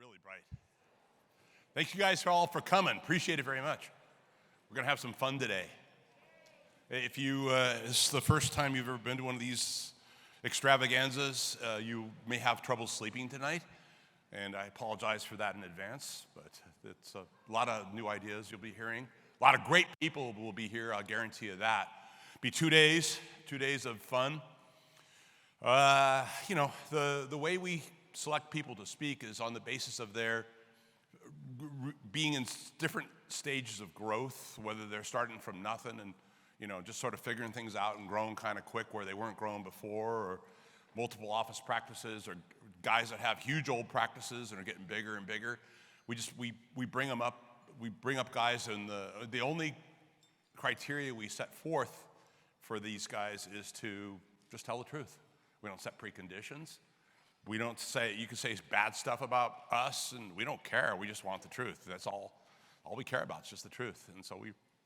really bright. Thank you guys all for coming. Appreciate it very much. We're going to have some fun today. If this is the first time you've ever been to one of these extravaganzas, you may have trouble sleeping tonight, and I apologize for that in advance, but it's a lot of new ideas you'll be hearing. A lot of great people will be here, I'll guarantee you that. Be 2 days of fun. The way we select people to speak is on the basis of their being in different stages of growth, whether they're starting from nothing and just sort of figuring things out and growing kind of quick where they weren't growing before, or multiple office practices, or guys that have huge old practices and are getting bigger and bigger. We bring them up. We bring up guys, and the only criteria we set forth for these guys is to just tell the truth. We don't set preconditions. We don't say, you can say bad stuff about us, and we don't care. We just want the truth. That's all we care about is just the truth. And so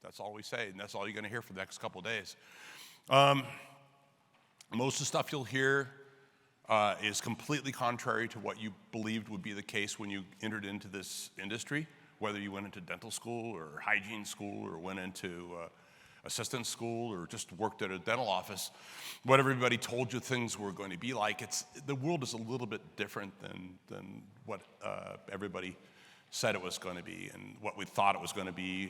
that's all we say, and that's all you're going to hear for the next couple of days. Most of the stuff you'll hear is completely contrary to what you believed would be the case when you entered into this industry, whether you went into dental school or hygiene school or went into assistant school or just worked at a dental office. What everybody told you things were going to be like, the world is a little bit different than what everybody said it was going to be and what we thought it was going to be.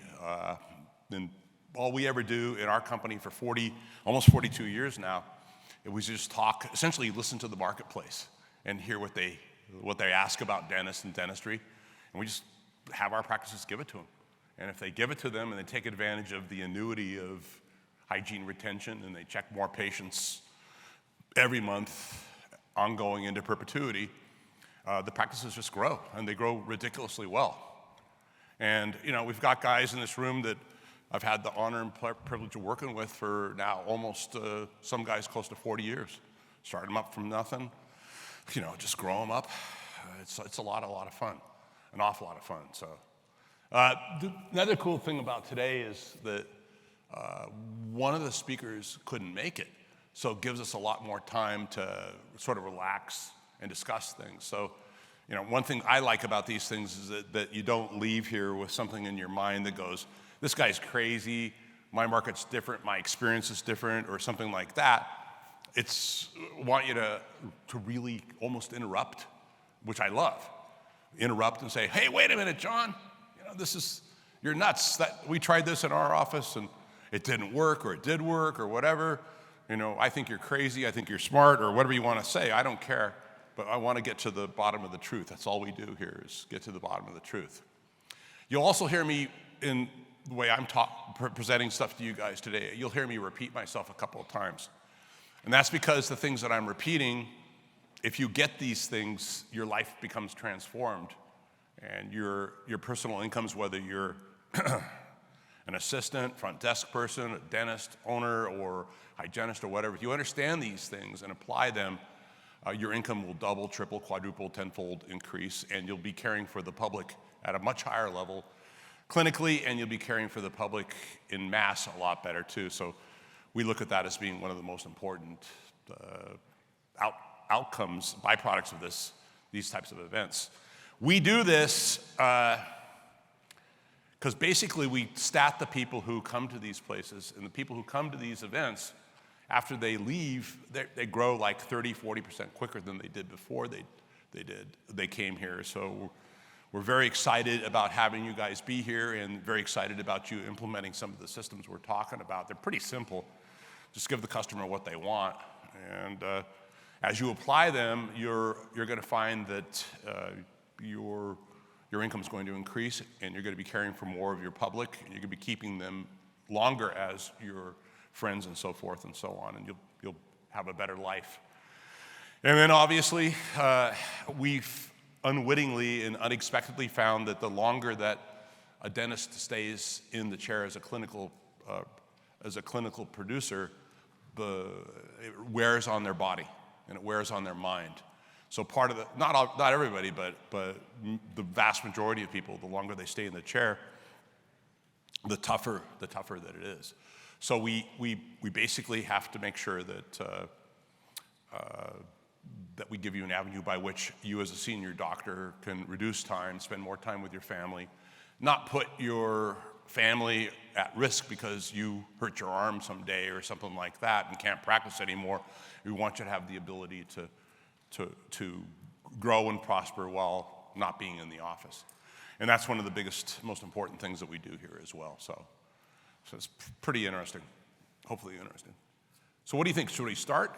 And all we ever do in our company for almost 42 years now, it was just talk, essentially listen to the marketplace and hear what they ask about dentists and dentistry, and we just have our practices give it to them. And if they give it to them and they take advantage of the annuity of hygiene retention and they check more patients every month ongoing into perpetuity, the practices just grow, and they grow ridiculously well. And we've got guys in this room that I've had the honor and privilege of working with for now almost, some guys close to 40 years. Start them up from nothing, just grow them up. It's a lot of fun, an awful lot of fun. So another cool thing about today is that one of the speakers couldn't make it, so it gives us a lot more time to sort of relax and discuss things. So, one thing I like about these things is that you don't leave here with something in your mind that goes, this guy's crazy, my market's different, my experience is different, or something like that. Want you to really almost interrupt, which I love. Interrupt and say, hey, wait a minute, John. You're nuts. We tried this in our office and it didn't work, or it did work, or whatever. I think you're crazy, I think you're smart, or whatever you want to say. I don't care, but I want to get to the bottom of the truth. That's all we do here, is get to the bottom of the truth. You'll also hear me in the way I'm presenting stuff to you guys today. You'll hear me repeat myself a couple of times. And that's because the things that I'm repeating, if you get these things, your life becomes transformed. And your personal incomes, whether you're an assistant, front desk person, a dentist, owner, or hygienist, or whatever, if you understand these things and apply them, your income will double, triple, quadruple, tenfold increase, and you'll be caring for the public at a much higher level clinically, and you'll be caring for the public in mass a lot better too. So we look at that as being one of the most important outcomes, byproducts of these types of events. We do this because basically we stat the people who come to these places, and the people who come to these events, after they leave, they grow like 30, 40% quicker than they did before they came here. So we're very excited about having you guys be here, and very excited about you implementing some of the systems we're talking about. They're pretty simple. Just give the customer what they want, and as you apply them, you're going to find that your income is going to increase, and you're going to be caring for more of your public, and you're going to be keeping them longer as your friends and so forth and so on, and you'll have a better life. And then obviously, we've unwittingly and unexpectedly found that the longer that a dentist stays in the chair as a clinical producer, it wears on their body and it wears on their mind. So part of not everybody, but the vast majority of people, the longer they stay in the chair, the tougher that it is. So we basically have to make sure that that we give you an avenue by which you as a senior doctor can reduce time, spend more time with your family, not put your family at risk because you hurt your arm someday or something like that and can't practice anymore. We want you to have the ability to grow and prosper while not being in the office. And that's one of the biggest, most important things that we do here as well. So it's pretty interesting, hopefully interesting. So what do you think? Should we start?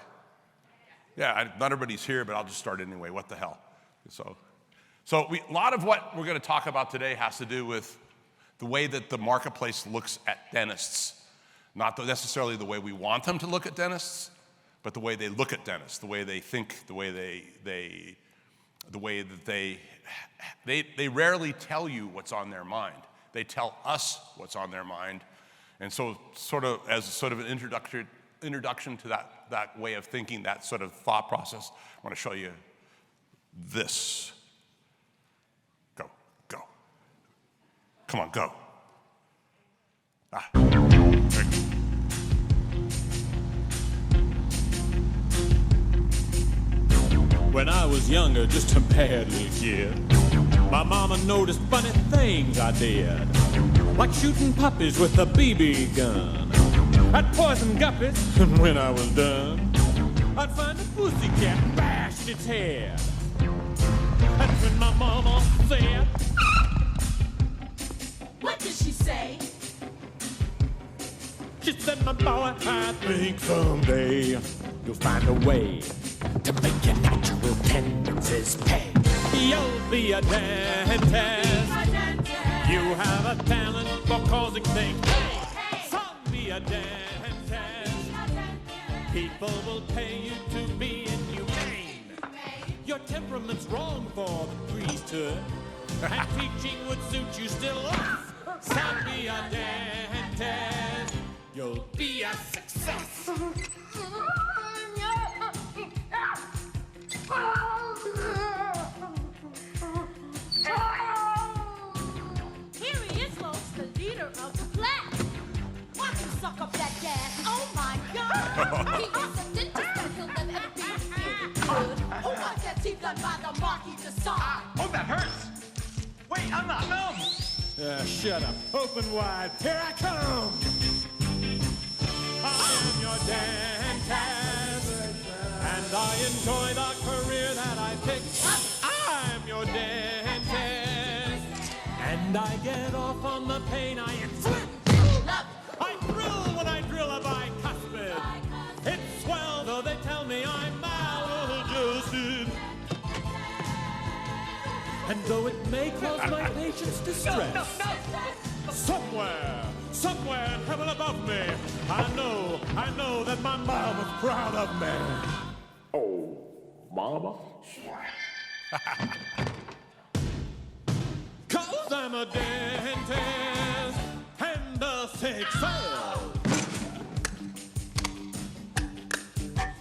Yeah, not everybody's here, but I'll just start anyway. What the hell? So a lot of what we're going to talk about today has to do with the way that the marketplace looks at dentists. Not necessarily the way we want them to look at dentists, but the way they look at dentists, the way they think, the way that they rarely tell you what's on their mind. They tell us what's on their mind. And so as sort of an introduction to that way of thinking, that sort of thought process, I want to show you this. Go. Come on, go. When I was younger, just a bad little kid, my mama noticed funny things I did, like shooting puppies with a BB gun. I'd poison guppies, and when I was done, I'd find a pussycat and bashed its head. That's when my mama said, "What did she say?" She said, "My boy, I think someday you'll find a way to make your natural tendencies pay. You'll be a dentist. You have a talent for causing things pain. Son, be a dentist. People will pay you to be inhumane. Your temperament's wrong for the priesthood, and teaching would suit you still less. Son, be a dentist. You'll be a success." Here he is, folks, the leader of the class. Watch him suck up that gas. Oh my God! He is a dentist that he'll never ever be any good. Who wants their teeth done by the Marquis de Sade? Oh, that hurts! Wait, I'm not numb! Shut up. Open wide. Here I come. I am your dentist, and I enjoy the career that I picked. I'm your dentist, and I get off on the pain I inflict. I thrill when I drill a bicuspid. It's swell, though they tell me I'm maladjusted. And though it may cause my patients distress, somewhere in heaven above me, I know that my mama's proud of me. Oh, mama? 'Cause I'm a dentist and a sick soul.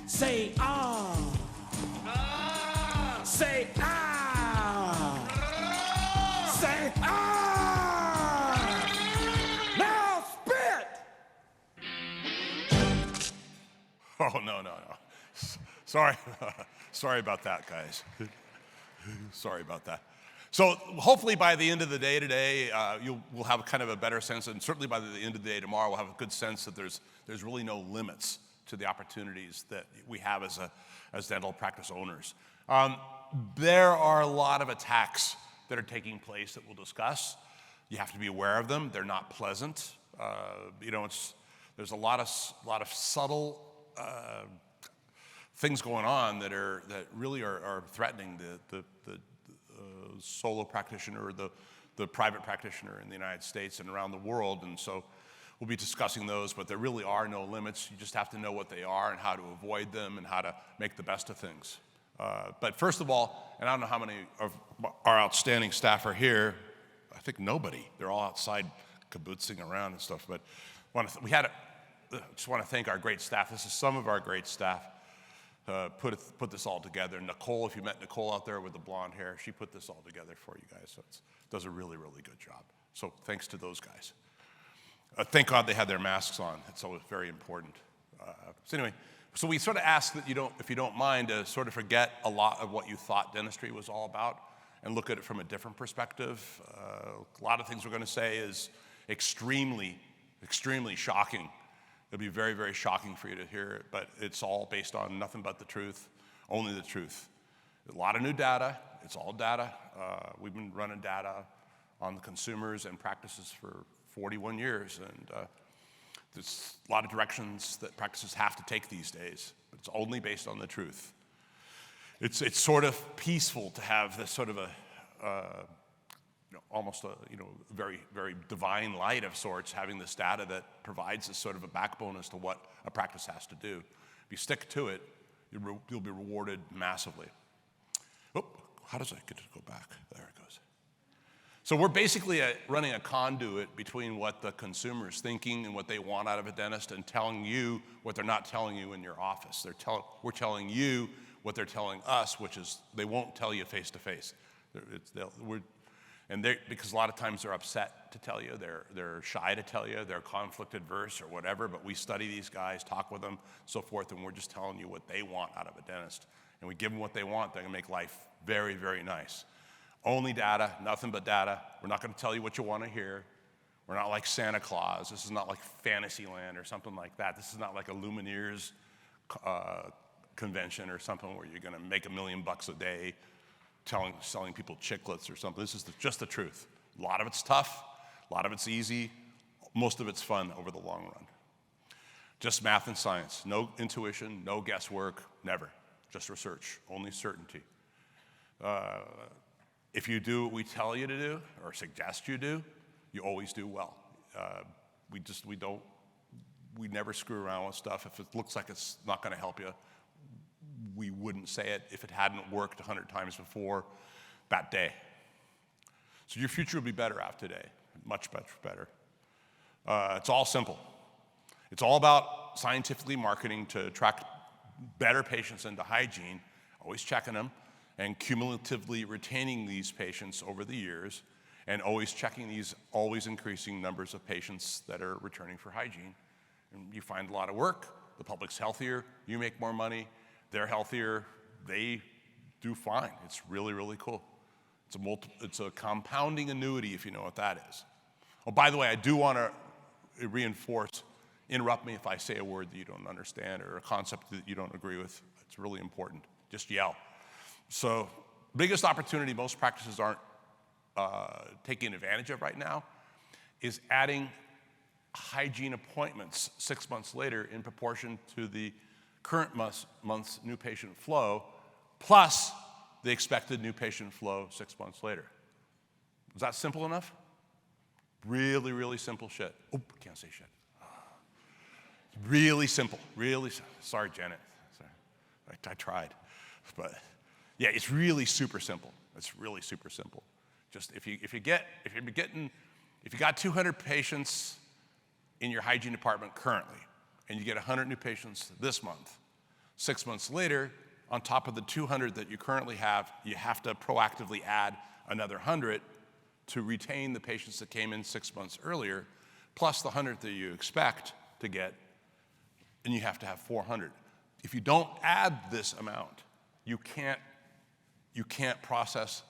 Say ah. Say ah. Say ah. Now spit. Oh, no. Sorry about that, guys. Sorry about that. So hopefully by the end of the day today, we'll have kind of a better sense, and certainly by the end of the day tomorrow, we'll have a good sense that there's really no limits to the opportunities that we have as dental practice owners. There are a lot of attacks that are taking place that we'll discuss. You have to be aware of them. They're not pleasant. There's a lot of subtle things going on that really are threatening the solo practitioner or the private practitioner in the United States and around the world. And so we'll be discussing those, but there really are no limits. You just have to know what they are and how to avoid them and how to make the best of things. But first of all, and I don't know how many of our outstanding staff are here. I think nobody. They're all outside kibbutzing around and stuff. But just want to thank our great staff. This is some of our great staff. Put this all together. Nicole, if you met Nicole out there with the blonde hair, she put this all together for you guys. So it does a really, really good job. So thanks to those guys. Thank God they had their masks on. It's always very important. So anyway, So we sort of ask that if you don't mind, to sort of forget a lot of what you thought dentistry was all about and look at it from a different perspective. A lot of things we're going to say is extremely, extremely shocking. It'll be very, very shocking for you to hear it, but it's all based on nothing but the truth, only the truth. A lot of new data. It's all data. We've been running data on the consumers and practices for 41 years, and there's a lot of directions that practices have to take these days, but it's only based on the truth. It's sort of peaceful to have this sort of almost a very, very divine light of sorts, having this data that provides this sort of a backbone as to what a practice has to do. If you stick to it, you'll be rewarded massively. Oh, how does I get to go back? There it goes. So we're basically running a conduit between what the consumer is thinking and what they want out of a dentist and telling you what they're not telling you in your office. We're telling you what they're telling us, which is they won't tell you face to face. Because a lot of times they're upset to tell you, they're shy to tell you, they're conflict adverse or whatever, but we study these guys, talk with them, so forth, and we're just telling you what they want out of a dentist. And we give them what they want, they're gonna make life very, very nice. Only data, nothing but data. We're not gonna tell you what you wanna hear. We're not like Santa Claus. This is not like Fantasyland or something like that. This is not like a Lumineers convention or something where you're gonna make $1 million a day selling people chiclets or something. This is just the truth. A lot of it's tough, a lot of it's easy, most of it's fun over the long run. Just math and science, no intuition, no guesswork, never. Just research, only certainty. If you do what we tell you to do or suggest you do, you always do well. We never screw around with stuff. If it looks like it's not gonna help you, we wouldn't say it if it hadn't worked 100 times before that day. So your future will be better after today, much, much better. It's all simple. It's all about scientifically marketing to attract better patients into hygiene, always checking them, and cumulatively retaining these patients over the years, and always checking these always increasing numbers of patients that are returning for hygiene. And you find a lot of work, the public's healthier, you make more money, they're healthier, they do fine. It's really, really cool. It's a compounding annuity, if you know what that is. Oh, by the way, I do want to reinforce, interrupt me if I say a word that you don't understand or a concept that you don't agree with. It's really important. Just yell. So, biggest opportunity most practices aren't taking advantage of right now is adding hygiene appointments 6 months later in proportion to the current month's new patient flow, plus the expected new patient flow 6 months later. Is that simple enough? Really, really simple shit. Oh, can't say shit. Really simple, sorry, Janet. Sorry. I tried, but yeah, it's really super simple. It's really super simple. Just if you got 200 patients in your hygiene department currently, and you get 100 new patients this month, 6 months later, on top of the 200 that you currently have, you have to proactively add another 100 to retain the patients that came in 6 months earlier, plus the 100 that you expect to get, and you have to have 400. If you don't add this amount, you can't process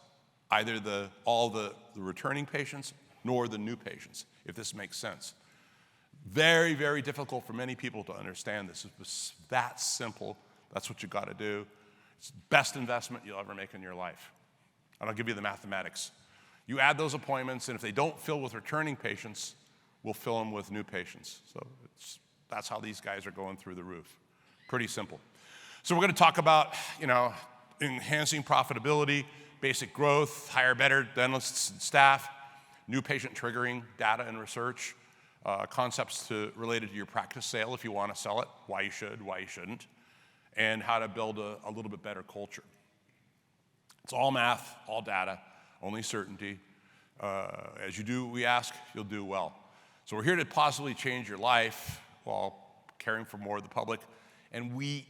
either all the returning patients nor the new patients, if this makes sense. Very, very difficult for many people to understand this. It's that simple. That's what you got to do. It's the best investment you'll ever make in your life. And I'll give you the mathematics. You add those appointments, and if they don't fill with returning patients, we'll fill them with new patients. So that's how these guys are going through the roof. Pretty simple. So we're going to talk about, enhancing profitability, basic growth, hire better dentists and staff, new patient triggering data and research, concepts related to your practice sale if you want to sell it, why you should, why you shouldn't, and how to build a little bit better culture. It's all math, all data, only certainty. As you do what we ask, you'll do well. So we're here to possibly change your life while caring for more of the public, and we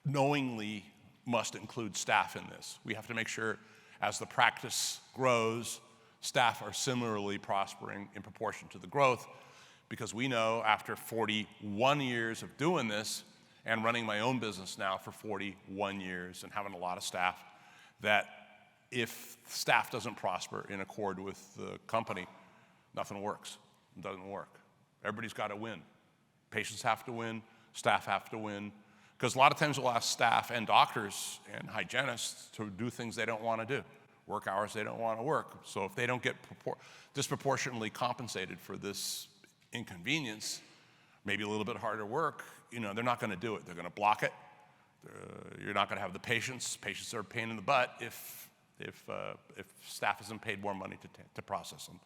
knowingly must include staff in this. We have to make sure as the practice grows, staff are similarly prospering in proportion to the growth, because we know after 41 years of doing this and running my own business now for 41 years and having a lot of staff, that if staff doesn't prosper in accord with the company, nothing works. It doesn't work. Everybody's got to win. Patients have to win, staff have to win, because a lot of times we'll ask staff and doctors and hygienists to do things they don't want to do, work hours they don't want to work. So if they don't get disproportionately compensated for this inconvenience, maybe a little bit harder work, they're not going to do it. They're going to block it. You're not going to have the patients. Patients are a pain in the butt if staff isn't paid more money to process them.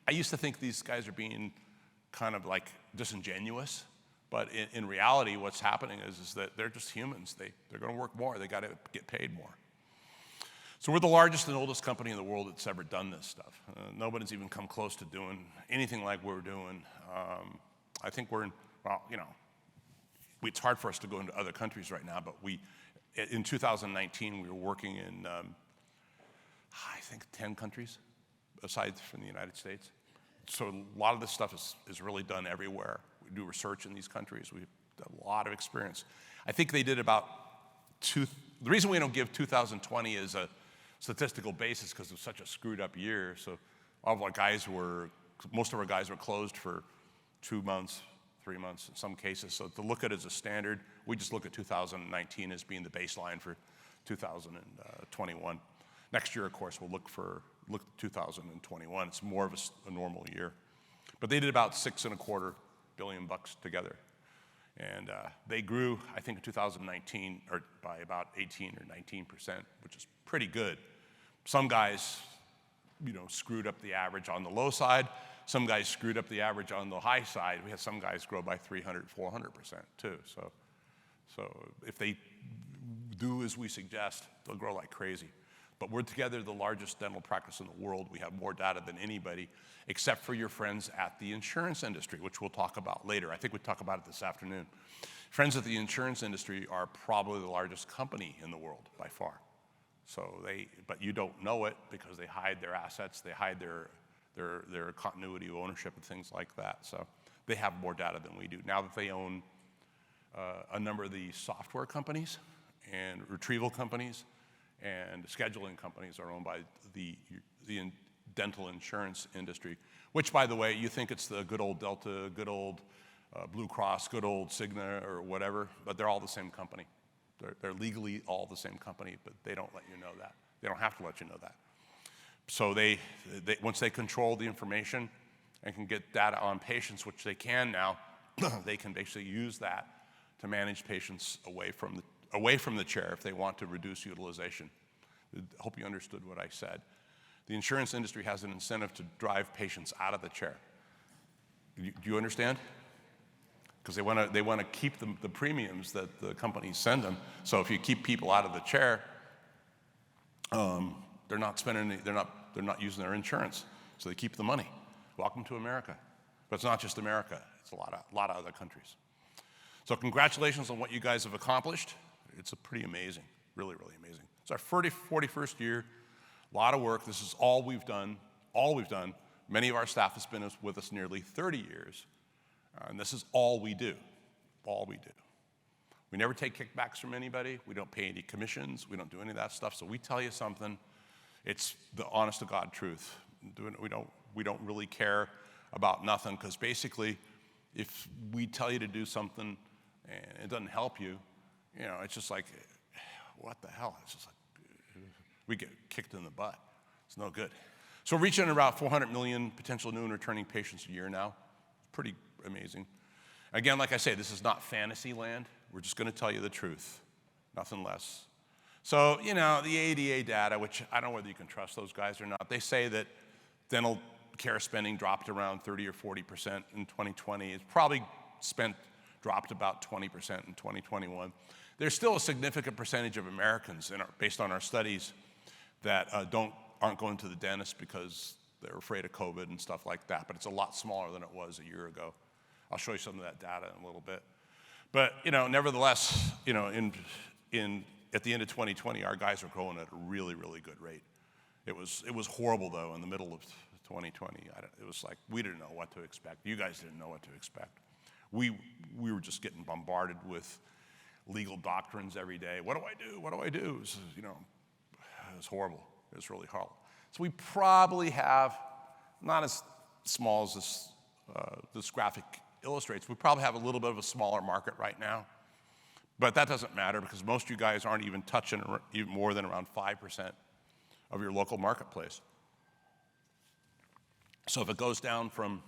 I used to think these guys are being kind of like disingenuous, but in reality, what's happening is that they're just humans. They're going to work more. They got to get paid more. So we're the largest and oldest company in the world that's ever done this stuff. Nobody's even come close to doing anything like we're doing. I think we're in, it's hard for us to go into other countries right now, but in 2019, we were working in, I think, 10 countries, aside from the United States. So a lot of this stuff is really done everywhere. We do research in these countries. We've done a lot of experience. I think they did about the reason we don't give 2020 as a statistical basis because it was such a screwed up year. So most of our guys were closed for 2 months, 3 months in some cases. So to look at it as a standard, we just look at 2019 as being the baseline for 2021. Next year, of course, we'll look at 2021. It's more of a normal year. But they did about $6.25 billion together. And they grew, I think, in 2019 by about 18 or 19%, which is pretty good. Some guys, screwed up the average on the low side. Some guys screwed up the average on the high side. We had some guys grow by 300, 400% too. So if they do as we suggest, they'll grow like crazy. But we're together the largest dental practice in the world. We have more data than anybody, except for your friends at the insurance industry, which we'll talk about later. I think we'll talk about it this afternoon. Friends at the insurance industry are probably the largest company in the world by far. But you don't know it because they hide their assets, they hide their continuity of ownership and things like that. So they have more data than we do. Now that they own a number of the software companies and retrieval companies and scheduling companies are owned by the dental insurance industry, which, by the way, you think it's the good old Delta, good old Blue Cross, good old Cigna or whatever, but they're all the same company. They're legally all the same company, but they don't let you know that. They don't have to let you know that. So they once they control the information and can get data on patients, which they can now, they can basically use that to manage patients away from the chair if they want to reduce utilization. I hope you understood what I said. The insurance industry has an incentive to drive patients out of the chair. Do you understand? Because they want to keep the premiums that the companies send them. So if you keep people out of the chair, they're not using their insurance, so they keep the money. Welcome to America. But it's not just America; it's a lot of other countries. So congratulations on what you guys have accomplished. It's pretty amazing, really, really amazing. It's our 41st year, a lot of work. This is all we've done. Many of our staff has been with us nearly 30 years, and this is all we do. We never take kickbacks from anybody. We don't pay any commissions. We don't do any of that stuff. So we tell you something, it's the honest to God truth. We don't really care about nothing, because basically, if we tell you to do something and it doesn't help you, it's just like, what the hell? It's just like, we get kicked in the butt. It's no good. So we're reaching about 400 million potential new and returning patients a year now. Pretty amazing. Again, like I say, this is not fantasy land. We're just going to tell you the truth, nothing less. So, the ADA data, which I don't know whether you can trust those guys or not, they say that dental care spending dropped around 30 or 40% in 2020. It's probably dropped about 20% in 2021. There's still a significant percentage of Americans, based on our studies, that aren't going to the dentist because they're afraid of COVID and stuff like that. But it's a lot smaller than it was a year ago. I'll show you some of that data in a little bit. But nevertheless, at the end of 2020, our guys were growing at a really, really good rate. It was horrible though in the middle of 2020. It was like we didn't know what to expect. You guys didn't know what to expect. We were just getting bombarded with legal doctrines every day. What do I do? What do I do? It was horrible. It was really horrible. So we probably have, not as small as this graphic illustrates, we probably have a little bit of a smaller market right now. But that doesn't matter because most of you guys aren't even touching even more than around 5% of your local marketplace. So if it goes down from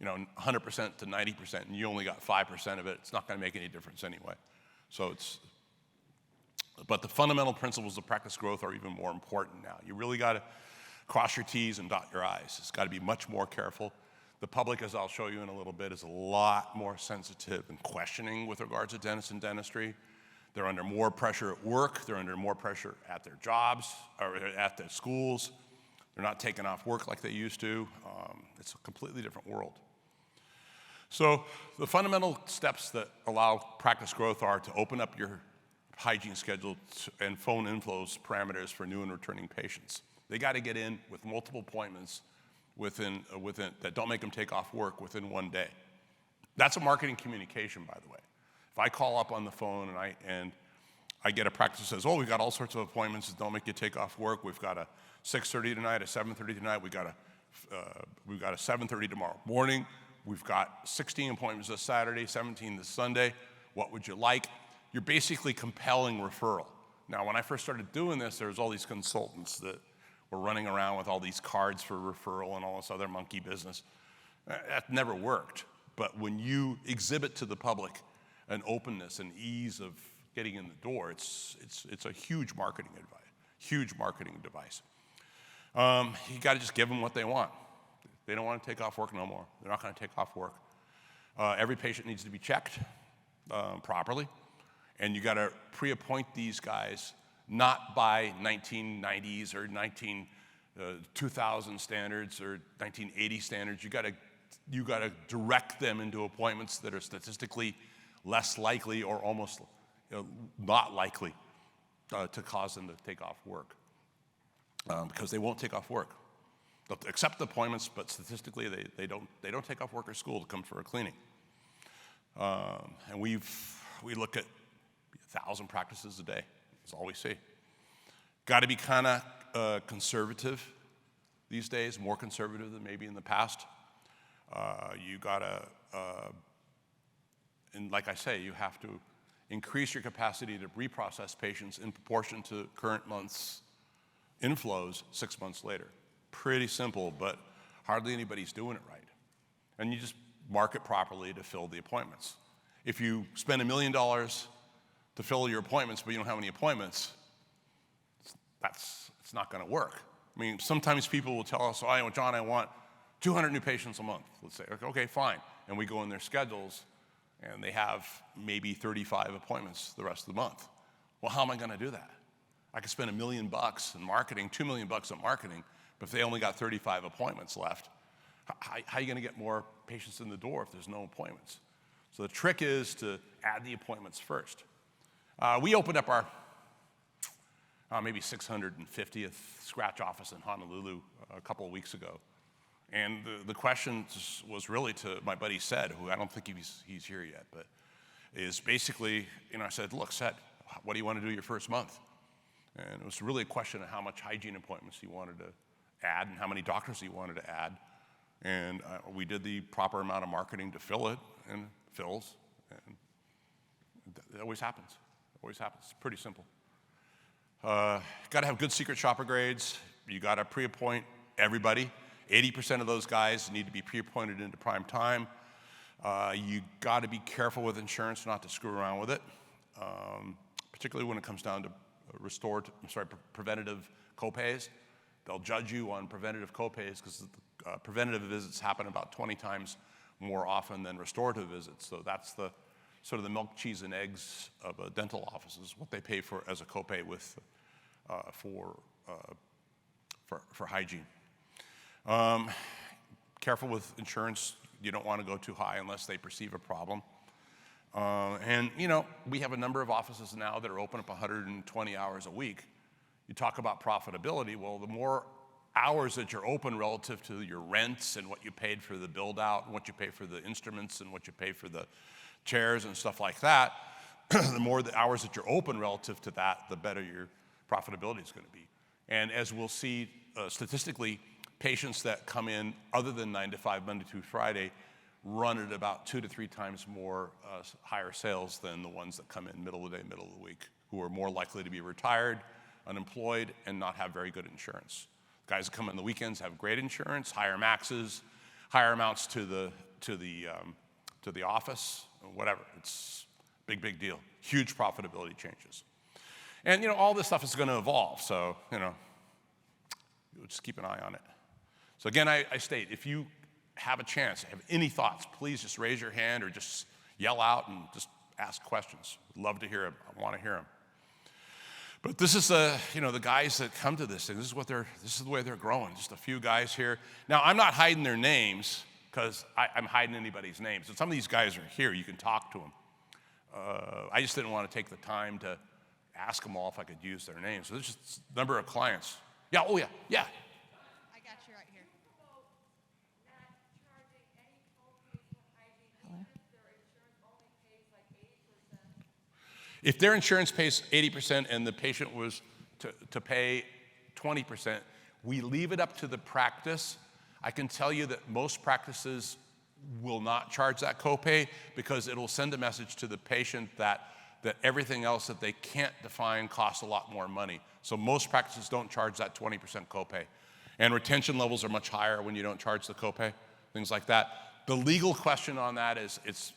100% to 90% and you only got 5% of it, it's not going to make any difference anyway. But the fundamental principles of practice growth are even more important now. You really got to cross your T's and dot your I's. It's got to be much more careful. The public, as I'll show you in a little bit, is a lot more sensitive and questioning with regards to dentists and dentistry. They're under more pressure at work. They're under more pressure at their jobs or at their schools. They're not taking off work like they used to. It's a completely different world. So the fundamental steps that allow practice growth are to open up your hygiene schedule and phone inflows parameters for new and returning patients. They got to get in with multiple appointments within that don't make them take off work within one day. That's a marketing communication, by the way. If I call up on the phone and I get a practice that says, "Oh, we've got all sorts of appointments that don't make you take off work. We've got a 6:30 tonight, a 7:30 tonight. We've got a 7:30 tomorrow morning. We've got 16 appointments this Saturday, 17 this Sunday. What would you like?" You're basically compelling referral. Now, when I first started doing this, there was all these consultants that were running around with all these cards for referral and all this other monkey business. That never worked. But when you exhibit to the public an openness and ease of getting in the door, it's a huge marketing device. You got to just give them what they want. They don't want to take off work no more. They're not going to take off work. Every patient needs to be checked properly, and you got to pre-appoint these guys not by 1990s or 2000 standards or 1980 standards. You got to direct them into appointments that are statistically less likely or almost not likely to cause them to take off work because they won't take off work. They'll accept the appointments, but statistically they don't take off work or school to come for a cleaning. And we look at 1,000 practices a day. That's all we see. Got to be kind of conservative these days, more conservative than maybe in the past. You got to, and like I say, you have to increase your capacity to reprocess patients in proportion to current month's inflows 6 months later. Pretty simple, but hardly anybody's doing it right. And you just market properly to fill the appointments. If you spend $1 million to fill your appointments, but you don't have any appointments, it's not going to work. I mean, sometimes people will tell us, "Oh, John, I want 200 new patients a month." Let's say, okay, fine. And we go in their schedules, and they have maybe 35 appointments the rest of the month. Well, how am I going to do that? I could spend $1 million in marketing, $2 million in marketing, but if they only got 35 appointments left, how are you going to get more patients in the door if there's no appointments? So the trick is to add the appointments first. We opened up our maybe 650th scratch office in Honolulu a couple of weeks ago. And the question was really to my buddy Sed, who I don't think he's here yet, but is basically, I said, "Look, Sed, what do you want to do your first month?" And it was really a question of how much hygiene appointments he wanted to add and how many doctors he wanted to add. And we did the proper amount of marketing to fill it, and it fills. And it always happens. It always happens. It's pretty simple. Got to have good secret shopper grades. You got to pre-appoint everybody. 80% of those guys need to be pre-appointed into prime time. You got to be careful with insurance not to screw around with it, particularly when it comes down to preventative copays. They'll judge you on preventative copays because preventative visits happen about 20 times more often than restorative visits. So that's the sort of the milk, cheese, and eggs of a dental office is what they pay for as a copay with for hygiene. Careful with insurance. You don't want to go too high unless they perceive a problem. And we have a number of offices now that are open up 120 hours a week. You talk about profitability. Well, the more hours that you're open relative to your rents and what you paid for the build out, and what you pay for the instruments and what you pay for the chairs and stuff like that, the more the hours that you're open relative to that, the better your profitability is going to be. And as we'll see statistically, patients that come in other than 9 to 5, Monday through Friday, run at about 2 to 3 times more higher sales than the ones that come in middle of the day, middle of the week, who are more likely to be retired, unemployed, and not have very good insurance. Guys that come in the weekends have great insurance, higher maxes, higher amounts to the office, whatever. It's a big deal. Huge profitability changes. And all this stuff is going to evolve, so just keep an eye on it. So again, I state, if you have a chance, have any thoughts, please just raise your hand or just yell out and just ask questions. Love to hear them. I want to hear them. But this is the guys that come to this thing. This is the way they're growing. Just a few guys here. Now, I'm not hiding their names because I'm hiding anybody's names. And some of these guys are here. You can talk to them. I just didn't want to take the time to ask them all if I could use their names. So there's just a number of clients. Yeah, oh yeah. I got you right here. If their insurance pays 80% and the patient was to pay 20%, we leave it up to the practice. I can tell you that most practices will not charge that copay because it'll send a message to the patient that everything else that they can't define costs a lot more money. So most practices don't charge that 20% copay. And retention levels are much higher when you don't charge the copay, things like that. The legal question on that is it's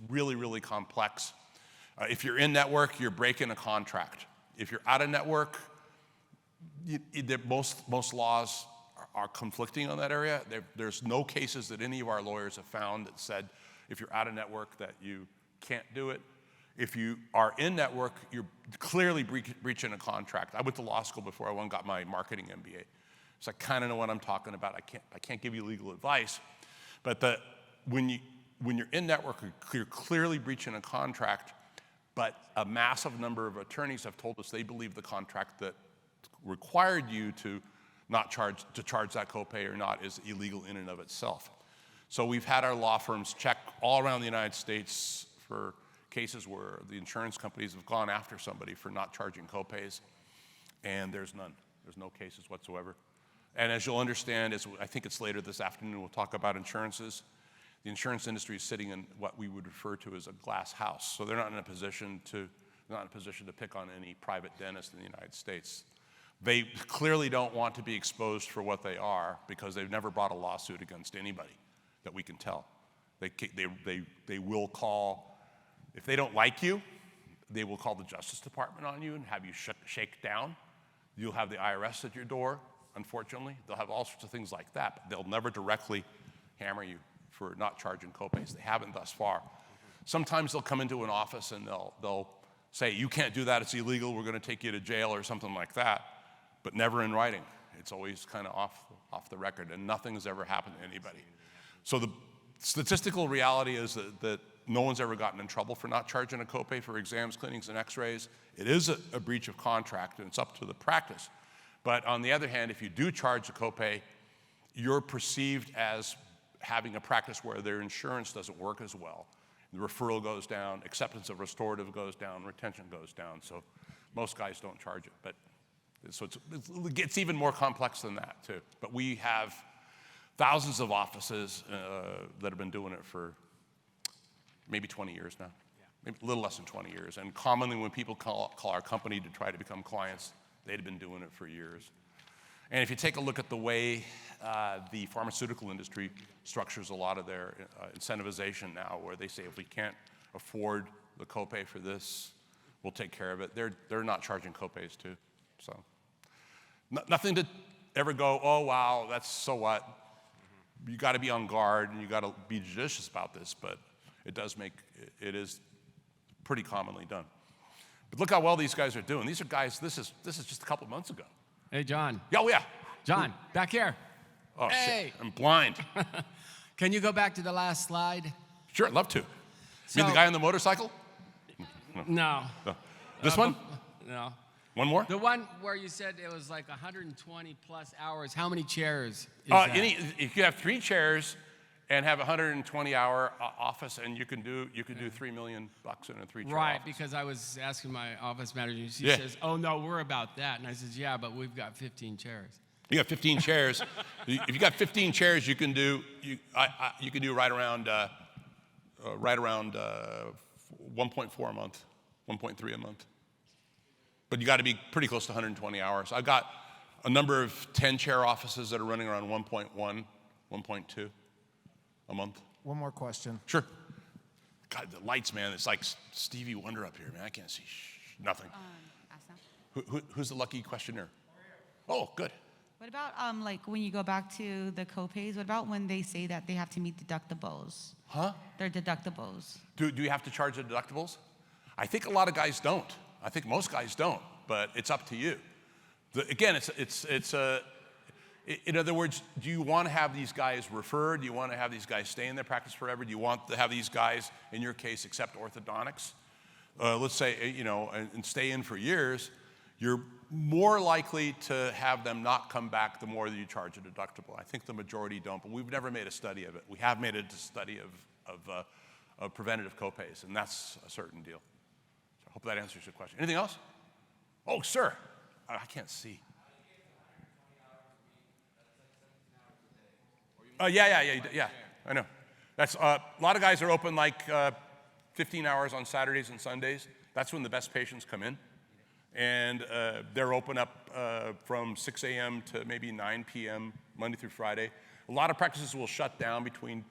really complex. If you're in network, you're breaking a contract. If you're out of network, most laws are conflicting on that area. There's no cases that any of our lawyers have found that said if you're out of network that you can't do it. If you are in network, you're clearly breaching a contract. I went to law school before I got my marketing MBA, so I kind of know what I'm talking about. I can't give you legal advice, but when you're in network, you're clearly breaching a contract. But a massive number of attorneys have told us they believe the contract that required you to charge that copay or not is illegal in and of itself. So we've had our law firms check all around the United States for cases where the insurance companies have gone after somebody for not charging copays, and there's none. There's no cases whatsoever. And as you'll understand, I think it's later this afternoon, we'll talk about insurances. The insurance industry is sitting in what we would refer to as a glass house. So they're not in a position to pick on any private dentist in the United States. They clearly don't want to be exposed for what they are because they've never brought a lawsuit against anybody that we can tell. They will call, if they don't like you, they will call the Justice Department on you and have you shake down. You'll have the IRS at your door, unfortunately. They'll have all sorts of things like that, but they'll never directly hammer you for not charging copays. They haven't thus far. Sometimes they'll come into an office and they'll say, you can't do that, it's illegal, we're going to take you to jail or something like that, but never in writing. It's always kind of off the record, and nothing has ever happened to anybody. So the statistical reality is that no one's ever gotten in trouble for not charging a copay for exams, cleanings, and x-rays. It is a breach of contract, and it's up to the practice. But on the other hand, if you do charge a copay, you're perceived as having a practice where their insurance doesn't work as well. The referral goes down, acceptance of restorative goes down, retention goes down. So most guys don't charge it. But so it gets even more complex than that too. But we have thousands of offices that have been doing it for maybe 20 years now, maybe a little less than 20 years. And commonly when people call our company to try to become clients, they'd been doing it for years. And if you take a look at the way the pharmaceutical industry structures a lot of their incentivization now, where they say if we can't afford the copay for this, we'll take care of it. They're not charging copays too. So nothing to ever go, oh wow, that's so what. You got to be on guard and you got to be judicious about this, but it is pretty commonly done. But look how well these guys are doing. These are guys. This is just a couple months ago. Hey, John. Oh yeah. John, back here. Oh, hey. Shit, I'm blind. Can you go back to the last slide? Sure, I'd love to. You mean the guy on the motorcycle? No. This one? No. One more? The one where you said it was like 120 plus hours. How many chairs is that? If you have 3 chairs and have a 120-hour office, and you can do $3 million in a 3-chair Right, office. because I was asking my office manager. She Yeah. says, "Oh no, we're about that," and I says, "Yeah, but we've got 15 chairs." You got 15 chairs. If you got 15 chairs, you can do right around 1.4 a month, 1.3 a month. But you got to be pretty close to 120 hours. I've got a number of 10-chair offices that are running around 1.1, 1.2 a month. One more question. Sure. God, the lights, man. It's like Stevie Wonder up here, man. I can't see nothing. Who's the lucky questioner? Oh, good. What about like when you go back to the copays? What about when they say that they have to meet deductibles? Huh? Their deductibles. Do you have to charge the deductibles? I think a lot of guys don't. I think most guys don't, but it's up to you. Again, in other words, do you want to have these guys referred? Do you want to have these guys stay in their practice forever? Do you want to have these guys, in your case, accept orthodontics? Let's say, and stay in for years. You're more likely to have them not come back the more that you charge a deductible. I think the majority don't, but we've never made a study of it. We have made a study of preventative copays, and that's a certain deal. So I hope that answers your question. Anything else? Oh, sir. I can't see. Yeah. I know. That's a lot of guys are open like 15 hours on Saturdays and Sundays. That's when the best patients come in. And they're open up from 6 a.m. to maybe 9 p.m. Monday through Friday. A lot of practices will shut down between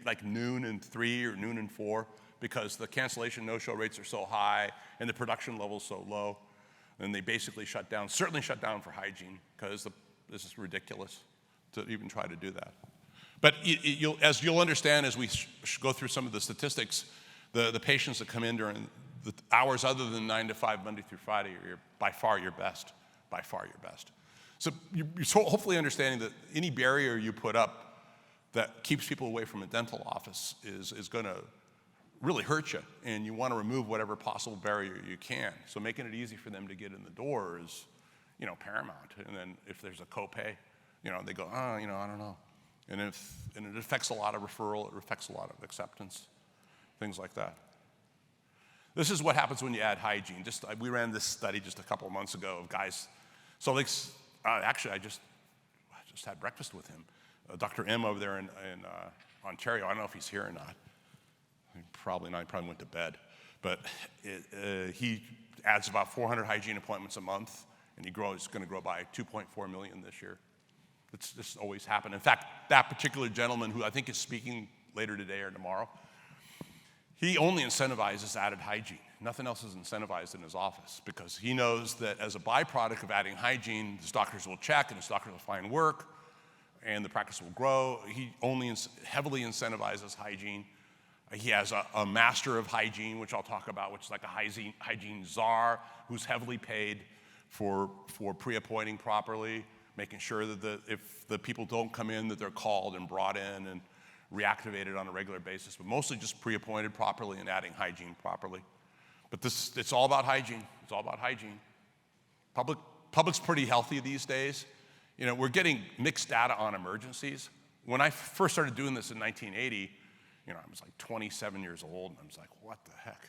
like noon and 3 or noon and 4 because the cancellation no-show rates are so high and the production level's so low. And they basically shut down, certainly shut down for hygiene because this is ridiculous to even try to do that. But as you'll understand as we go through some of the statistics, the patients that come in during the hours other than 9 to 5, Monday through Friday, are by far your best. So you're hopefully understanding that any barrier you put up that keeps people away from a dental office is going to really hurt you, and you want to remove whatever possible barrier you can. So making it easy for them to get in the door is, paramount. And then if there's a copay, they go, I don't know. And it affects a lot of referral, it affects a lot of acceptance, things like that. This is what happens when you add hygiene. We ran this study just a couple of months ago of guys. So actually, I just had breakfast with him. Dr. M over there in Ontario. I don't know if he's here or not. Probably not. He probably went to bed. But he adds about 400 hygiene appointments a month, and he's going to grow by 2.4 million this year. This always happened. In fact, that particular gentleman who I think is speaking later today or tomorrow, he only incentivizes added hygiene. Nothing else is incentivized in his office because he knows that as a byproduct of adding hygiene, his doctors will check and his doctors will find work and the practice will grow. He only heavily incentivizes hygiene. He has a master of hygiene, which I'll talk about, which is like a hygiene czar who's heavily paid for pre-appointing properly, making sure that if the people don't come in, that they're called and brought in and reactivated on a regular basis, but mostly just pre-appointed properly and adding hygiene properly. But it's all about hygiene. It's all about hygiene. Public's pretty healthy these days. We're getting mixed data on emergencies. When I first started doing this in 1980, I was like 27 years old, and I was like, what the heck?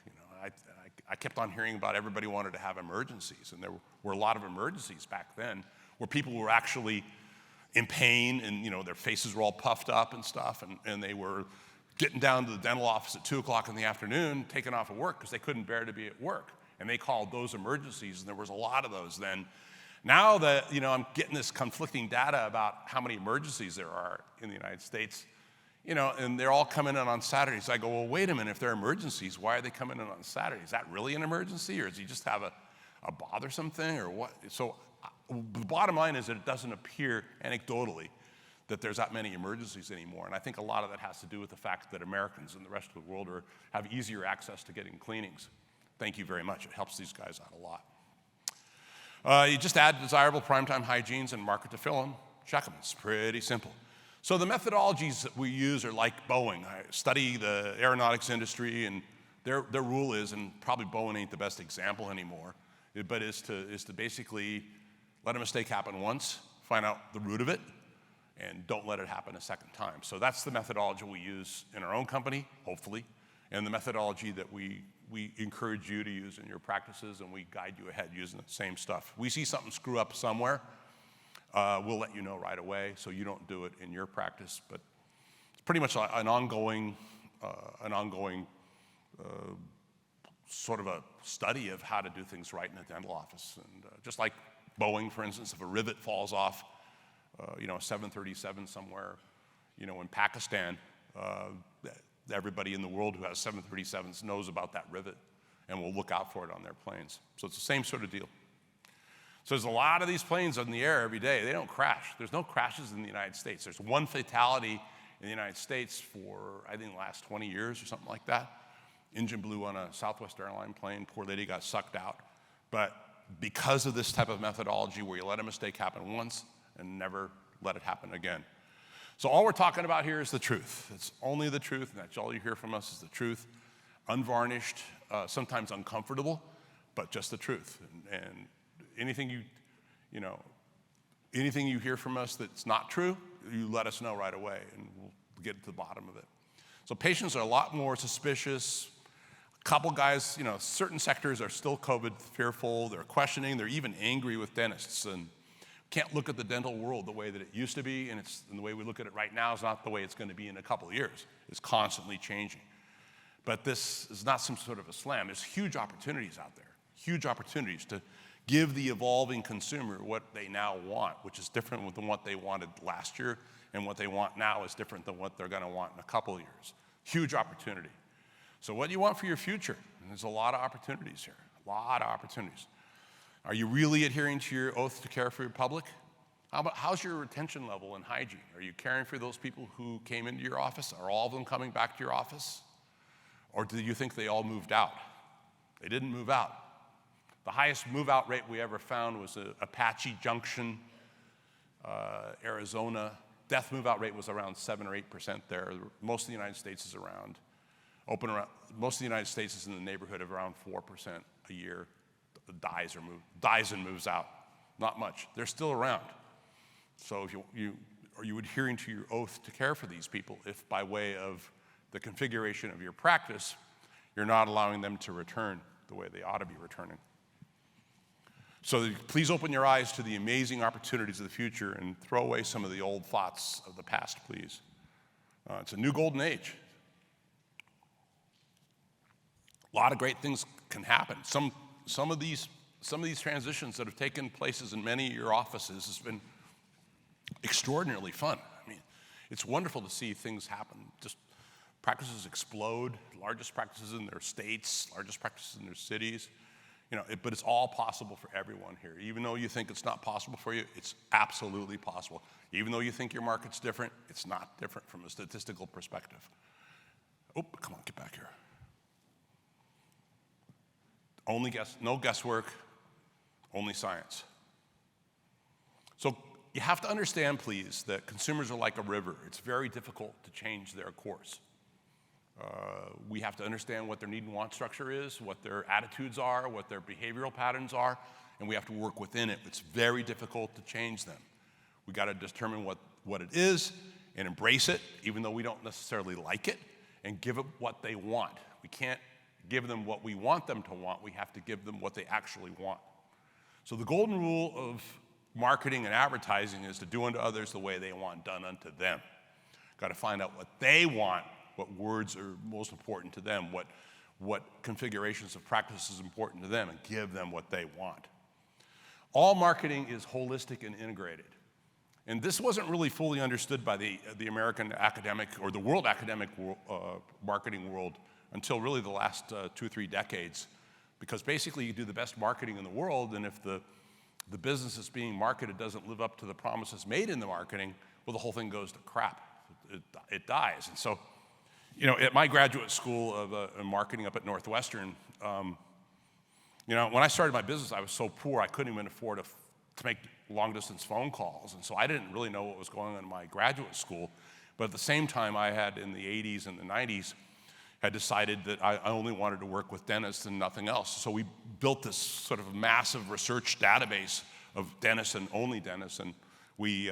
I kept on hearing about everybody wanted to have emergencies, and there were a lot of emergencies back then where people were actually in pain, and their faces were all puffed up and stuff, and they were getting down to the dental office at 2 o'clock in the afternoon, taking off of work because they couldn't bear to be at work, and they called those emergencies, and there was a lot of those then. Now that I'm getting this conflicting data about how many emergencies there are in the United States, and they're all coming in on Saturdays. I go, well, wait a minute, if they're emergencies, why are they coming in on Saturday? Is that really an emergency, or does he just have a bothersome thing, or what? So the bottom line is that it doesn't appear anecdotally that there's that many emergencies anymore. And I think a lot of that has to do with the fact that Americans and the rest of the world have easier access to getting cleanings. Thank you very much. It helps these guys out a lot. You just add desirable primetime hygienes and market to fill them. Check them. It's pretty simple. So the methodologies that we use are like Boeing. I study the aeronautics industry, and their rule is, and probably Boeing ain't the best example anymore, but is to basically let a mistake happen once, find out the root of it, and don't let it happen a second time. So that's the methodology we use in our own company, hopefully, and the methodology that we encourage you to use in your practices, and we guide you ahead using the same stuff. We see something screw up somewhere, we'll let you know right away so you don't do it in your practice. But it's pretty much an ongoing sort of a study of how to do things right in a dental office. And just like Boeing, for instance, if a rivet falls off, a 737 somewhere, in Pakistan, everybody in the world who has 737s knows about that rivet and will look out for it on their planes. So it's the same sort of deal. So there's a lot of these planes in the air every day. They don't crash. There's no crashes in the United States. There's one fatality in the United States for, I think, the last 20 years or something like that. Engine blew on a Southwest airline plane. Poor lady got sucked out. But because of this type of methodology where you let a mistake happen once and never let it happen again. So all we're talking about here is the truth. It's only the truth, and that's all you hear from us is the truth. Unvarnished, sometimes uncomfortable, but just the truth. And anything you hear from us that's not true, you let us know right away, and we'll get to the bottom of it. So patients are a lot more suspicious. A couple guys, certain sectors are still COVID fearful. They're questioning. They're even angry with dentists, and can't look at the dental world the way that it used to be, and the way we look at it right now is not the way it's going to be in a couple of years. It's constantly changing. But this is not some sort of a slam. There's huge opportunities out there, huge opportunities to give the evolving consumer what they now want, which is different than what they wanted last year, and what they want now is different than what they're going to want in a couple of years. Huge opportunity. So what do you want for your future? And there's a lot of opportunities here, a lot of opportunities. Are you really adhering to your oath to care for your public? How's your retention level and hygiene? Are you caring for those people who came into your office? Are all of them coming back to your office? Or do you think they all moved out? They didn't move out. The highest move-out rate we ever found was Apache Junction, Arizona. Death move-out rate was around 7 or 8% there. Most of the United States is most of the United States is in the neighborhood of around 4% a year. Dies and moves out. Not much. They're still around. So are you adhering to your oath to care for these people if by way of the configuration of your practice, you're not allowing them to return the way they ought to be returning? So please open your eyes to the amazing opportunities of the future and throw away some of the old thoughts of the past, please. It's a new golden age. A lot of great things can happen. Some of these transitions that have taken places in many of your offices has been extraordinarily fun. I mean, it's wonderful to see things happen. Just practices explode, largest practices in their states, largest practices in their cities. But it's all possible for everyone here. Even though you think it's not possible for you, it's absolutely possible. Even though you think your market's different, it's not different from a statistical perspective. Oh, come on, get back here. No guesswork, only science. So you have to understand, please, that consumers are like a river. It's very difficult to change their course. We have to understand what their need and want structure is, what their attitudes are, what their behavioral patterns are, and we have to work within it. It's very difficult to change them. We got to determine what it is and embrace it, even though we don't necessarily like it, and give it what they want. We can't give them what we want them to want. We have to give them what they actually want. So the golden rule of marketing and advertising is to do unto others the way they want done unto them. Got to find out what they want, what words are most important to them, what configurations of practice is important to them, and give them what they want. All marketing is holistic and integrated. And this wasn't really fully understood by the American academic or the world academic marketing world until really the last 2 or 3 decades, because basically you do the best marketing in the world, and if the business that's being marketed doesn't live up to the promises made in the marketing, well, the whole thing goes to crap. It dies. And so, at my graduate school of marketing up at Northwestern, when I started my business, I was so poor I couldn't even afford to make long-distance phone calls, and so I didn't really know what was going on in my graduate school. But at the same time, I had in the 80s and the 90s had decided that I only wanted to work with dentists and nothing else. So we built this sort of massive research database of dentists and only dentists, and we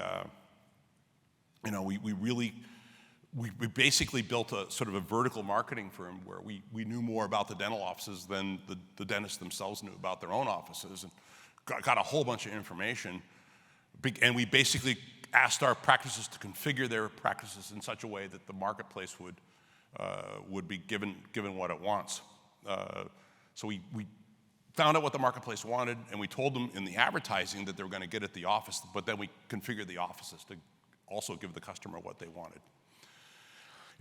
basically built a sort of a vertical marketing firm where we knew more about the dental offices than the dentists themselves knew about their own offices, and got a whole bunch of information. And we basically asked our practices to configure their practices in such a way that the marketplace would be given what it wants. So we found out what the marketplace wanted, and we told them in the advertising that they were going to get at the office, but then we configured the offices to also give the customer what they wanted.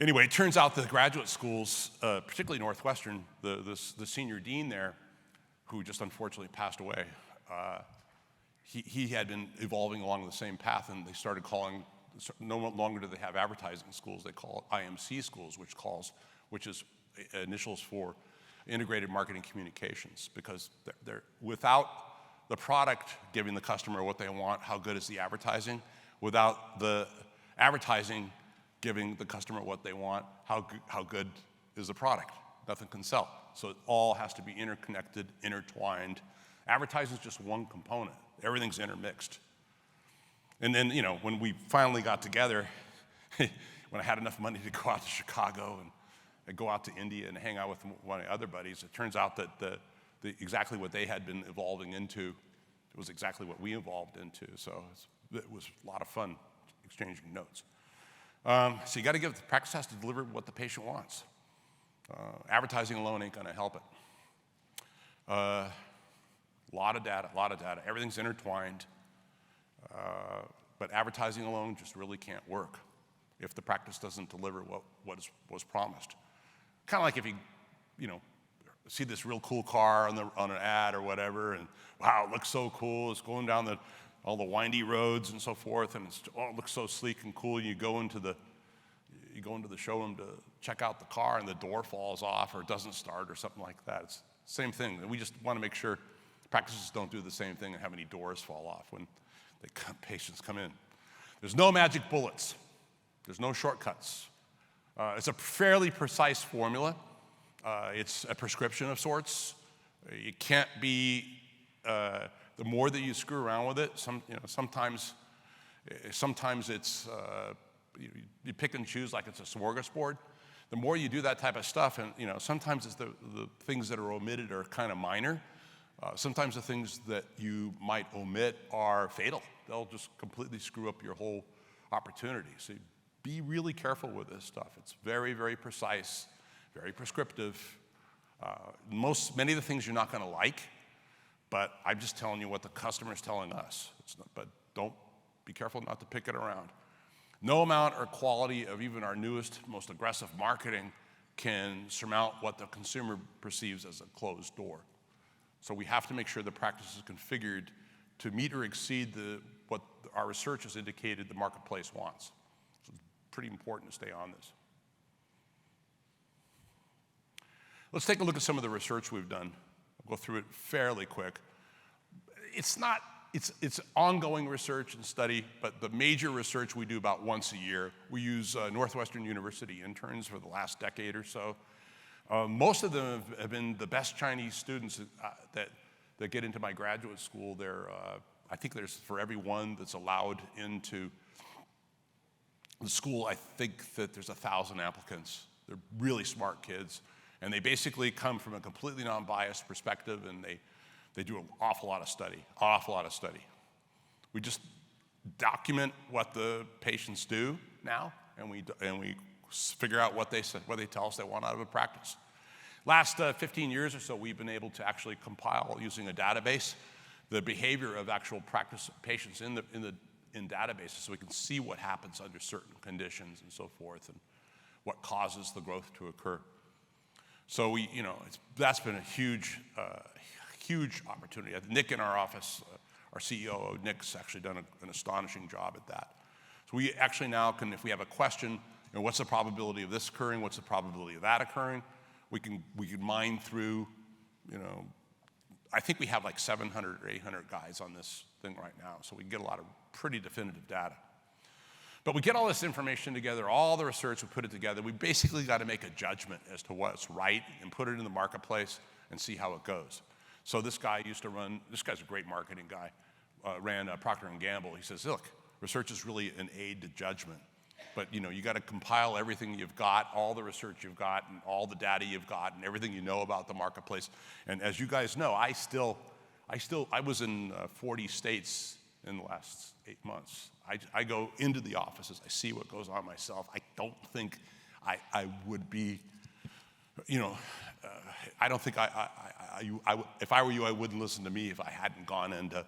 Anyway, it turns out the graduate schools, particularly Northwestern, the senior dean there, who just unfortunately passed away, he had been evolving along the same path, and they started calling, no longer do they have advertising schools, they call it IMC schools, which is initials for integrated marketing communications, because they're without the product giving the customer what they want, how good is the advertising? Without the advertising giving the customer what they want, how good is the product? Nothing can sell. So it all has to be interconnected, intertwined. Advertising is just one component. Everything's intermixed. And then, when we finally got together, when I had enough money to go out to Chicago and go out to India and hang out with one of my other buddies, it turns out that exactly what they had been evolving into was exactly what we evolved into. So it was a lot of fun exchanging notes. So you got to the practice has to deliver what the patient wants. Advertising alone ain't going to help it. A lot of data. Everything's intertwined. But advertising alone just really can't work if the practice doesn't deliver what was promised. Kind of like if you see this real cool car on an ad or whatever, and wow, it looks so cool. It's going down all the windy roads and so forth, and it looks so sleek and cool. You go into the showroom to check out the car, and the door falls off or it doesn't start or something like that. It's the same thing. And we just want to make sure practices don't do the same thing and have any doors fall off when patients come in. There's no magic bullets. There's no shortcuts. It's a fairly precise formula. It's a prescription of sorts. It can't be. The more that you screw around with it, sometimes it's you pick and choose like it's a smorgasbord. The more you do that type of stuff, and sometimes it's the things that are omitted are kind of minor. Sometimes the things that you might omit are fatal. They'll just completely screw up your whole opportunity. So be really careful with this stuff. It's very, very precise, very prescriptive. Many of the things you're not going to like, but I'm just telling you what the customer is telling us. But don't be careful not to pick it around. No amount or quality of even our newest, most aggressive marketing can surmount what the consumer perceives as a closed door. So we have to make sure the practice is configured to meet or exceed what our research has indicated the marketplace wants. So it's pretty important to stay on this. Let's take a look at some of the research we've done. I'll go through it fairly quick. It's ongoing research and study, but the major research we do about once a year. We use Northwestern University interns for the last decade or so. Most of them have been the best Chinese students that get into my graduate school. I think there's, for every one that's allowed into the school, I think that there's 1,000 applicants. They're really smart kids, and they basically come from a completely non-biased perspective, and they do an awful lot of study. We just document what the patients do now, and we figure out what they tell us they want out of a practice. Last 15 years or so, we've been able to actually compile, using a database, the behavior of actual practice patients in databases, so we can see what happens under certain conditions and so forth, and what causes the growth to occur. So that's been a huge opportunity. Nick in our office, our CEO, Nick's actually done an astonishing job at that. So we actually now can, if we have a question, what's the probability of this occurring? What's the probability of that occurring? We can mine through, I think we have like 700 or 800 guys on this thing right now, so we can get a lot of pretty definitive data. But we get all this information together, all the research, we put it together. We basically got to make a judgment as to what's right and put it in the marketplace and see how it goes. So this guy used to run, this guy's a great marketing guy, ran Procter & Gamble. He says, look, research is really an aid to judgment. But you got to compile everything you've got, all the research you've got, and all the data you've got, and everything you know about the marketplace. And as you guys know, I was in 40 states in the last 8 months. I go into the offices, I see what goes on myself. I don't think I would be, I don't think if I were you, I wouldn't listen to me if I hadn't gone into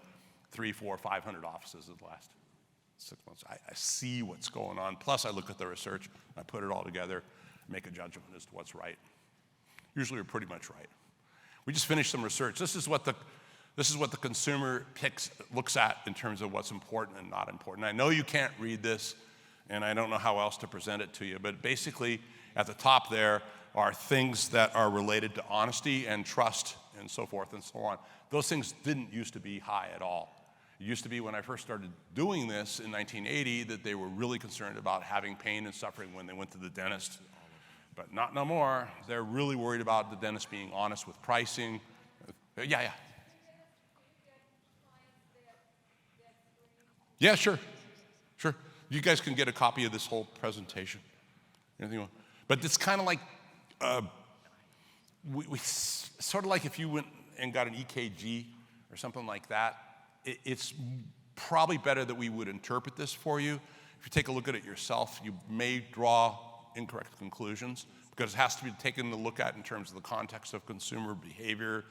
300, 400, 500 offices in the last 6 months. I see what's going on. Plus, I look at the research, I put it all together, make a judgment as to what's right. Usually, we're pretty much right. We just finished some research. This is what the consumer looks at in terms of what's important and not important. I know you can't read this, and I don't know how else to present it to you, but basically, at the top there are things that are related to honesty and trust and so forth and so on. Those things didn't used to be high at all. It used to be when I first started doing this in 1980 that they were really concerned about having pain and suffering when they went to the dentist. But not no more. They're really worried about the dentist being honest with pricing. Yeah. Yeah, sure. You guys can get a copy of this whole presentation. Anything you want. But it's kind of like, we sort of like if you went and got an EKG or something like that, it's probably better that we would interpret this for you. If you take a look at it yourself, you may draw incorrect conclusions because it has to be taken a look at in terms of the context of consumer behavior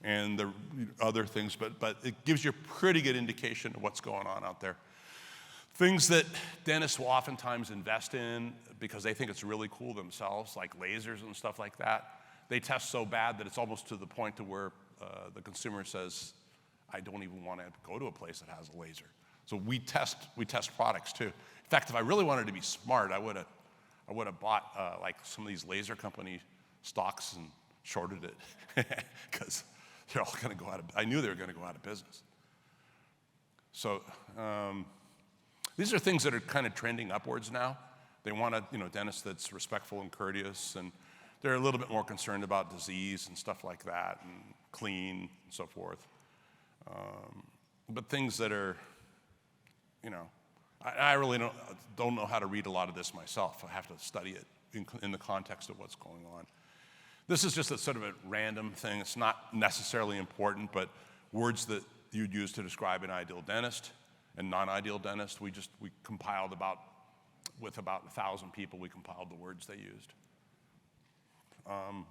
and the other things, but it gives you a pretty good indication of what's going on out there. Things that dentists will oftentimes invest in because they think it's really cool themselves, like lasers and stuff like that. They test so bad that it's almost to the point to where the consumer says, I don't even want to go to a place that has a laser. So we test products too. In fact, if I really wanted to be smart, I would have bought like some of these laser company stocks and shorted it because they're all going to go out of. I knew they were going to go out of business. So these are things that are kind of trending upwards now. They want a dentist that's respectful and courteous, and they're a little bit more concerned about disease and stuff like that, and clean and so forth. But things that are, I really don't know how to read a lot of this myself. I have to study it in the context of what's going on. This is just a sort of a random thing. It's not necessarily important, but words that you'd use to describe an ideal dentist and non-ideal dentist, we compiled with about 1,000 people, we compiled the words they used.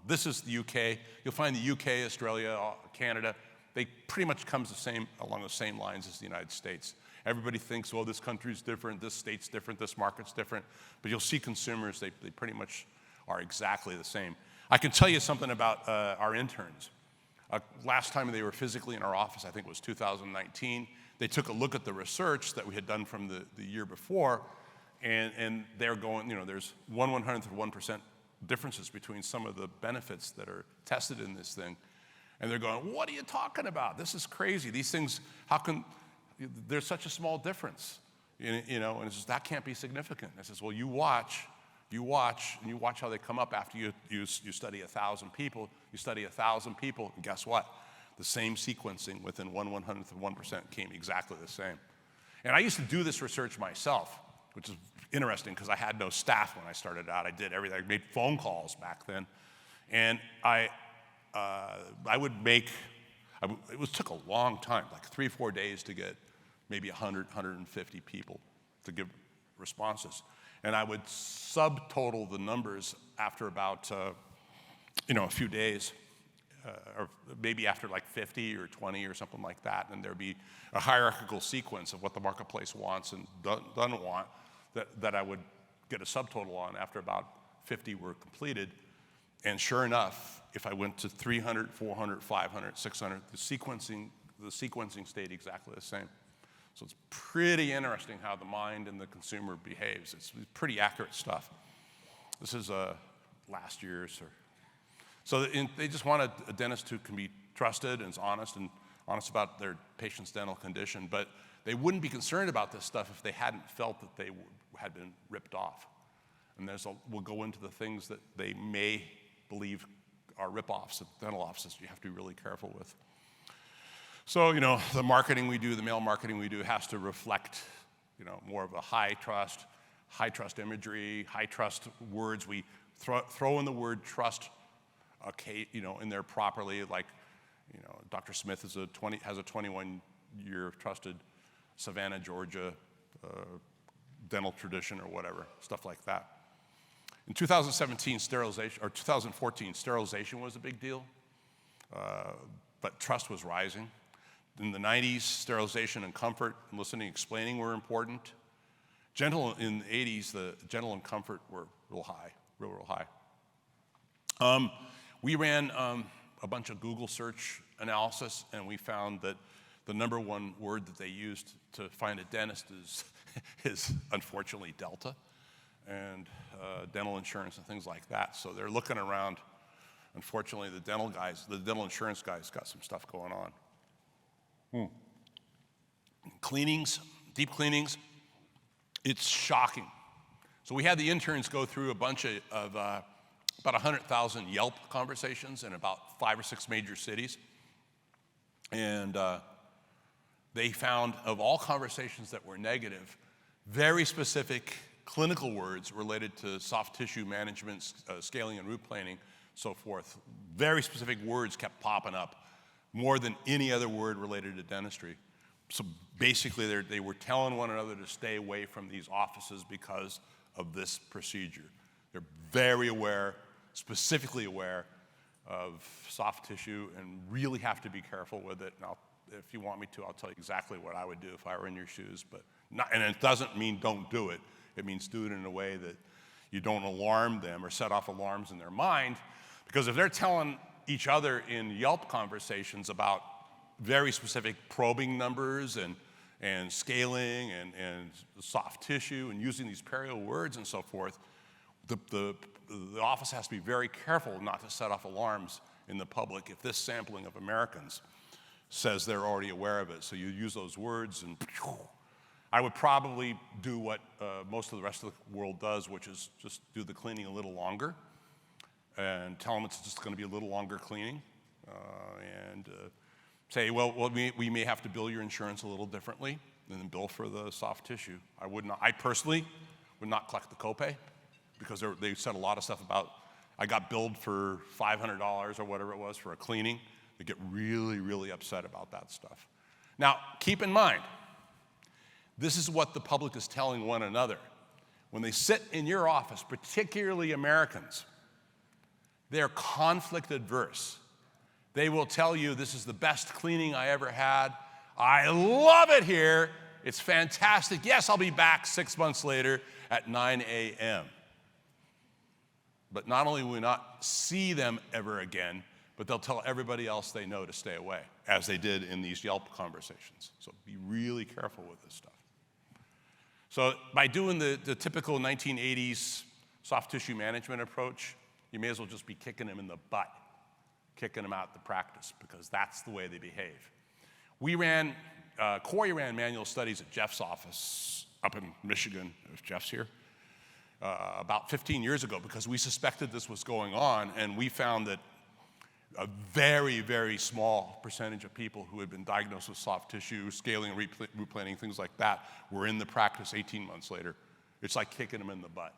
This is the UK. You'll find the UK, Australia, Canada, they pretty much comes along the same lines as the United States. Everybody thinks, well, this country's different, this state's different, this market's different, but you'll see consumers, they pretty much are exactly the same. I can tell you something about our interns. Last time they were physically in our office, I think it was 2019, they took a look at the research that we had done from the year before, and they're going, there's 1/100th of 1% differences between some of the benefits that are tested in this thing. And they're going, what are you talking about? This is crazy. These things, how can, there's such a small difference? And it says, that can't be significant. I says, well, you watch how they come up after you study 1,000 people. You study 1,000 people, and guess what? The same sequencing within 1/100th of 1% came exactly the same. And I used to do this research myself, which is interesting because I had no staff when I started out. I did everything. I made phone calls back then. And it took a long time, like 3 or 4 days to get maybe 100, 150 people to give responses. And I would subtotal the numbers after about, a few days, or maybe after like 50 or 20 or something like that. And there'd be a hierarchical sequence of what the marketplace wants and doesn't want that I would get a subtotal on after about 50 were completed. And sure enough, if I went to 300, 400, 500, 600, the sequencing stayed exactly the same. So it's pretty interesting how the mind and the consumer behaves. It's pretty accurate stuff. This is last year's. So they just want a dentist who can be trusted and is honest about their patient's dental condition. But they wouldn't be concerned about this stuff if they hadn't felt that they had been ripped off. And we'll go into the things that they may believe are rip-offs at dental offices you have to be really careful with. So, the marketing we do, the mail marketing we do has to reflect, more of a high trust imagery, high trust words. We throw in the word trust, in there properly, like, Dr. Smith has a 21-year trusted Savannah, Georgia dental tradition or whatever, stuff like that. In 2014, sterilization was a big deal, but trust was rising. In the 90s, sterilization and comfort, and listening, explaining were important. In the 80s, the gentle and comfort were real high. We ran a bunch of Google search analysis, and we found that the number one word that they used to find a dentist is unfortunately Delta, and dental insurance and things like that. So they're looking around. Unfortunately, the dental insurance guys got some stuff going on. Cleanings, deep cleanings, it's shocking. So we had the interns go through a bunch of about 100,000 Yelp conversations in about 5 or 6 major cities. And they found, of all conversations that were negative, very specific clinical words related to soft tissue management, scaling and root planing, so forth. Very specific words kept popping up, more than any other word related to dentistry. So basically, they were telling one another to stay away from these offices because of this procedure. They're very aware, specifically aware of soft tissue, and really have to be careful with it. And if you want me to, I'll tell you exactly what I would do if I were in your shoes. And it doesn't mean don't do it. It means do it in a way that you don't alarm them or set off alarms in their mind. Because if they're telling each other in Yelp conversations about very specific probing numbers and scaling and soft tissue and using these perio words and so forth, the office has to be very careful not to set off alarms in the public if this sampling of Americans says they're already aware of it. So you use those words, and I would probably do what most of the rest of the world does, which is just do the cleaning a little longer and tell them it's just going to be a little longer cleaning, and say, well, we may have to bill your insurance a little differently and then bill for the soft tissue. I personally would not collect the copay, because they said a lot of stuff about, I got billed for $500 or whatever it was for a cleaning. They get really, really upset about that stuff. Now, keep in mind, this is what the public is telling one another. When they sit in your office, particularly Americans, they're conflict adverse. They will tell you, this is the best cleaning I ever had. I love it here. It's fantastic. Yes, I'll be back 6 months later at 9 a.m. But not only will we not see them ever again, but they'll tell everybody else they know to stay away, as they did in these Yelp conversations. So be really careful with this stuff. So by doing the typical 1980s soft tissue management approach, you may as well just be kicking them in the butt, kicking them out the practice, because that's the way they behave. Corey ran manual studies at Jeff's office up in Michigan, if Jeff's here, about 15 years ago, because we suspected this was going on, and we found that a very, very small percentage of people who had been diagnosed with soft tissue, scaling, root planing, things like that, were in the practice 18 months later. It's like kicking them in the butt.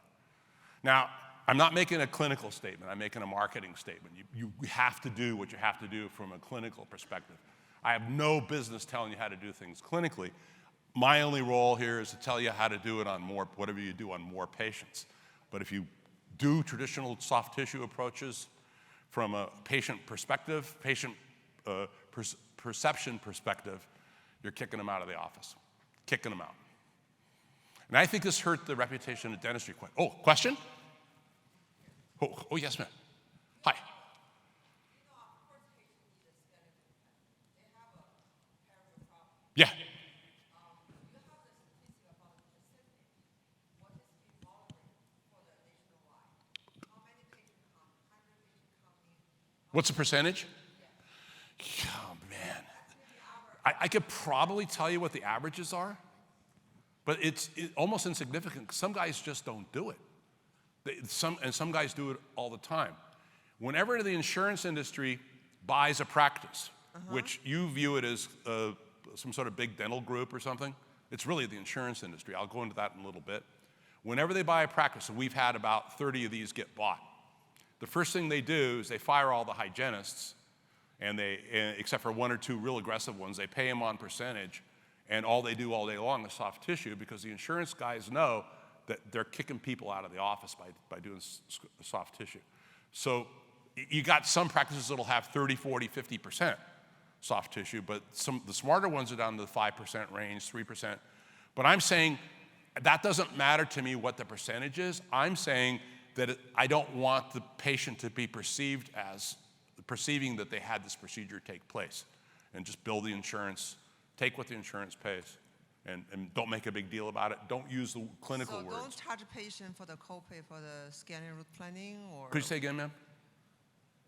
Now, I'm not making a clinical statement, I'm making a marketing statement. You have to do what you have to do from a clinical perspective. I have no business telling you how to do things clinically. My only role here is to tell you how to do it on whatever you do on more patients. But if you do traditional soft tissue approaches from a patient perspective, perception perspective, you're kicking them out of the office, kicking them out. And I think this hurt the reputation of dentistry quite. Oh, question? Oh, yes, ma'am. Hi. Yeah. What's the percentage? Oh, man. I could probably tell you what the averages are, but it's almost insignificant. Some guys just don't do it. Some guys do it all the time. Whenever the insurance industry buys a practice, which you view it as some sort of big dental group or something, it's really the insurance industry. I'll go into that in a little bit. Whenever they buy a practice, and we've had about 30 of these get bought, the first thing they do is they fire all the hygienists, and except for one or two real aggressive ones, they pay them on percentage, and all they do all day long is soft tissue, because the insurance guys know that they're kicking people out of the office by doing soft tissue. So you got some practices that'll have 30, 40, 50% soft tissue, but the smarter ones are down to the 5% range, 3%. But I'm saying that doesn't matter to me what the percentage is. I'm saying that I don't want the patient to be perceiving that they had this procedure take place, and just bill the insurance, take what the insurance pays, and don't make a big deal about it. Don't use the clinical words. So don't charge a patient for the copay for the scanning root planning, or? Could you say again, ma'am?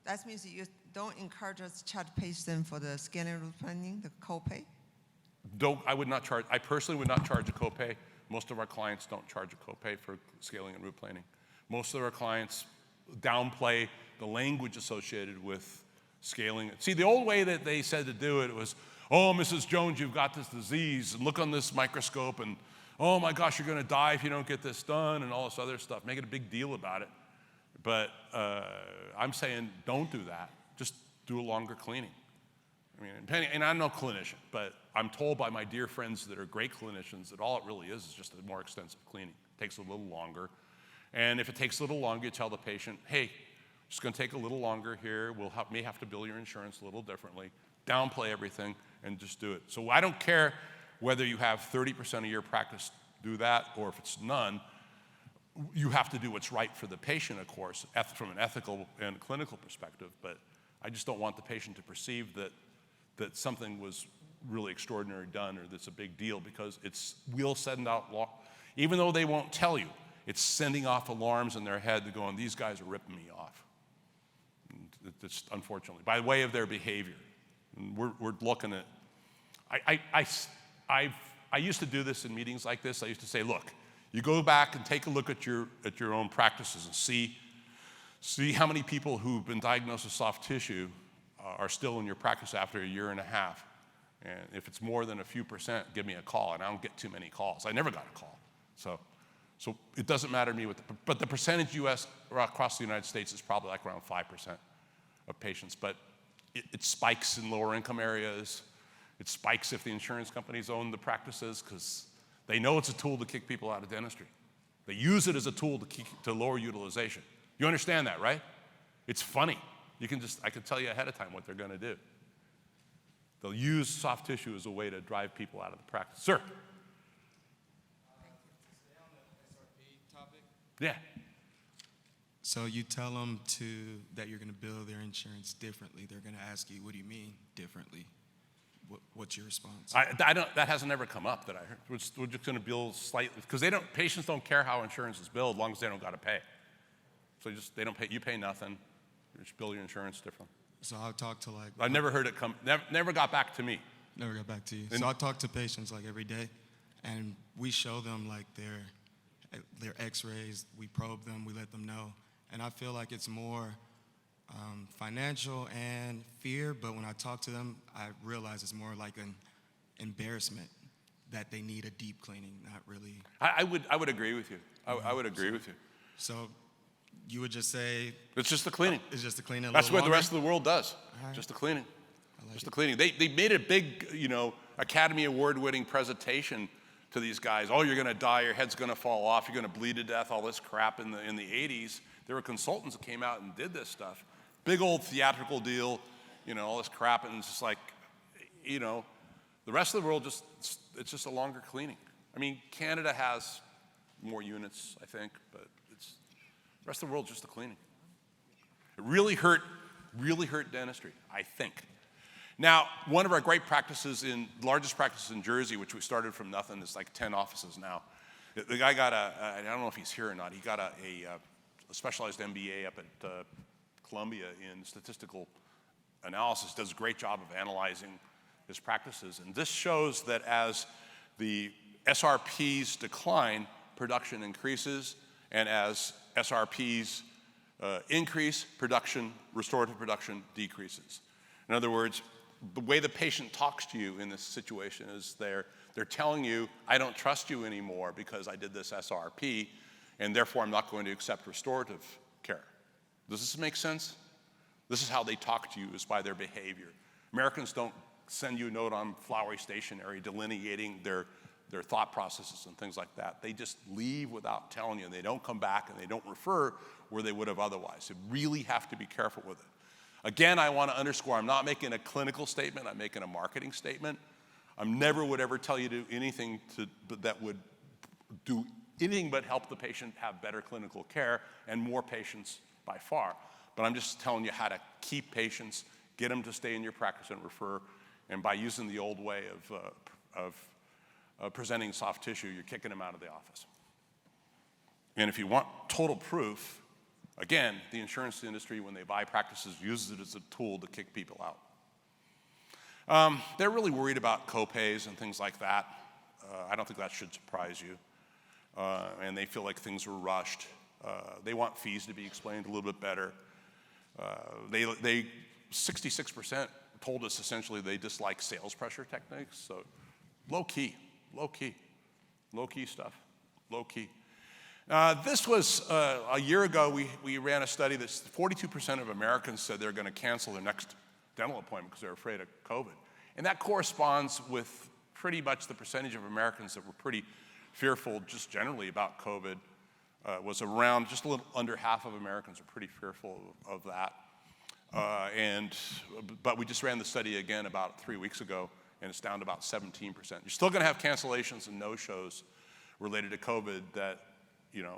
That means you don't encourage us to charge patient for the scanning root planning, the copay? I personally would not charge a copay. Most of our clients don't charge a copay for scaling and root planing. Most of our clients downplay the language associated with scaling. See, the old way that they said to do it was, oh, Mrs. Jones, you've got this disease, and look on this microscope, and oh my gosh, you're gonna die if you don't get this done, and all this other stuff. Make it a big deal about it. But I'm saying don't do that. Just do a longer cleaning. I mean, and I'm no clinician, but I'm told by my dear friends that are great clinicians that all it really is just a more extensive cleaning. It takes a little longer. And if it takes a little longer, you tell the patient, hey, it's gonna take a little longer here. May have to bill your insurance a little differently. Downplay everything and just do it. So I don't care whether you have 30% of your practice do that or if it's none. You have to do what's right for the patient, of course, from an ethical and clinical perspective, but I just don't want the patient to perceive that something was really extraordinary done or that's a big deal, because we'll send out, even though they won't tell you, it's sending off alarms in their head to going, these guys are ripping me off. It's unfortunately, by way of their behavior. And we're looking at, I used to do this in meetings like this. I used to say, look, you go back and take a look at your own practices and see how many people who've been diagnosed with soft tissue are still in your practice after a year and a half. And if it's more than a few percent, give me a call. And I don't get too many calls. I never got a call. So it doesn't matter to me but the percentage across the United States is probably like around 5% of patients. But it spikes in lower income areas. It spikes if the insurance companies own the practices, because they know it's a tool to kick people out of dentistry. They use it as a tool to lower utilization. You understand that, right? It's funny. I can tell you ahead of time what they're gonna do. They'll use soft tissue as a way to drive people out of the practice. Sir? Stay on the SRP topic. Yeah. So you tell them that you're gonna bill their insurance differently. They're gonna ask you, what do you mean differently? What's your response? That hasn't ever come up that I heard. We're just going to bill slightly, because patients don't care how insurance is billed as long as they don't got to pay. So they don't pay. You pay nothing. You just bill your insurance differently. So I'll talk to I never heard it come. Never got back to me. Never got back to you. So I talk to patients like every day, and we show them like their X-rays. We probe them. We let them know, and I feel like it's more financial and fear, but when I talk to them, I realize it's more like an embarrassment that they need a deep cleaning, not really. I would agree with you. I would agree with you. So you would just say it's just the cleaning. It's just the cleaning. That's what the rest of the world does. Right. Just the cleaning. Like the cleaning. They made a big, Academy Award-winning presentation to these guys. Oh, you're going to die. Your head's going to fall off. You're going to bleed to death. All this crap in the 80s. There were consultants that came out and did this stuff. Big old theatrical deal, all this crap, and it's just like, the rest of the world it's just a longer cleaning. I mean, Canada has more units, I think, but the rest of the world just the cleaning. It really hurt dentistry, I think. Now, one of our great practices largest practices in Jersey, which we started from nothing, is like 10 offices now. The guy got I don't know if he's here or not, he got a specialized MBA up at Columbia in statistical analysis, does a great job of analyzing his practices. And this shows that as the SRPs decline, production increases, and as SRPs increase, restorative production decreases. In other words, the way the patient talks to you in this situation is they're telling you, I don't trust you anymore because I did this SRP, and therefore I'm not going to accept restorative care. Does this make sense? This is how they talk to you, is by their behavior. Americans don't send you a note on flowery stationery delineating their thought processes and things like that. They just leave without telling you, and they don't come back, and they don't refer where they would have otherwise. You really have to be careful with it. Again, I want to underscore, I'm not making a clinical statement, I'm making a marketing statement. I never would ever tell you to do anything that would do anything but help the patient have better clinical care and more patients by far. But I'm just telling you how to keep patients, get them to stay in your practice and refer, and by using the old way of presenting soft tissue, you're kicking them out of the office. And if you want total proof, again, the insurance industry, when they buy practices, uses it as a tool to kick people out. They're really worried about copays and things like that. I don't think that should surprise you. And they feel like things were rushed. They want fees to be explained a little bit better. 66% told us essentially they dislike sales pressure techniques. So low key stuff, low key. This was a year ago, we ran a study that 42% of Americans said they're going to cancel their next dental appointment because they're afraid of COVID. And that corresponds with pretty much the percentage of Americans that were pretty fearful just generally about COVID. Was around just a little under half of Americans are pretty fearful of that. But we just ran the study again about 3 weeks ago, and it's down to about 17%. You're still going to have cancellations and no-shows related to COVID that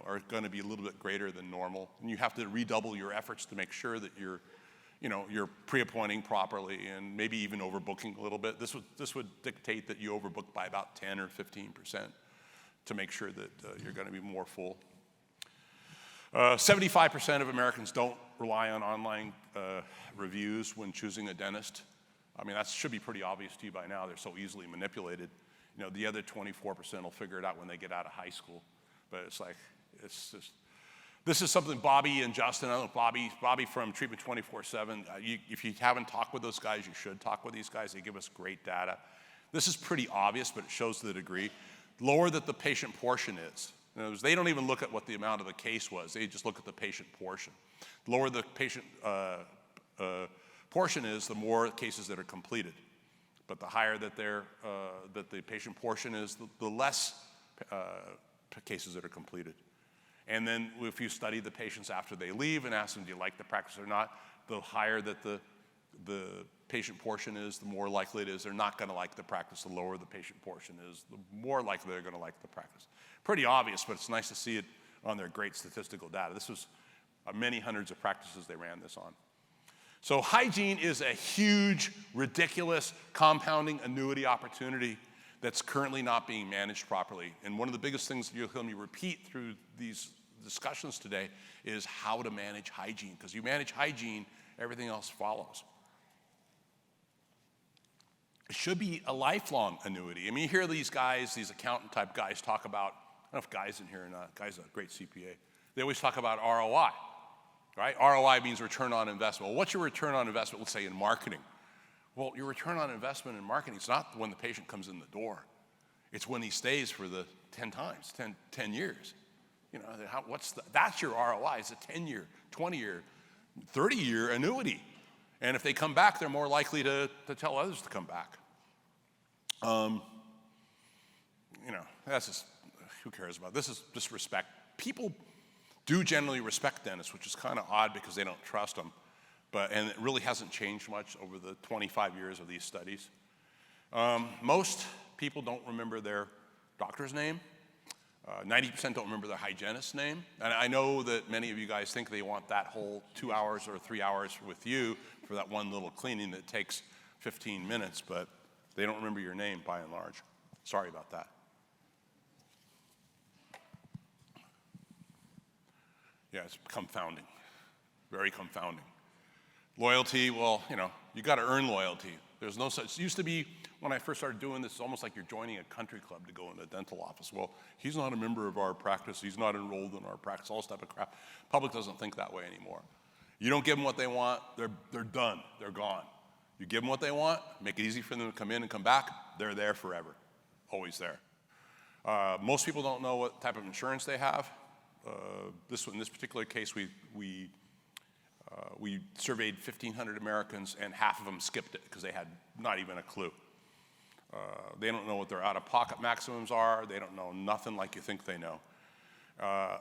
are going to be a little bit greater than normal, and you have to redouble your efforts to make sure that you're pre-appointing properly and maybe even overbooking a little bit. This would dictate that you overbook by about 10 or 15% to make sure that you're going to be more full. 75% of Americans don't rely on online reviews when choosing a dentist. I mean, that should be pretty obvious to you by now. They're so easily manipulated. The other 24% will figure it out when they get out of high school. But it's just, this is something Bobby and Justin, I don't know, Bobby from Treatment 24/7, if you haven't talked with those guys, you should talk with these guys. They give us great data. This is pretty obvious, but it shows the degree. Lower that the patient portion is. In other words, they don't even look at what the amount of the case was. They just look at the patient portion. The lower the patient portion is, the more cases that are completed. But the higher that the patient portion is, the less cases that are completed. And then if you study the patients after they leave and ask them, do you like the practice or not, the higher that the patient portion is, the more likely it is they're not going to like the practice. The lower the patient portion is, the more likely they're going to like the practice. Pretty obvious, but it's nice to see it on their great statistical data. This was many hundreds of practices they ran this on. So hygiene is a huge, ridiculous, compounding annuity opportunity that's currently not being managed properly. And one of the biggest things you'll hear me repeat through these discussions today is how to manage hygiene. Because you manage hygiene, everything else follows. It should be a lifelong annuity. I mean, you hear these guys, these accountant-type guys talk about, I don't know if Guy's in here or not. Guy's a great CPA. They always talk about ROI, right? ROI means return on investment. Well, what's your return on investment, let's say, in marketing? Well, your return on investment in marketing is not when the patient comes in the door. It's when he stays for the 10 years. That's your ROI. It's a 10-year, 20-year, 30-year annuity. And if they come back, they're more likely to tell others to come back. That's just, who cares about this? Is just respect. People do generally respect dentists, which is kind of odd because they don't trust them. And it really hasn't changed much over the 25 years of these studies. Most people don't remember their doctor's name. 90% don't remember their hygienist's name. And I know that many of you guys think they want that whole 2 hours or 3 hours with you for that one little cleaning that takes 15 minutes, but they don't remember your name by and large. Sorry about that. Yeah, it's confounding, very confounding. Loyalty, well, you got to earn loyalty. There's no such, it used to be when I first started doing this, it's almost like you're joining a country club to go in a dental office. Well, he's not a member of our practice, he's not enrolled in our practice, all this type of crap. Public doesn't think that way anymore. You don't give them what they want, they're done, they're gone. You give them what they want, make it easy for them to come in and come back, they're there forever, always there. Most people don't know what type of insurance they have. In this particular case, we surveyed 1,500 Americans, and half of them skipped it because they had not even a clue. They don't know what their out-of-pocket maximums are. They don't know nothing like you think they know.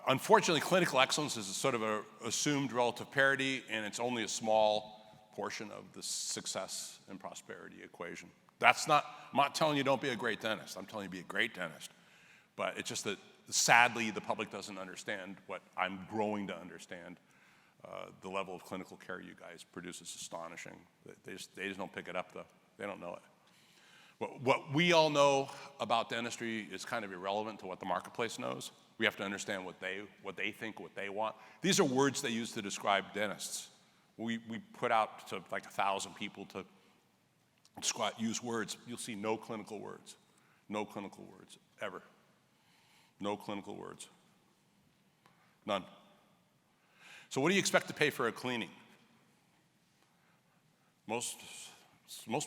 Unfortunately, clinical excellence is a sort of an assumed relative parity, and it's only a small portion of the success and prosperity equation. I'm not telling you don't be a great dentist. I'm telling you be a great dentist. But it's just that, sadly, the public doesn't understand what I'm growing to understand. The level of clinical care you guys produce is astonishing. They just don't pick it up, though. They don't know it. What we all know about dentistry is kind of irrelevant to what the marketplace knows. We have to understand what they think, what they want. These are words they use to describe dentists. We put out to like 1,000 people to use words. You'll see no clinical words. No clinical words, ever. No clinical words. None. So what do you expect to pay for a cleaning? Most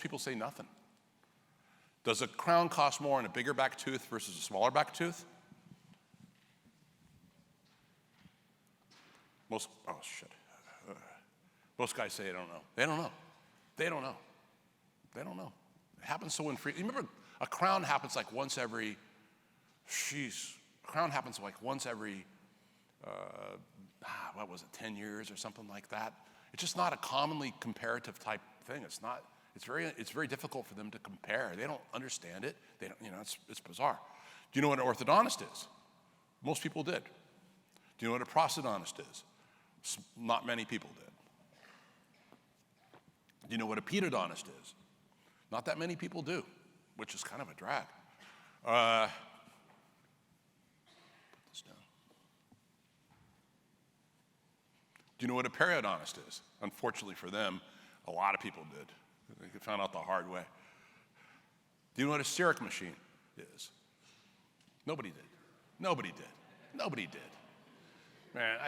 people say nothing. Does a crown cost more on a bigger back tooth versus a smaller back tooth? Most guys say they don't know. They don't know. They don't know. They don't know. It happens so infrequently. Remember, a crown happens like once every, a crown happens like once every, 10 years or something like that. It's just not a commonly comparative type thing. It's very difficult for them to compare. They don't understand it. They don't, it's bizarre. Do you know what an orthodontist is? Most people did. Do you know what a prosthodontist is? Not many people did. Do you know what a pedodontist is? Not that many people do, which is kind of a drag. Put this down. Do you know what a periodontist is? Unfortunately for them, a lot of people did. They found out the hard way. Do you know what a CEREC machine is? Nobody did. Nobody did. Nobody did. Man,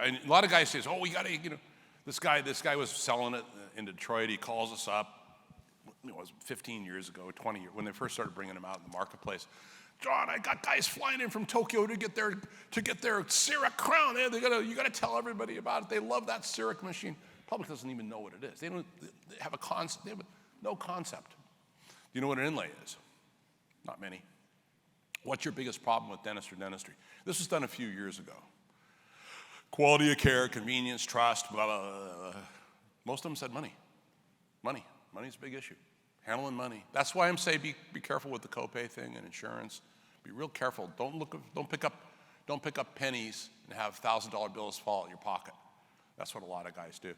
and a lot of guys say, "Oh, we got to," This guy was selling it in Detroit. He calls us up. It was 15 years ago, 20 years, when they first started bringing them out in the marketplace. John, I got guys flying in from Tokyo to get their CEREC crown. You got to tell everybody about it. They love that CEREC machine. The public doesn't even know what it is. They have a concept. They have no concept. Do you know what an inlay is? Not many. What's your biggest problem with dentist or dentistry? This was done a few years ago. Quality of care, convenience, trust, blah, blah, blah, blah. Most of them said money. Money. Money's a big issue. Handling money. That's why I'm saying be careful with the copay thing and insurance. Be real careful. Don't pick up pennies and have $1,000 bills fall out of your pocket. That's what a lot of guys do.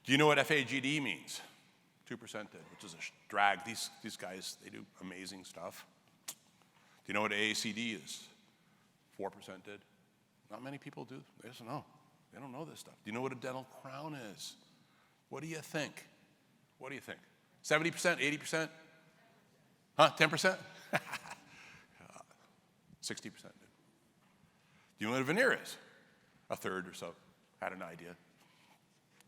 Do you know what FAGD means? 2% did, which is a drag. These guys, they do amazing stuff. Do you know what AACD is? 4% did. Not many people do. They just know. They don't know this stuff. Do you know what a dental crown is? What do you think? What do you think? 70%, 80%? Huh, 10%? 60% did. Do you know what a veneer is? A third or so had an idea.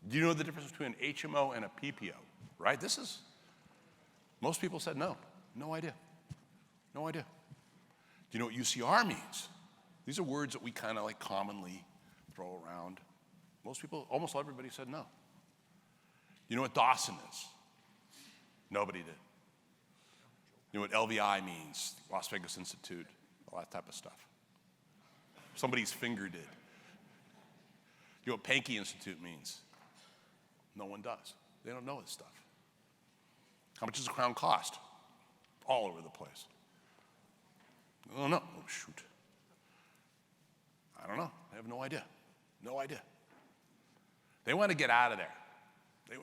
Do you know the difference between an HMO and a PPO? Right? Most people said no. No idea. No idea. Do you know what UCR means? These are words that we kind of like commonly throw around. Most people, almost everybody said no. You know what Dawson is? Nobody did. You know what LVI means? Las Vegas Institute, all that type of stuff. Somebody's finger did. You know what Pankey Institute means? No one does. They don't know this stuff. How much does a crown cost? All over the place. I don't know. Oh, shoot. I don't know. I have no idea. No idea. They want to get out of there.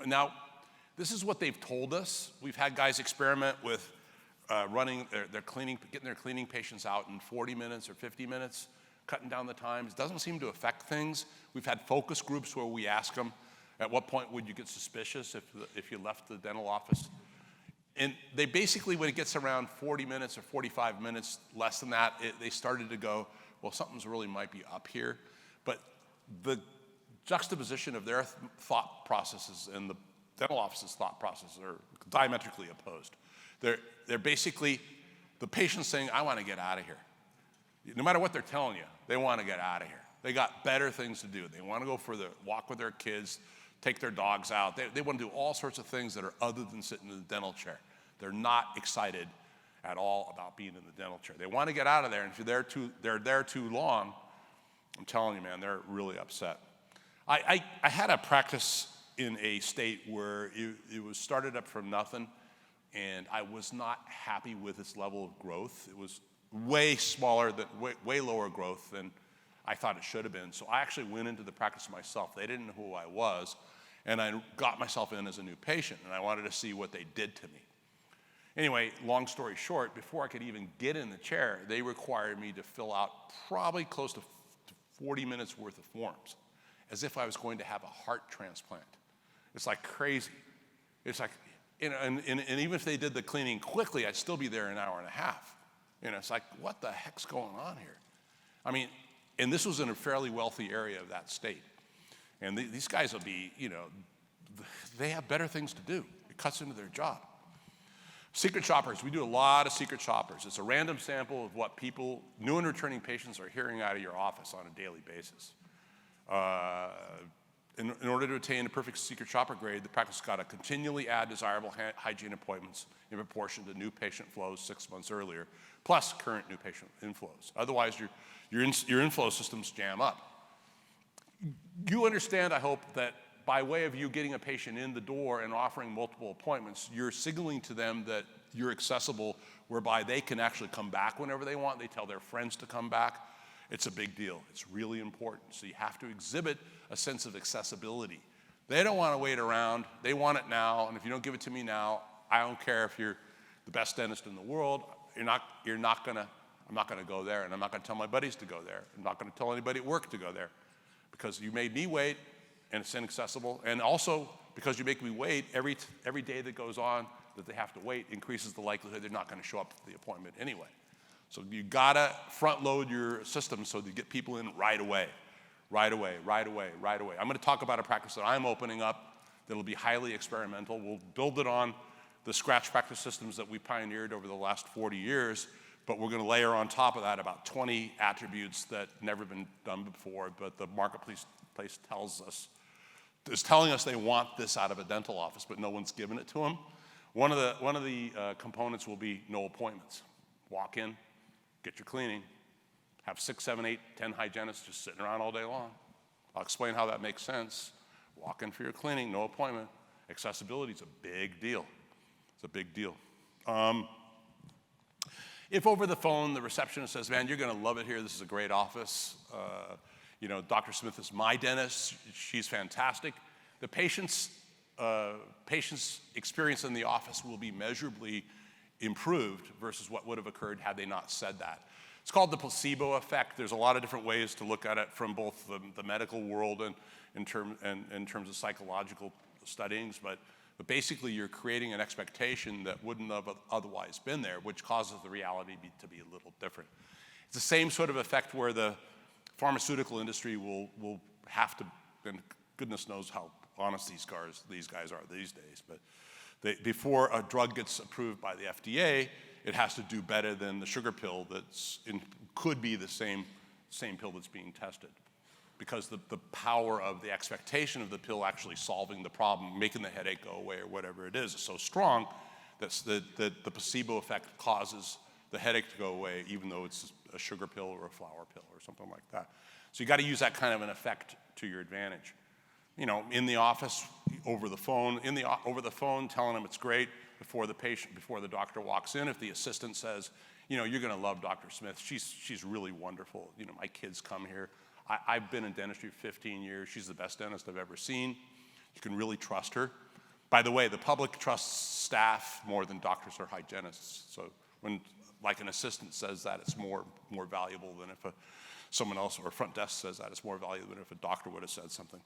Now, this is what they've told us. We've had guys experiment with getting their cleaning patients out in 40 minutes or 50 minutes, cutting down the times. It doesn't seem to affect things. We've had focus groups where we ask them, at what point would you get suspicious if you left the dental office And they basically, when it gets around 40 minutes or 45 minutes, less than that, they started to go, well, something's really might be up here. But the juxtaposition of their thought processes and the dental office's thought processes are diametrically opposed. They're basically, the patient's saying, I want to get out of here. No matter what they're telling you, they want to get out of here. They got better things to do. They want to go for the walk with their kids, take their dogs out. They want to do all sorts of things that are other than sitting in the dental chair. They're not excited at all about being in the dental chair. They want to get out of there, and if they're there too long, I'm telling you, man, they're really upset. I had a practice in a state where it was started up from nothing, and I was not happy with its level of growth. It was way smaller, way lower growth than I thought it should have been. So I actually went into the practice myself. They didn't know who I was, and I got myself in as a new patient, and I wanted to see what they did to me. Anyway, long story short, before I could even get in the chair, they required me to fill out probably close to 40 minutes worth of forms, as if I was going to have a heart transplant. It's like crazy. It's like, and even if they did the cleaning quickly, I'd still be there an hour and a half. It's like, what the heck's going on here? I mean, and this was in a fairly wealthy area of that state. And these guys will be, they have better things to do. It cuts into their job. Secret shoppers, we do a lot of secret shoppers. It's a random sample of what people, new and returning patients, are hearing out of your office on a daily basis. In order to attain a perfect secret shopper grade, the practice has got to continually add desirable hygiene appointments in proportion to new patient flows 6 months earlier, plus current new patient inflows. Otherwise, your inflow systems jam up. You understand, I hope, that by way of you getting a patient in the door and offering multiple appointments, you're signaling to them that you're accessible, whereby they can actually come back whenever they want. They tell their friends to come back. It's a big deal. It's really important. So you have to exhibit a sense of accessibility. They don't want to wait around. They want it now, and if you don't give it to me now, I don't care if you're the best dentist in the world. I'm not gonna go there, and I'm not gonna tell my buddies to go there. I'm not gonna tell anybody at work to go there, because you made me wait, and it's inaccessible. And also, because you make me wait, every day that goes on that they have to wait increases the likelihood they're not gonna show up to the appointment anyway. So you gotta front load your system so that you get people in right away. I'm gonna talk about a practice that I'm opening up that'll be highly experimental. We'll build it on the scratch practice systems that we pioneered over the last 40 years, but we're gonna layer on top of that about 20 attributes that never been done before, but the marketplace is telling us they want this out of a dental office, but no one's given it to them. One of the components will be no appointments. Walk in, get your cleaning, have 6, 7, 8, 10 hygienists just sitting around all day long. I'll explain how that makes sense. Walk in for your cleaning, no appointment. Accessibility is a big deal. It's a big deal. If over the phone the receptionist says, man, you're gonna love it here, this is a great office, Dr. Smith is my dentist, she's fantastic, the patient's experience in the office will be measurably improved versus what would have occurred had they not said that. It's called the placebo effect. There's a lot of different ways to look at it from both the medical world and in terms of psychological studyings, but basically you're creating an expectation that wouldn't have otherwise been there, which causes the reality to be a little different. It's the same sort of effect where the pharmaceutical industry will have to, and goodness knows how honest these guys are these days, but before a drug gets approved by the FDA, it has to do better than the sugar pill could be the same pill that's being tested. Because the power of the expectation of the pill actually solving the problem, making the headache go away or whatever it is so strong that the placebo effect causes the headache to go away, even though it's a sugar pill or a flour pill or something like that. So you got to use that kind of an effect to your advantage. In the office, over the phone, telling them it's great before the doctor walks in. If the assistant says, you're going to love Dr. Smith, she's really wonderful. My kids come here. I've been in dentistry for 15 years. She's the best dentist I've ever seen. You can really trust her. By the way, the public trusts staff more than doctors or hygienists. So when an assistant says that, it's more valuable than if someone else or a front desk says that. It's more valuable than if a doctor would have said something.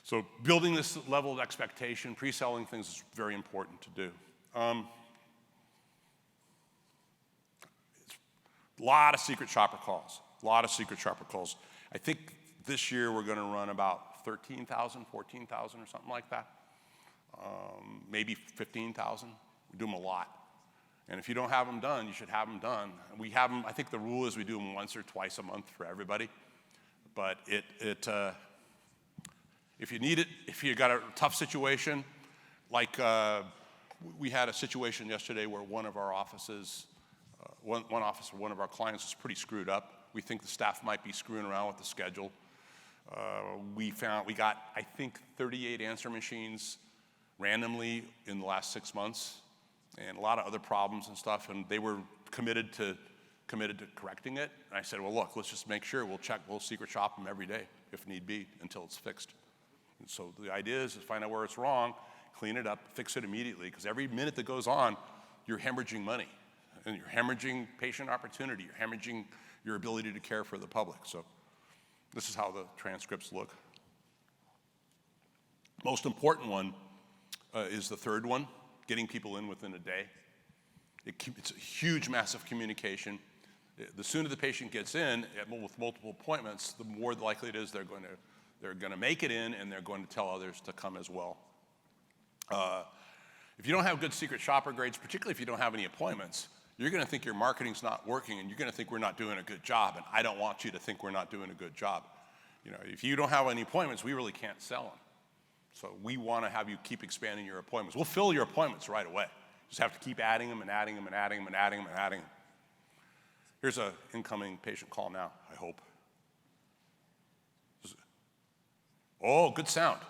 So building this level of expectation, pre-selling things is very important to do. A lot of secret shopper calls, I think this year we're gonna run about 13,000, 14,000 or something like that. Maybe 15,000, we do them a lot. And if you don't have them done, you should have them done. We have them, I think the rule is we do them once or twice a month for everybody. But if you need it, if you got a tough situation, like we had a situation yesterday where one of our offices, one office of one of our clients was pretty screwed up. We think the staff might be screwing around with the schedule. We got, I think, 38 answer machines randomly in the last 6 months, and a lot of other problems and stuff, and they were committed to correcting it. And I said, well, look, let's just make sure, we'll secret shop them every day if need be until it's fixed. And so the idea is to find out where it's wrong, clean it up, fix it immediately, because every minute that goes on, you're hemorrhaging money, and you're hemorrhaging patient opportunity, you're hemorrhaging your ability to care for the public. So this is how the transcripts look. Most important one is the third one, getting people in within a day. It's a huge, massive communication. The sooner the patient gets in with multiple appointments, the more likely it is they're going to make it in, and they're going to tell others to come as well. If you don't have good secret shopper grades, particularly if you don't have any appointments, you're going to think your marketing's not working, and you're going to think we're not doing a good job, and I don't want you to think we're not doing a good job. You know, if you don't have any appointments, we really can't sell them. So we want to have you keep expanding your appointments. We'll fill your appointments right away. Just have to keep adding them and adding them and adding them and adding them and adding them. Here's an incoming patient call now, I hope. Oh, good sound.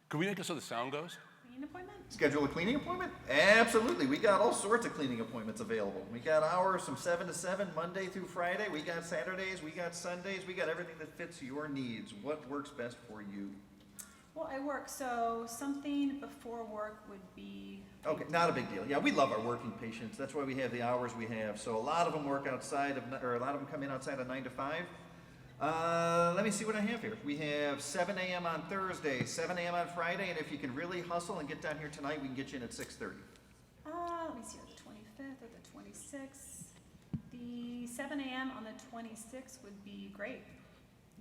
Can we make it so the sound goes? Cleaning appointment? Schedule a cleaning appointment? Absolutely. We got all sorts of cleaning appointments available. We got hours from 7 to 7, Monday through Friday. We got Saturdays, we got Sundays. We got everything that fits your needs. What works best for you? Well, I work, so something before work would be... Okay, not a big deal. Yeah, we love our working patients. That's why we have the hours we have. So a lot of them work outside of, or a lot of them come in outside of 9 to 5. Let me see what I have here. We have 7 a.m. on Thursday, 7 a.m. on Friday, and if you can really hustle and get down here tonight, we can get you in at 6:30. Let me see, the 25th or the 26th. The 7 a.m. on the 26th would be great.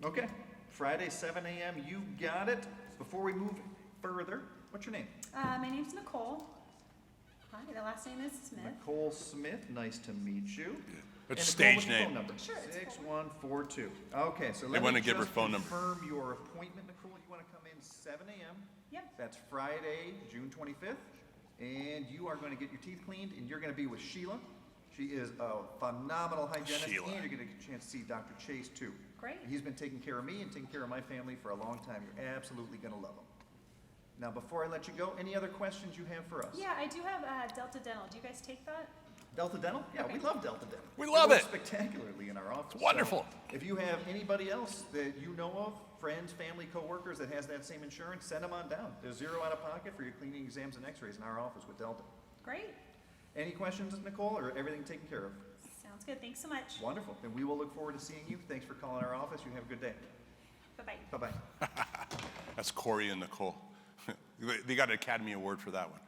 Okay, Friday, 7 a.m., you got it. Before we move further, what's your name? My name's Nicole. Hi, the last name is Smith. Nicole Smith, nice to meet you. It's And stage Nicole, name. what's your phone number? Sure, it's 6142. Okay, so They let wanna me give her just phone number. confirm your appointment, Nicole. You want to come in 7 a.m. Yep. That's Friday, June 25th. And you are going to get your teeth cleaned, and you're going to be with Sheila. She is a phenomenal hygienist, Sheila. and you're going to get a chance to see Dr. Chase, too. Great. He's been taking care of me and taking care of my family for a long time. You're absolutely going to love him. Now, before I let you go, any other questions you have for us? Yeah, I do have Delta Dental. Do you guys take that? Delta Dental? Yeah, Okay. we love Delta Dental. We love works it. spectacularly in our office. It's wonderful. So if you have anybody else that you know of, friends, family, coworkers that has that same insurance, send them on down. There's zero out of pocket for your cleaning, exams, and x-rays in our office with Delta. Great. Any questions, Nicole, or everything taken care of? Sounds good. Thanks so much. Wonderful. Then we will look forward to seeing you. Thanks for calling our office. You have a good day. Bye-bye. Bye-bye. That's Corey and Nicole. They got an Academy Award for that one.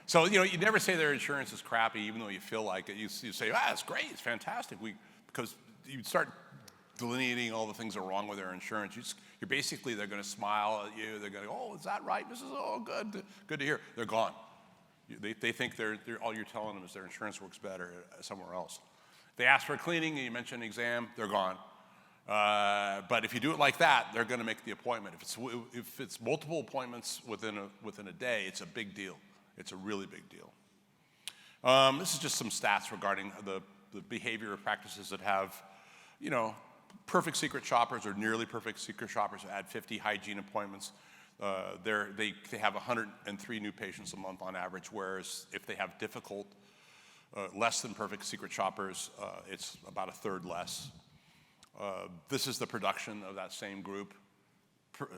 So, you know, you never say their insurance is crappy, even though you feel like it. You say, it's great, it's fantastic. Because you start delineating all the things that are wrong with their insurance. You're basically, they're going to smile at you. They're going to go, oh, is that right? This is, good to hear. They're gone. They think all you're telling them is their insurance works better somewhere else. If they ask for cleaning and you mention an exam, they're gone. But if you do it like that, they're going to make the appointment. If it's multiple appointments within a day, it's a big deal. It's a really big deal. This is just some stats regarding the behavior of practices that have, you know, perfect secret shoppers or nearly perfect secret shoppers who add 50 hygiene appointments. They have 103 new patients a month on average, whereas if they have difficult, less than perfect secret shoppers, it's about a third less. This is the production of that same group.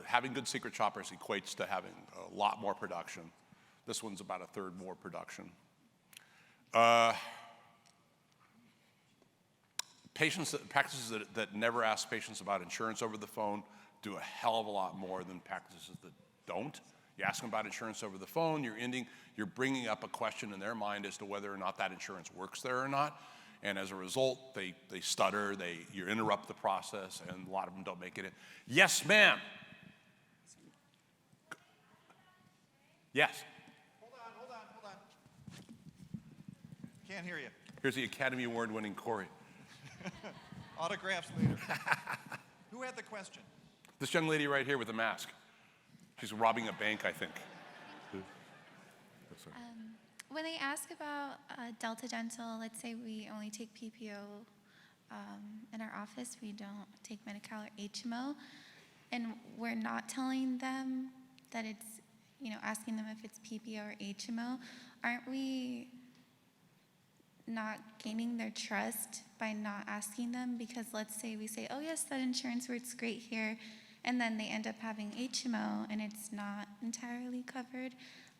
Having good secret shoppers equates to having a lot more production. This one's about a third more production. Practices that never ask patients about insurance over the phone do a hell of a lot more than practices that don't. You ask them about insurance over the phone, you're bringing up a question in their mind as to whether or not that insurance works there or not. And as a result, they stutter, you interrupt the process, and a lot of them don't make it in. Yes, ma'am. Yes. Hold on. Can't hear you. Here's the Academy Award-winning Corey. Autographs later. Who had the question? This young lady right here with the mask. She's robbing a bank, I think. When they ask about Delta Dental, let's say we only take PPO in our office, we don't take Medi-Cal or HMO, and we're not telling them that it's, asking them if it's PPO or HMO, aren't we not gaining their trust by not asking them? Because let's say we say, oh yes, that insurance works great here, and then they end up having HMO and it's not entirely covered.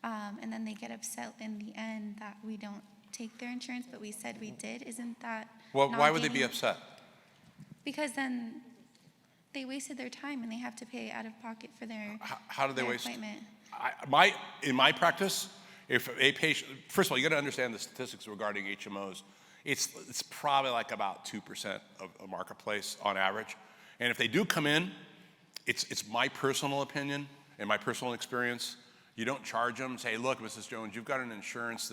And then they get upset in the end that we don't take their insurance, but we said we did. Isn't that Well, not why would they be gaining- upset? Because then they wasted their time and they have to pay out of pocket for their How do they their waste? appointment. In my practice, if a patient, first of all, you got to understand the statistics regarding HMOs. It's probably like about 2% of a marketplace on average. And if they do come in, it's my personal opinion and my personal experience. You don't charge them. Say, look, Mrs. Jones, you've got an insurance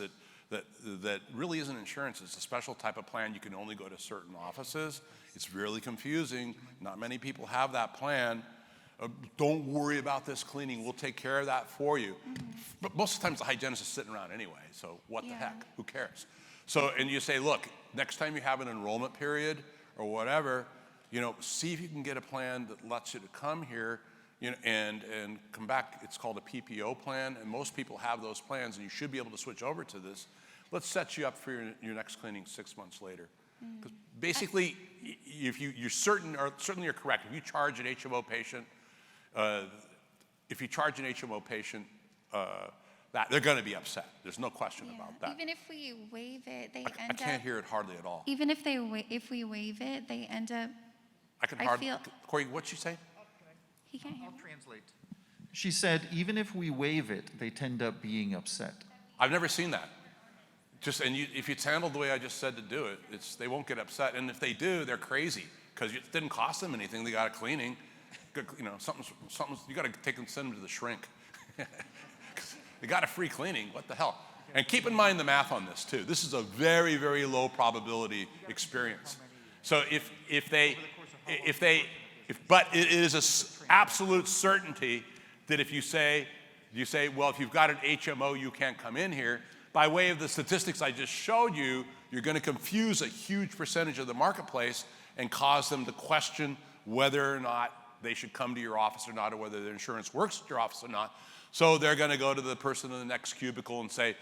that really isn't insurance. It's a special type of plan. You can only go to certain offices. It's really confusing. Not many people have that plan. Don't worry about this cleaning. We'll take care of that for you. But most of the times the hygienist is sitting around anyway, so what the heck? Who cares? So, and you say, look, next time you have an enrollment period or whatever, see if you can get a plan that lets you to come here and come back. It's called a PPO plan, and most people have those plans, and you should be able to switch over to this. Let's set you up for your next cleaning 6 months later. Because basically, if you're certain, or certainly you're correct, if you charge an HMO patient, that they're going to be upset. There's no question about that. Even if we waive it, they I can't hear it hardly at all. Even if if we waive it, they end up. Corey, what'd you say? He can't hear. I'll translate. She said, even if we waive it, they tend up being upset. I've never seen that. If it's handled the way I just said to do it, they won't get upset. And if they do, they're crazy because it didn't cost them anything. They got a cleaning. Something's you got to send them to the shrink. They got a free cleaning. What the hell? And keep in mind the math on this too. This is a very, very low probability experience. So but it is an absolute certainty that if you say, well, if you've got an HMO, you can't come in here. By way of the statistics I just showed you, you're going to confuse a huge percentage of the marketplace and cause them to question whether or not they should come to your office or not, or whether their insurance works at your office or not. So they're going to go to the person in the next cubicle and say,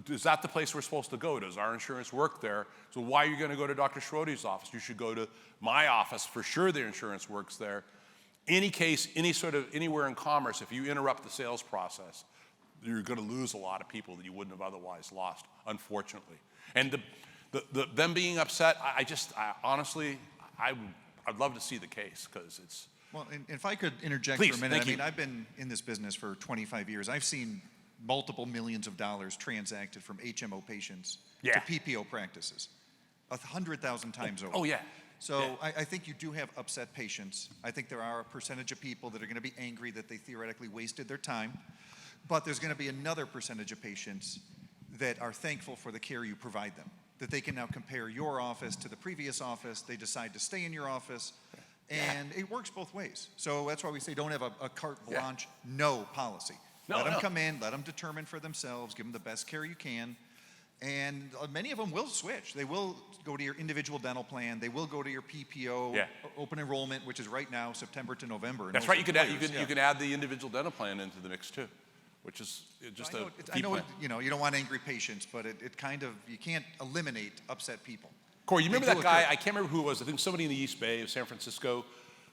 is that the place we're supposed to go? Does our insurance work there? So why are you going to go to Dr. Schroeder's office? You should go to my office. For sure their insurance works there. Any case, anywhere in commerce, if you interrupt the sales process, you're going to lose a lot of people that you wouldn't have otherwise lost, unfortunately. And them being upset, honestly, I'd love to see the case because it's. Well, and if I could interject Please, for a minute. thank you. I've been in this business for 25 years. I've seen multiple millions of dollars transacted from HMO patients to PPO practices, 100,000 times over. Oh, yeah. So I think you do have upset patients. I think there are a percentage of people that are going to be angry that they theoretically wasted their time. But there's going to be another percentage of patients that are thankful for the care you provide them, that they can now compare your office to the previous office. They decide to stay in your office. And it works both ways. So that's why we say don't have a carte blanche, no policy. Let them come in, let them determine for themselves, give them the best care you can. And many of them will switch. They will go to your individual dental plan. They will go to your PPO open enrollment, which is right now, September to November. That's right. You can add the individual dental plan into the mix too, which is just I know you don't want angry patients, but it kind of, you can't eliminate upset people. Corey, you remember that guy, I can't remember who it was, I think somebody in the East Bay of San Francisco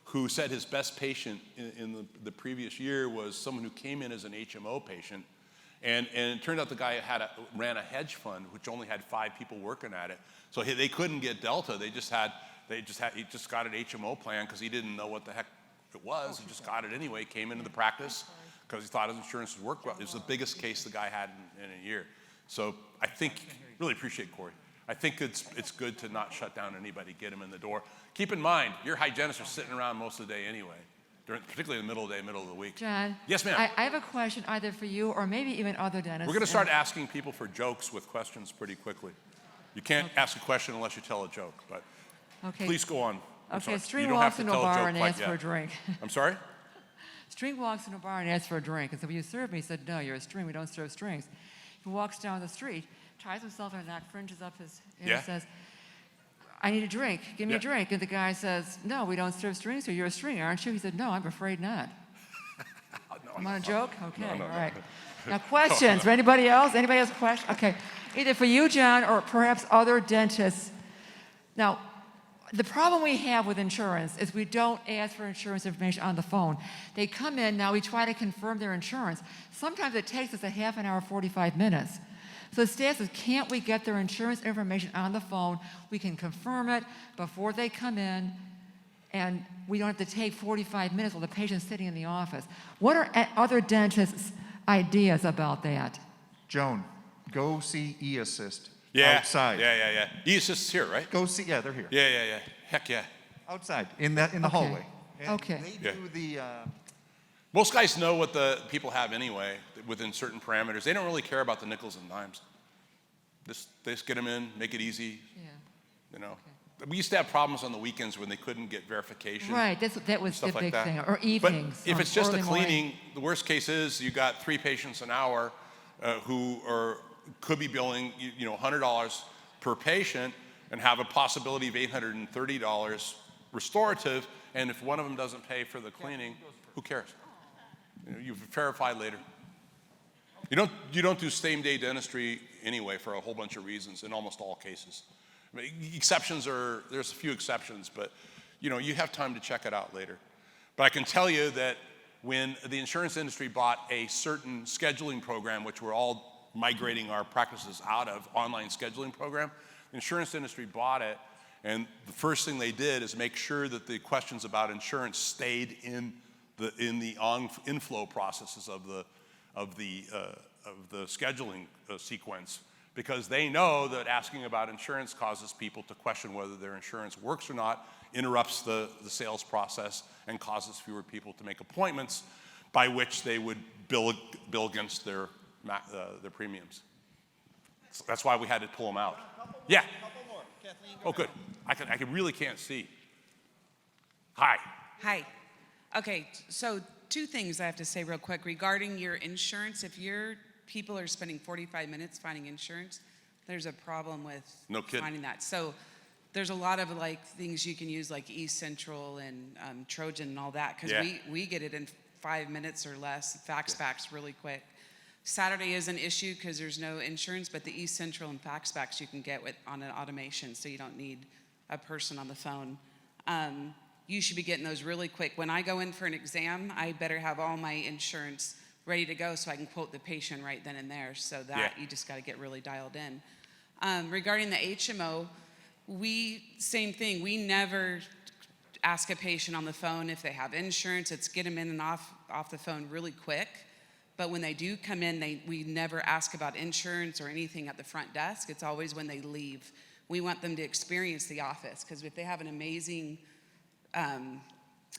who said his best patient in the previous year was someone who came in as an HMO patient, and it turned out the guy ran a hedge fund which only had 5 people working at it, so they couldn't get Delta. He just got an HMO plan because he didn't know what the heck it was. He just got it anyway, came into the practice because he thought his insurance would work well. It was the biggest case the guy had in a year. So I think, really appreciate Corey. I think it's good to not shut down anybody, get them in the door. Keep in mind, your hygienists are sitting around most of the day anyway, particularly in the middle of the day, middle of the week. John. Yes, ma'am. I have a question either for you or maybe even other dentists. We're going to start asking people for jokes with questions pretty quickly. You can't ask a question unless you tell a joke, but please go on. Okay, You String don't have walks to into a tell bar joke and quite asks for a yet. drink. I'm sorry? String walks into a bar and asks for a drink. And so, will you serve me? He said, no, you're a string. We don't serve strings. He walks down the street, ties himself in a knot, fringes up his hair, and says, I need a drink. Give me a drink. And the guy says, no, we don't serve strings here. You're a string, aren't you? He said, no, I'm afraid not. I'm on a joke? Okay, all right. Now, questions for anybody else? Anybody has a question? Okay. Either for you, John, or perhaps other dentists. Now, the problem we have with insurance is we don't ask for insurance information on the phone. They come in, now we try to confirm their insurance. Sometimes it takes us a half an hour, 45 minutes. So the staff says, can't we get their insurance information on the phone? We can confirm it before they come in, and we don't have to take 45 minutes while the patient's sitting in the office. What are other dentists' ideas about that? Joan, go see eAssist outside. outside. Yeah. eAssist's here, right? Go see, yeah, they're here. Yeah. Heck yeah. Outside, in the hallway. And Okay. They do the, Most guys know what the people have anyway, within certain parameters. They don't really care about the nickels and dimes. They just get them in, make it easy. Yeah. You know. We used to have problems on the weekends when they couldn't get verification. Right, that was the stuff like big that. thing. Or evenings. But if it's just a early morning. cleaning, the worst case is you got 3 patients an hour who could be billing $100 per patient and have a possibility of $830 restorative. And if one of them doesn't pay for the cleaning, who cares? You've verified later. You don't do same-day dentistry anyway for a whole bunch of reasons in almost all cases. I mean, there's a few exceptions, but you have time to check it out later. But I can tell you that when the insurance industry bought a certain scheduling program, which we're all migrating our practices out of, online scheduling program, the insurance industry bought it, and the first thing they did is make sure that the questions about insurance stayed in the inflow processes of the scheduling sequence, because they know that asking about insurance causes people to question whether their insurance works or not, interrupts the sales process, and causes fewer people to make appointments by which they would bill against their premiums. So that's why we had to pull them out. Yeah. Oh, good. I really can't see. Hi. Hi. Okay, so 2 things I have to say real quick regarding your insurance. If your people are spending 45 minutes finding insurance, there's a problem with finding that. So there's a lot of things you can use like eCentral and Trojan and all that, because we get it in 5 minutes or less. Faxbacks really quick. Saturday is an issue because there's no insurance, but the eCentral and Faxbacks you can get on an automation, so you don't need a person on the phone. You should be getting those really quick. When I go in for an exam, I better have all my insurance ready to go so I can quote the patient right then and there. So that you just got to get really dialed in. Regarding the HMO, same thing. We never ask a patient on the phone if they have insurance. It's get them in and off the phone really quick. But when they do come in, we never ask about insurance or anything at the front desk. It's always when they leave. We want them to experience the office, because if they have an amazing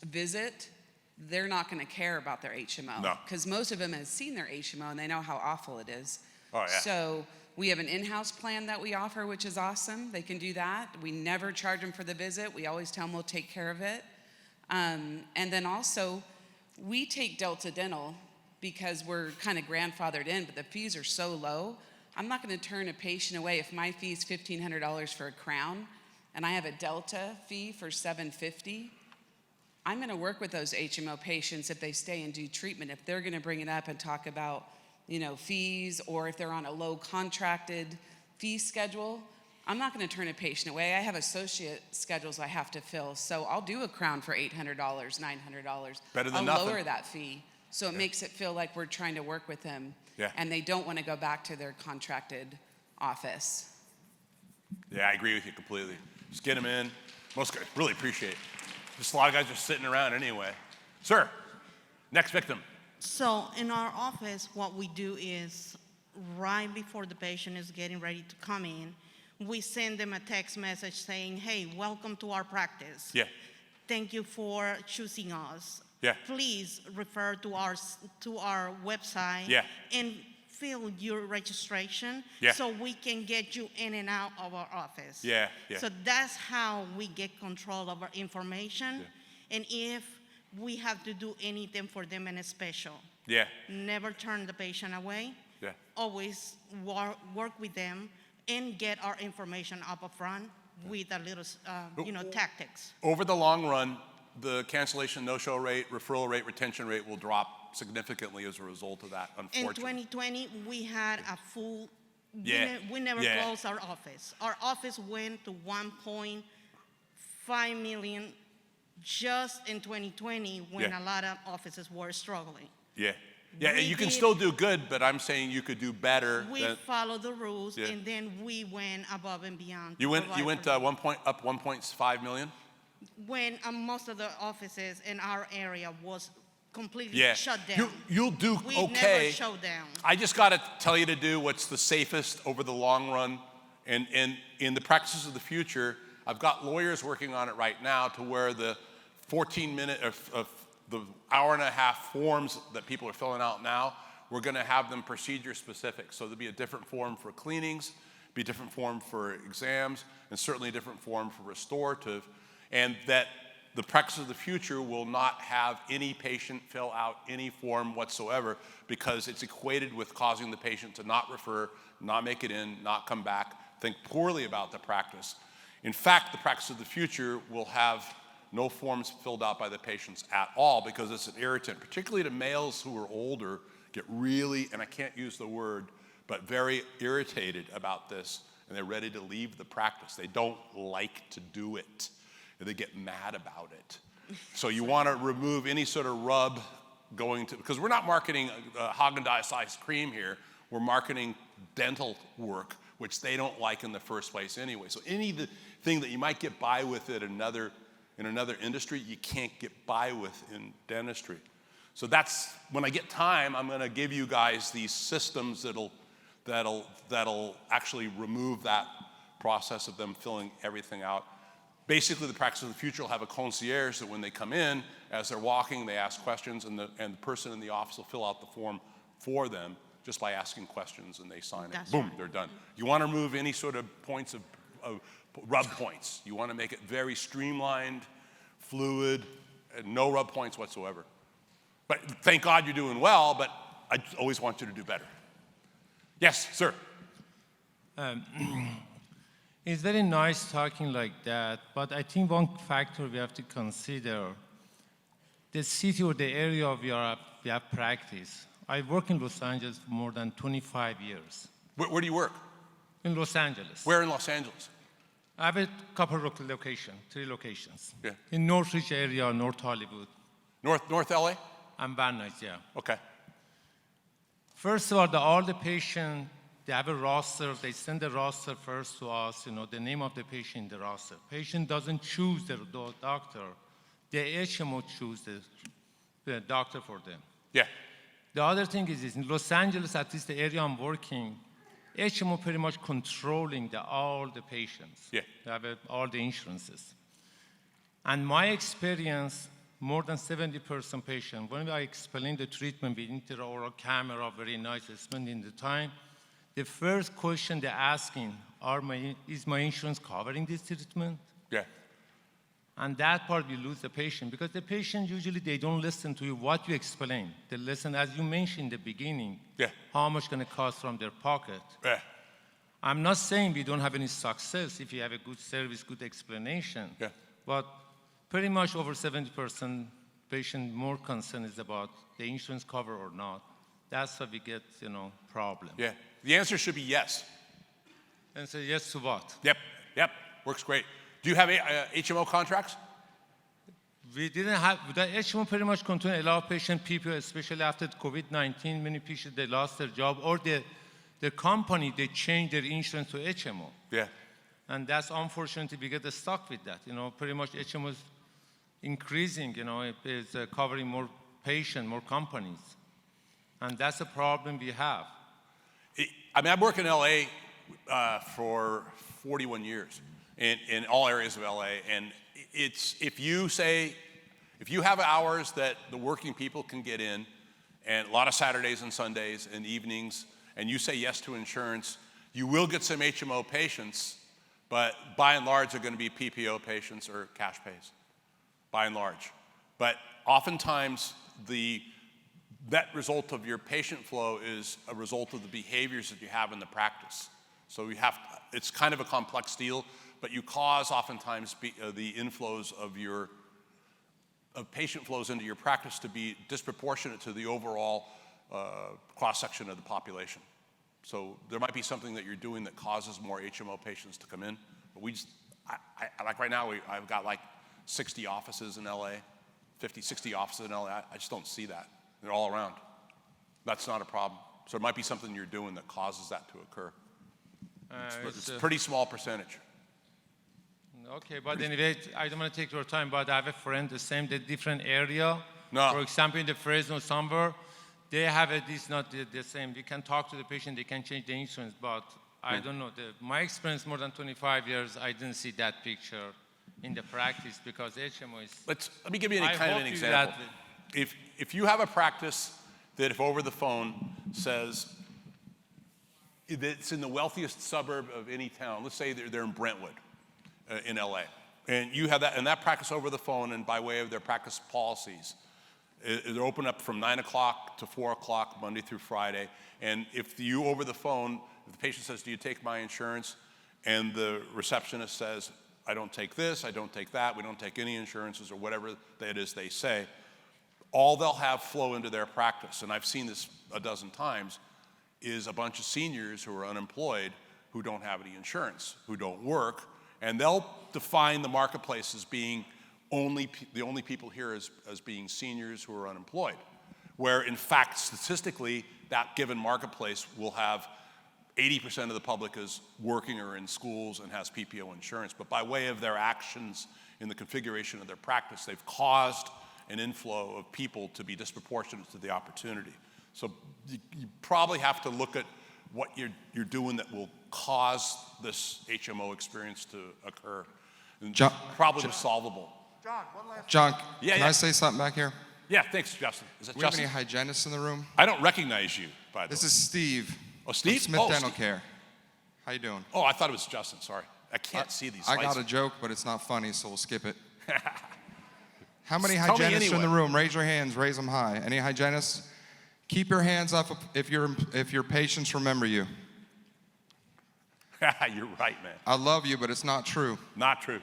visit, they're not going to care about their HMO. No. Because most of them have seen their HMO and they know how awful it is. Oh, yeah. So we have an in-house plan that we offer, which is awesome. They can do that. We never charge them for the visit. We always tell them we'll take care of it. And then also, we take Delta Dental because we're kind of grandfathered in, but the fees are so low. I'm not going to turn a patient away if my fee is $1,500 for a crown and I have a Delta fee for $750. I'm going to work with those HMO patients if they stay and do treatment. If they're going to bring it up and talk about, fees, or if they're on a low contracted fee schedule, I'm not going to turn a patient away. I have associate schedules I have to fill, so I'll do a crown for $800, $900. Better than I'll nothing. lower that fee, so it makes it feel like we're trying to work with them, and they don't want to go back to their contracted office. Yeah, I agree with you completely. Just get them in. Most guys really appreciate it. Just a lot of guys are sitting around anyway. Sir, next victim. So in our office, what we do is right before the patient is getting ready to come in, we send them a text message saying, hey, welcome to our practice. Yeah. Thank you for choosing us. Yeah. Please refer to our website Yeah. and fill your registration Yeah. so we can get you in and out of our office. Yeah, yeah. So that's how we get control of our information. Yeah. And if we have to do anything for them in a special, Yeah. never turn the patient away. Yeah. Always work with them and get our information up front with a little, tactics. Over the long run, the cancellation, no-show rate, referral rate, retention rate will drop significantly as a result of that, In unfortunately. 2020, we had a full, Yeah. we never Yeah. closed our office. Our office went to 1.5 million just in 2020 when Yeah. a lot of offices were struggling. Yeah. Yeah, We you can did- still do good, but I'm saying you could do better. We than- followed the rules, Yeah. and then we went above and beyond. to You went provide for up 1.5 million? when most of the offices in our area was completely Yeah. shut down. You'll do We okay. never showed down. I just got to tell you to do what's the safest over the long run. And in the practices of the future, I've got lawyers working on it right now to where the 14-minute of the hour and a half forms that people are filling out now, we're going to have them procedure specific. So there'll be a different form for cleanings, be a different form for exams, and certainly a different form for restorative. And that the practice of the future will not have any patient fill out any form whatsoever because it's equated with causing the patient to not refer, not make it in, not come back, think poorly about the practice. In fact, the practice of the future will have no forms filled out by the patients at all because it's an irritant, particularly to males who are older, get really, and I can't use the word, but very irritated about this, and they're ready to leave the practice. They don't like to do it, and they get mad about it. So you want to remove any sort of rub going to, because we're not marketing Haagen-Dazs ice cream here, we're marketing dental work, which they don't like in the first place anyway. So anything that you might get by with it in another industry, you can't get by with in dentistry. So that's, when I get time, I'm gonna give you guys these systems that'll actually remove that process of them filling everything out. Basically, the practice of the future will have a concierge that when they come in, as they're walking, they ask questions, and the person in the office will fill out the form for them just by asking questions, and they sign it. That's Boom, right. they're done. You wanna remove any sort of points of rub points. You want to make it very streamlined, fluid, and no rub points whatsoever. But thank God you're doing well, but I always want you to do better. Yes, sir. It's very nice talking like that, but I think one factor we have to consider, the city or the area we have practice. I work in Los Angeles for more than 25 years. Where do you work? In Los Angeles. Where in Los Angeles? I have a couple of locations, 3 locations. Yeah. In Northridge area, North Hollywood. North LA? And Van Nuys, yeah. Okay. First of all, all the patient, they have a roster. They send the roster first to us, the name of the patient in the roster. Patient doesn't choose the doctor. The HMO choose the doctor for them. Yeah. The other thing is in Los Angeles, at least the area I'm working, HMO pretty much controlling all the patients. Yeah. They have all the insurances. And my experience, more than 70% patient, when I explain the treatment with intraoral camera, very nice, spending the time, the first question they're asking, is my insurance covering this treatment? Yeah. And that part we lose the patient because the patient usually they don't listen to you what you explain. They listen, as you mentioned in the beginning, how much going to cost from their pocket. Yeah. I'm not saying we don't have any success if you have a good service, good explanation. Yeah. But pretty much over 70% patient more concern is about the insurance cover or not. That's why we get, problem. Yeah. The answer should be yes. And say yes to what? Yep. Works great. Do you have HMO contracts? We didn't have, the HMO pretty much control a lot of patient people, especially after COVID-19, many patients, they lost their job, or the company, they changed their insurance to HMO. Yeah. And that's unfortunately, we get stuck with that. Pretty much HMOs, increasing, it is covering more patients, more companies. And that's a problem we have. I've worked in LA for 41 years in all areas of LA. And if you have hours that the working people can get in, and a lot of Saturdays and Sundays and evenings, and you say yes to insurance, you will get some HMO patients, but by and large, they're going to be PPO patients or cash pays, by and large. But oftentimes, the net result of your patient flow is a result of the behaviors that you have in the practice. So it's kind of a complex deal, but you cause oftentimes the inflows of patient flows into your practice to be disproportionate to the overall cross-section of the population. So there might be something that you're doing that causes more HMO patients to come in. But like right now, I've got like 60 offices in LA, 50, 60 offices in LA. I just don't see that. They're all around. That's not a problem. So there might be something you're doing that causes that to occur. It's a pretty small percentage. Okay, but anyway, I don't want to take your time, but I have a friend, the different area. No. For example, in the Fresno somewhere, they have it, it's not the same. We can talk to the patient, they can change the insurance, but I don't know. My experience, more than 25 years, I didn't see that picture in the practice because HMO is... Let me give you kind of an example. If you have a practice that if over the phone says it's in the wealthiest suburb of any town, let's say they're in Brentwood in LA, and you have that, and that practice over the phone and by way of their practice policies, they're open up from 9 o'clock to 4 o'clock, Monday through Friday. And if you, over the phone, if the patient says, do you take my insurance? And the receptionist says, I don't take this, I don't take that, we don't take any insurances, or whatever it is they say, all they'll have flow into their practice, and I've seen this a dozen times, is a bunch of seniors who are unemployed who don't have any insurance, who don't work, and they'll define the marketplace as being the only people here as being seniors who are unemployed, where in fact, statistically, that given marketplace will have 80% of the public is working or in schools and has PPO insurance. But by way of their actions in the configuration of their practice, they've caused an inflow of people to be disproportionate to the opportunity. So you probably have to look at what you're doing that will cause this HMO experience to occur. And probably solvable. John, can I say something back here? Yeah, thanks, Justin. Is that we Justin? Have any hygienists in the room? I don't recognize you, by the way. This is Steve. Oh, Steve? Smith Dental Care. How you doing? Oh, I thought it was Justin, sorry. I can't see these I lights. got a joke, but it's not funny, so we'll skip it. How many hygienists are in the room? Raise your hands, raise them high. Any hygienists? Keep your hands up if your patients remember you. You're right, man. I love you, but it's not true. Not true.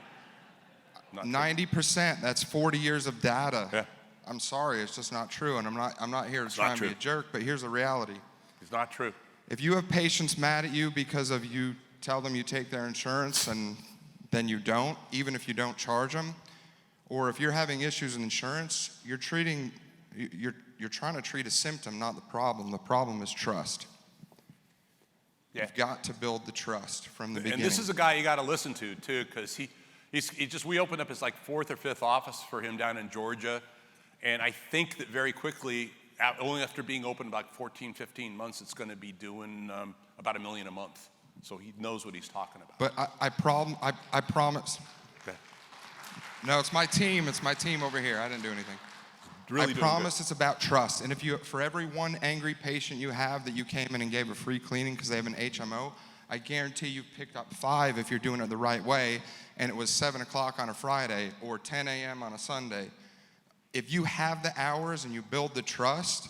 90%, that's 40 years of data. Yeah. I'm sorry, it's just not true, and I'm not here to try and be a jerk, but here's the reality. It's not true. If you have patients mad at you because of you tell them you take their insurance and then you don't, even if you don't charge them, or if you're having issues with insurance, you're trying to treat a symptom, not the problem. The problem is trust. Yeah. You've got to build the trust from the beginning. And this is a guy you got to listen to too, because we opened up his like 4th or 5th office for him down in Georgia, and I think that very quickly, only after being open about 14, 15 months, it's going to be doing about $1 million a month. So he knows what he's talking about. But I promise. Okay. No, it's my team. It's my team over here. I didn't do anything. Really I promise it's about trust. And for every one angry patient you have that you came in and gave a free cleaning because they have an HMO, I guarantee you've picked up 5 if you're doing it the right way, and it was 7 o'clock on a Friday or 10 a.m. on a Sunday. If you have the hours and you build the trust,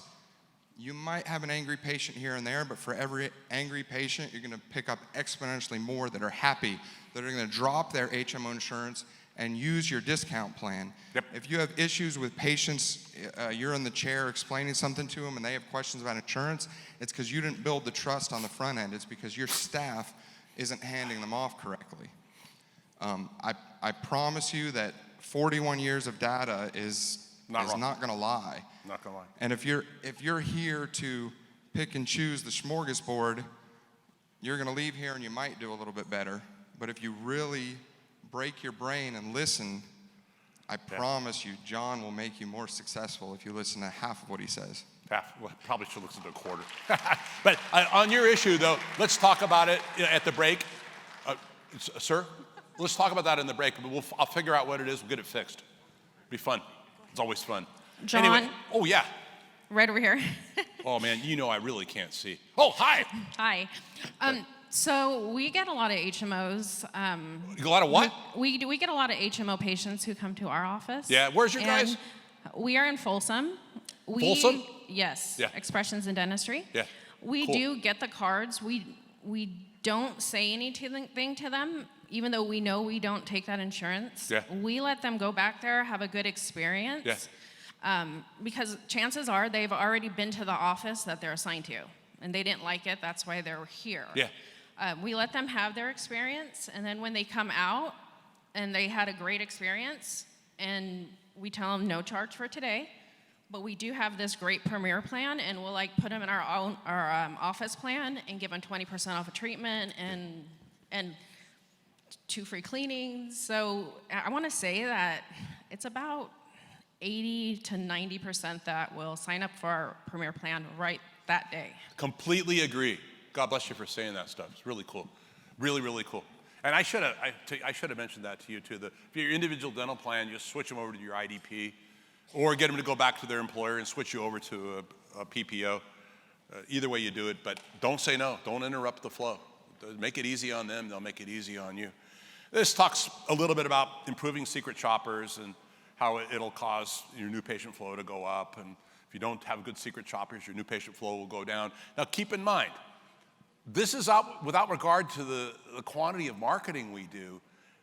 you might have an angry patient here and there, but for every angry patient, you're going to pick up exponentially more that are happy, that are going to drop their HMO insurance and use your discount plan. Yep. If you have issues with patients, you're in the chair explaining something to them and they have questions about insurance, it's because you didn't build the trust on the front end. It's because your staff isn't handing them off correctly. I promise you that 41 years of data is not going to lie. Not going to lie. And if you're here to pick and choose the smorgasbord, you're going to leave here and you might do a little bit better. But if you really break your brain and listen, I promise you, John will make you more successful if you listen to half of what he says. Well, probably should listen to a quarter. But on your issue, though, let's talk about it at the break. Sir, let's talk about that in the break. I'll figure out what it is. We'll get it fixed. It'll be fun. It's always fun. John? Anyway, oh, yeah. Right over here. Oh, man, you know I really can't see. Oh, hi. Hi. So we get a lot of HMOs. You get a lot of what? We get a lot of HMO patients who come to our office. Yeah, where's your guys? We are in Folsom. Folsom? Yes. Yeah. Expressions in Dentistry. Yeah. We Cool. do get the cards. We don't say anything to them, even though we know we don't take that insurance. Yeah. We let them go back there, have a good experience. Yeah. Because chances are they've already been to the office that they're assigned to, and they didn't like it. That's why they're here. Yeah. We let them have their experience, and then when they come out and they had a great experience, and we tell them no charge for today, but we do have this great Premier plan, and we'll put them in our office plan and give them 20% off a treatment and 2 free cleanings. So I want to say that it's about 80 to 90% that will sign up for our Premier plan right that day. Completely agree. God bless you for saying that stuff. It's really cool. Really, really cool. And I should have mentioned that to you too. If your individual dental plan, just switch them over to your IDP, or get them to go back to their employer and switch you over to a PPO. Either way you do it, but don't say no. Don't interrupt the flow. Make it easy on them. They'll make it easy on you. This talks a little bit about improving secret shoppers and how it'll cause your new patient flow to go up. And if you don't have good secret shoppers, your new patient flow will go down. Now keep in mind, this is out without regard to the quantity of marketing we do.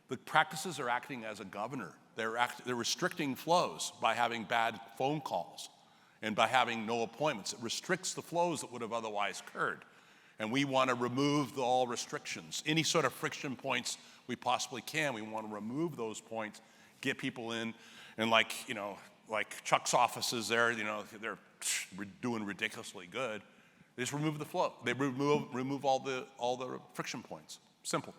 The practices are acting as a governor. They're restricting flows by having bad phone calls and by having no appointments. It restricts the flows that would have otherwise occurred. And we want to remove all restrictions. Any sort of friction points we possibly can, we want to remove those points, get people in, and like Chuck's offices there, they're doing ridiculously good. They just remove the flow. They remove all the friction points. Simple.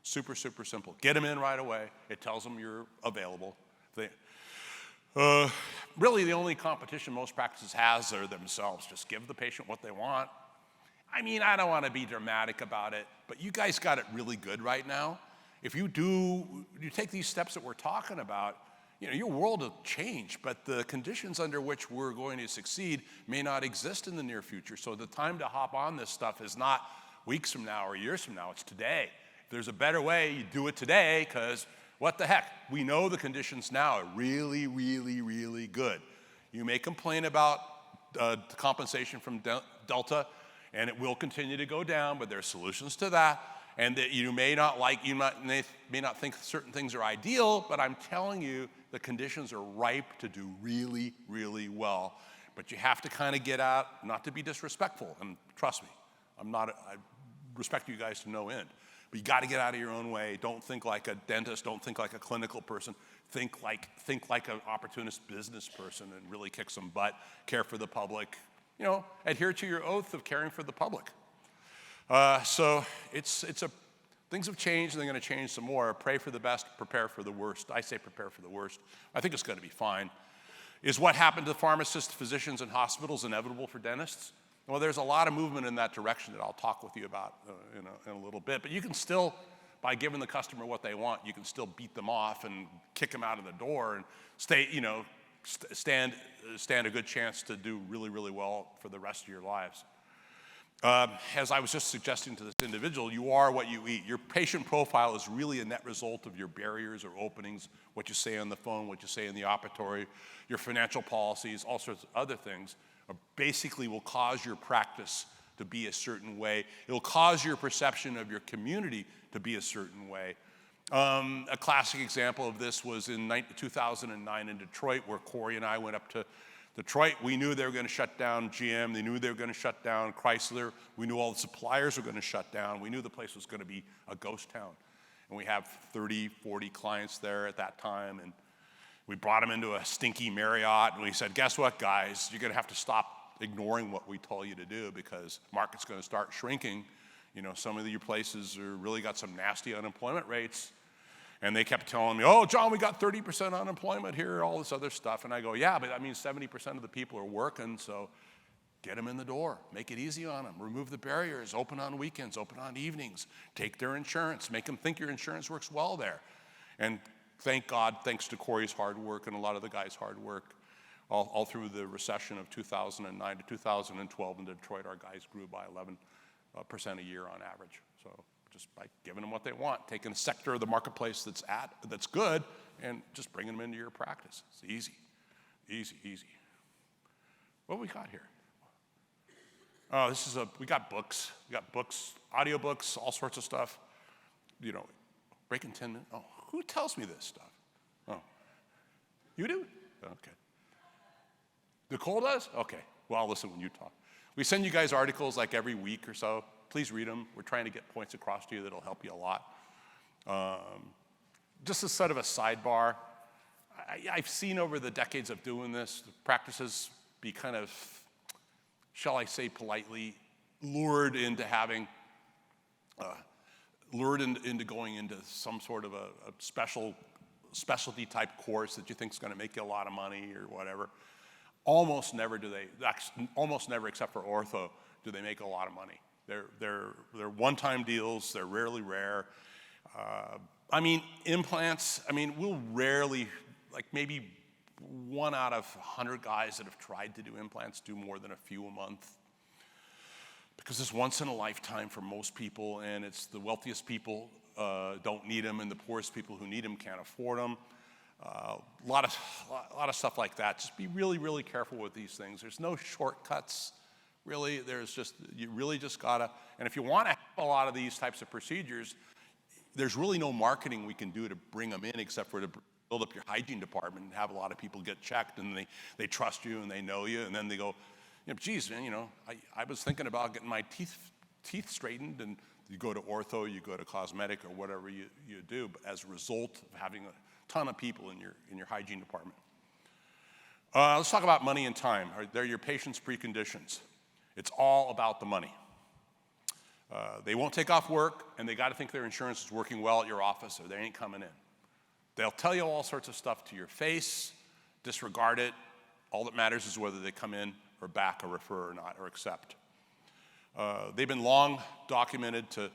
Super, super simple. Get them in right away. It tells them you're available. Really, the only competition most practices has are themselves. Just give the patient what they want. I mean, I don't want to be dramatic about it, but you guys got it really good right now. If you take these steps that we're talking about, your world will change, but the conditions under which we're going to succeed may not exist in the near future. So the time to hop on this stuff is not weeks from now or years from now, it's today. If there's a better way, you do it today, because what the heck? We know the conditions now are really, really, really good. You may complain about compensation from Delta, and it will continue to go down, but there are solutions to that. And that you may not think certain things are ideal, but I'm telling you, the conditions are ripe to do really, really well. But you have to kind of get out, not to be disrespectful, and trust me, I respect you guys to no end. But you got to get out of your own way. Don't think like a dentist. Don't think like a clinical person. Think like an opportunist business person and really kick some butt. Care for the public. Adhere to your oath of caring for the public. So things have changed, and they're going to change some more. Pray for the best, prepare for the worst. I say prepare for the worst. I think it's going to be fine. Is what happened to pharmacists, physicians, and hospitals inevitable for dentists? Well, there's a lot of movement in that direction that I'll talk with you about in a little bit. But you can still, by giving the customer what they want, you can still beat them off and kick them out of the door and stand a good chance to do really, really well for the rest of your lives. As I was just suggesting to this individual, you are what you eat. Your patient profile is really a net result of your barriers or openings, what you say on the phone, what you say in the operatory, your financial policies, all sorts of other things, basically will cause your practice to be a certain way. It'll cause your perception of your community to be a certain way. A classic example of this was in 2009 in Detroit, where Corey and I went up to Detroit. We knew they were going to shut down GM. They knew they were going to shut down Chrysler. We knew all the suppliers were going to shut down. We knew the place was going to be a ghost town. And we have 30, 40 clients there at that time. And we brought them into a stinky Marriott. And we said, guess what, guys? You're going to have to stop ignoring what we told you to do, because market's going to start shrinking. Some of your places are really got some nasty unemployment rates. And they kept telling me, oh, John, we got 30% unemployment here, all this other stuff. And I go, yeah, but that means 70% of the people are working, so get them in the door. Make it easy on them. Remove the barriers. Open on weekends. Open on evenings. Take their insurance. Make them think your insurance works well there. And thank God, thanks to Corey's hard work and a lot of the guys' hard work, all through the recession of 2009 to 2012 in Detroit, our guys grew by 11% a year on average. So just by giving them what they want, taking a sector of the marketplace that's good and just bringing them into your practice. It's easy, easy, easy. What do we got here? Oh, we got books. We got books, audiobooks, all sorts of stuff. You know, breaking 10 minutes. Oh, who tells me this stuff? Oh, you do? Okay. Nicole does? Okay. Well, I'll listen when you talk. We send you guys articles like every week or so. Please read them. We're trying to get points across to you that'll help you a lot. Just as sort of a sidebar, I've seen over the decades of doing this, the practices be kind of, shall I say politely, lured into going into some sort of a specialty type course that you think is going to make you a lot of money or whatever. Almost never except for ortho, do they make a lot of money. They're one-time deals. They're rarely rare. I mean, implants, we'll rarely, like maybe 1 out of 100 guys that have tried to do implants do more than a few a month. Because it's once in a lifetime for most people, and it's the wealthiest people don't need them, and the poorest people who need them can't afford them. A lot of stuff like that. Just be really, really careful with these things. There's no shortcuts, really. You really just gotta, and if you want to have a lot of these types of procedures, there's really no marketing we can do to bring them in except for to build up your hygiene department and have a lot of people get checked, and they trust you and they know you, and then they go, geez, man, I was thinking about getting my teeth straightened, and you go to ortho, you go to cosmetic or whatever you do, but as a result of having a ton of people in your hygiene department. Let's talk about money and time. They're your patient's preconditions. It's all about the money. They won't take off work, and they got to think their insurance is working well at your office, or they ain't coming in. They'll tell you all sorts of stuff to your face, disregard it. All that matters is whether they come in or back or refer or not or accept. They've been long documented to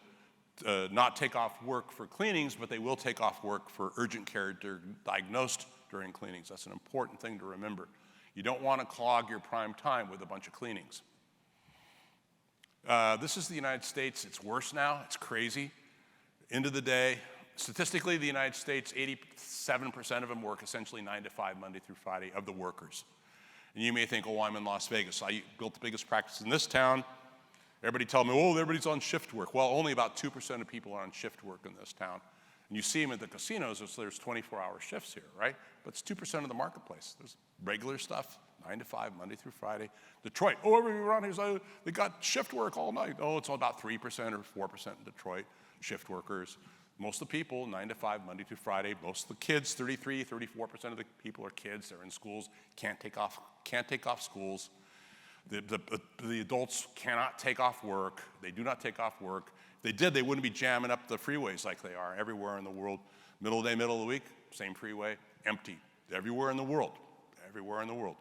not take off work for cleanings, but they will take off work for urgent care diagnosed during cleanings. That's an important thing to remember. You don't want to clog your prime time with a bunch of cleanings. This is the United States. It's worse now. It's crazy. End of the day, statistically, the United States, 87% of them work essentially 9 to 5, Monday through Friday, of the workers. And you may think, oh, I'm in Las Vegas. I built the biggest practice in this town. Everybody tell me, oh, everybody's on shift work. Well, only about 2% of people are on shift work in this town. And you see them at the casinos, so there's 24-hour shifts here, right? But it's 2% of the marketplace. There's regular stuff, 9 to 5, Monday through Friday. Detroit, oh, everybody around here, they got shift work all night. Oh, it's all about 3% or 4% in Detroit, shift workers. Most of the people, 9 to 5, Monday through Friday. Most of the kids, 34% of the people are kids. They're in schools, can't take off schools. The adults cannot take off work. They do not take off work. If they did, they wouldn't be jamming up the freeways like they are everywhere in the world. Middle of the day, middle of the week, same freeway, empty. Everywhere in the world. Everywhere in the world.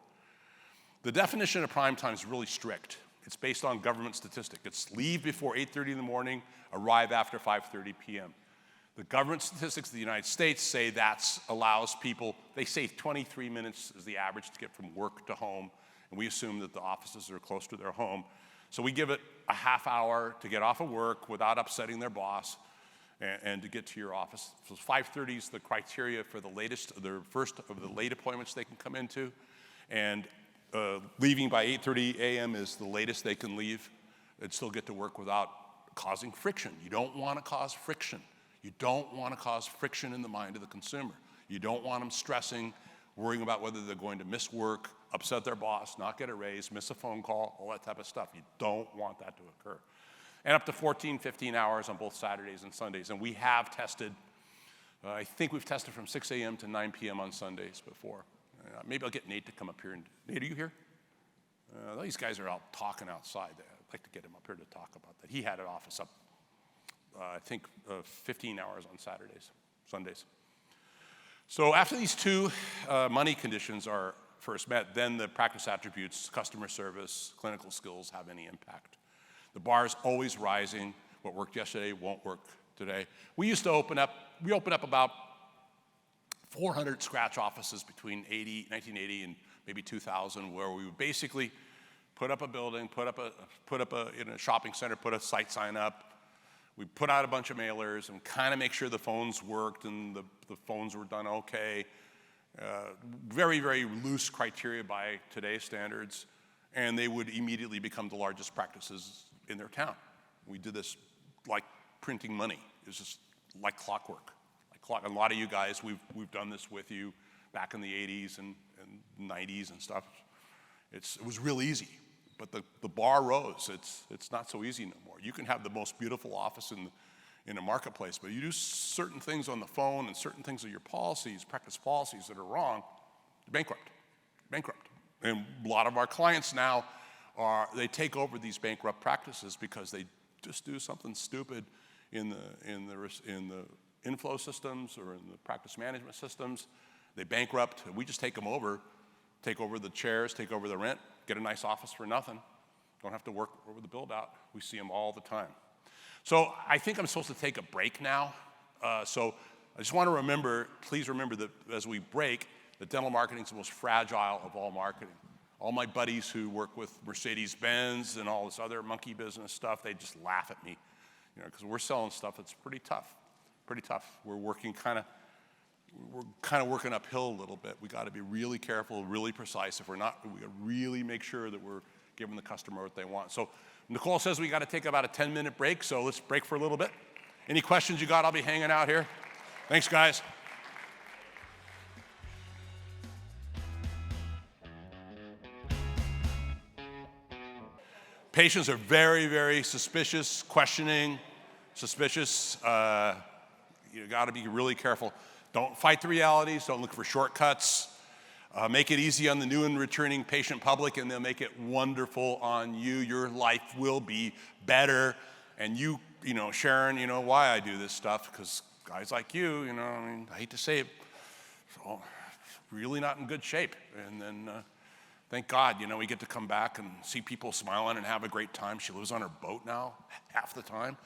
The definition of prime time is really strict. It's based on government statistic. It's leave before 8:30 in the morning, arrive after 5:30 p.m. The government statistics of the United States say that allows people, they say 23 minutes is the average to get from work to home, and we assume that the offices are close to their home. So we give it a half hour to get off of work without upsetting their boss and to get to your office. So 5:30 is the criteria for the first of the late appointments they can come into, and leaving by 8:30 a.m. is the latest they can leave and still get to work without causing friction. You don't want to cause friction. You don't want to cause friction in the mind of the consumer. You don't want them stressing, worrying about whether they're going to miss work, upset their boss, not get a raise, miss a phone call, all that type of stuff. You don't want that to occur. And up to 14, 15 hours on both Saturdays and Sundays. And we have tested, I think we've tested from 6 a.m. to 9 p.m. on Sundays before. Maybe I'll get Nate to come up here. Nate, are you here? These guys are out talking outside. I'd like to get him up here to talk about that. He had an office up, I think, 15 hours on Saturdays. Sundays. So after these two money conditions are first met, then the practice attributes, customer service, clinical skills have any impact. The bar is always rising. What worked yesterday won't work today. We opened up about 400 scratch offices between 1980 and maybe 2000, where we would basically put up a building, put up in a shopping center, put a site sign up. We put out a bunch of mailers and kind of make sure the phones worked and the phones were done okay. Very, very loose criteria by today's standards, and they would immediately become the largest practices in their town. We did this like printing money. It's just like clockwork. A lot of you guys, we've done this with you back in the 80s and 90s and stuff. It was real easy, but the bar rose. It's not so easy no more. You can have the most beautiful office in a marketplace, but you do certain things on the phone and certain things of your policies, practice policies that are wrong, you're bankrupt. And a lot of our clients now they take over these bankrupt practices because they just do something stupid in the inflow systems or in the practice management systems. They bankrupt. We just take them over, take over the chairs, take over the rent, get a nice office for nothing. Don't have to work over the build out. We see them all the time. So I think I'm supposed to take a break now. So I just want to please remember that as we break, that dental marketing is the most fragile of all marketing. All my buddies who work with Mercedes-Benz and all this other monkey business stuff, they just laugh at me, because we're selling stuff that's pretty tough. We're kind of working uphill a little bit. We got to be really careful, really precise. If we're not, we got to really make sure that we're giving the customer what they want. So Nicole says we got to take about a 10-minute break, so let's break for a little bit. Any questions you got? I'll be hanging out here. Thanks, guys. Patients are very, very suspicious, questioning, suspicious. You got to be really careful. Don't fight the realities. Don't look for shortcuts. Make it easy on the new and returning patient public, and they'll make it wonderful on you. Your life will be better. And you know, Sharon, you know why I do this stuff, because guys like you, I hate to say it, so really not in good shape. And then thank God, we get to come back and see people smiling and have a great time. She lives on her boat now half the time.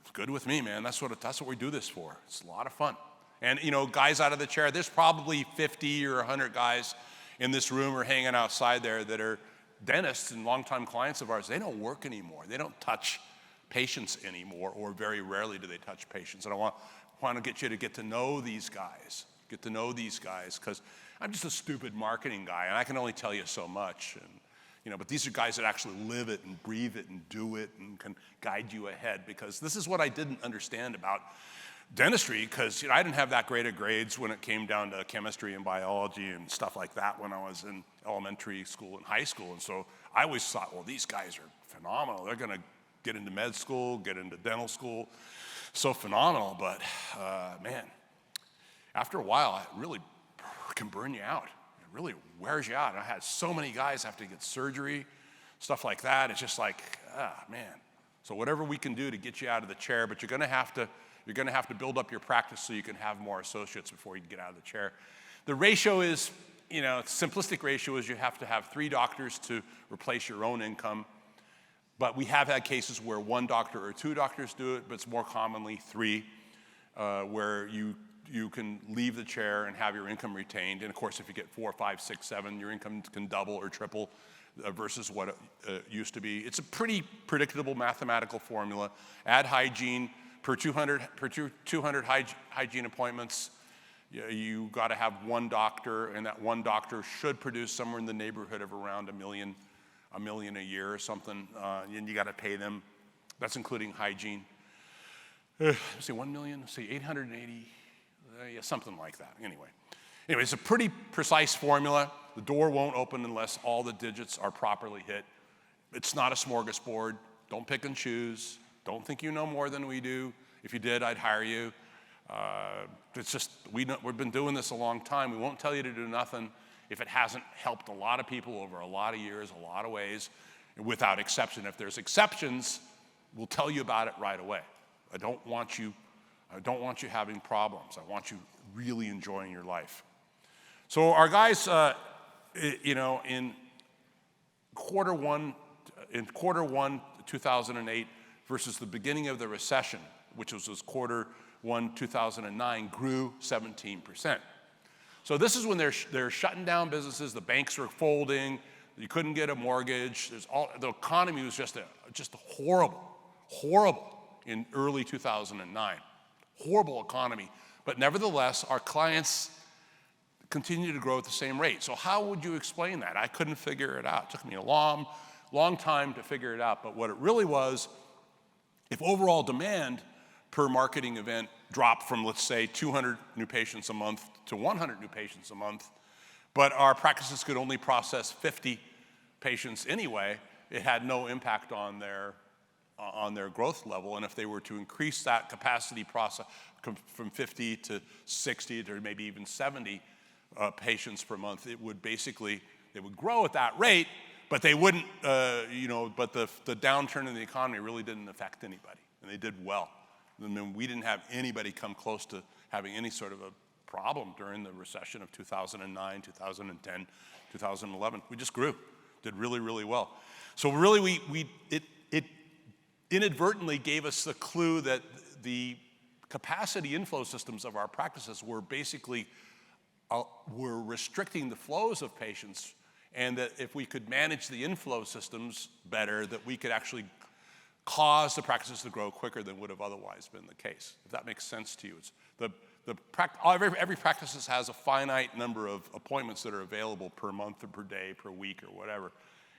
It's good with me, man. That's what we do this for. It's a lot of fun. And, guys out of the chair, there's probably 50 or 100 guys in this room or hanging outside there that are dentists and longtime clients of ours. They don't work anymore. They don't touch patients anymore, or very rarely do they touch patients. And I want to get you to get to know these guys. Because I'm just a stupid marketing guy, and I can only tell you so much. And, but these are guys that actually live it and breathe it and do it and can guide you ahead, because this is what I didn't understand about dentistry, because I didn't have that great of grades when it came down to chemistry and biology and stuff like that when I was in elementary school and high school. And so I always thought, well, these guys are phenomenal. They're going to get into med school, get into dental school. So phenomenal. But, man, after a while, it really can burn you out. It really wears you out. And I had so many guys have to get surgery, stuff like that. It's just like, man. So whatever we can do to get you out of the chair, but you're going to have to build up your practice so you can have more associates before you can get out of the chair. The ratio is, simplistic ratio is you have to have 3 doctors to replace your own income. But we have had cases where 1 doctor or 2 doctors do it, but it's more commonly 3, where you can leave the chair and have your income retained. And of course, if you get 4, 5, 6, 7, your income can double or triple versus what it used to be. It's a pretty predictable mathematical formula. Add hygiene. Per 200 hygiene appointments, you got to have 1 doctor, and that 1 doctor should produce somewhere in the neighborhood of around $1 million a year or something, and you got to pay them. That's including hygiene. Say 1 million, say 880, something like that. Anyway, it's a pretty precise formula. The door won't open unless all the digits are properly hit. It's not a smorgasbord. Don't pick and choose. Don't think you know more than we do. If you did, I'd hire you. It's just, we've been doing this a long time. We won't tell you to do nothing if it hasn't helped a lot of people over a lot of years, a lot of ways, without exception. If there's exceptions, we'll tell you about it right away. I don't want you I don't want you having problems. I want you really enjoying your life. So our guys, in quarter one 2008 versus the beginning of the recession, which was quarter one 2009, grew 17%. So this is when they're shutting down businesses, the banks are folding, you couldn't get a mortgage. The economy was just horrible in early 2009. Horrible economy. But nevertheless, our clients continue to grow at the same rate. So how would you explain that? I couldn't figure it out. It took me a long time to figure it out. But what it really was, if overall demand per marketing event dropped from, let's say, 200 new patients a month to 100 new patients a month, but our practices could only process 50 patients anyway, it had no impact on their growth level. And if they were to increase that capacity process from 50 to 60 to maybe even 70 patients per month, it would basically, they would grow at that rate, but they wouldn't, but the downturn in the economy really didn't affect anybody, and they did well. I mean, we didn't have anybody come close to having any sort of a problem during the recession of 2009, 2010, 2011. We just grew, did really, really well. So really, it inadvertently gave us the clue that the capacity inflow systems of our practices were basically were restricting the flows of patients, and that if we could manage the inflow systems better, that we could actually cause the practices to grow quicker than would have otherwise been the case. If that makes sense to you. It's every practice has a finite number of appointments that are available per month or per day, per week or whatever.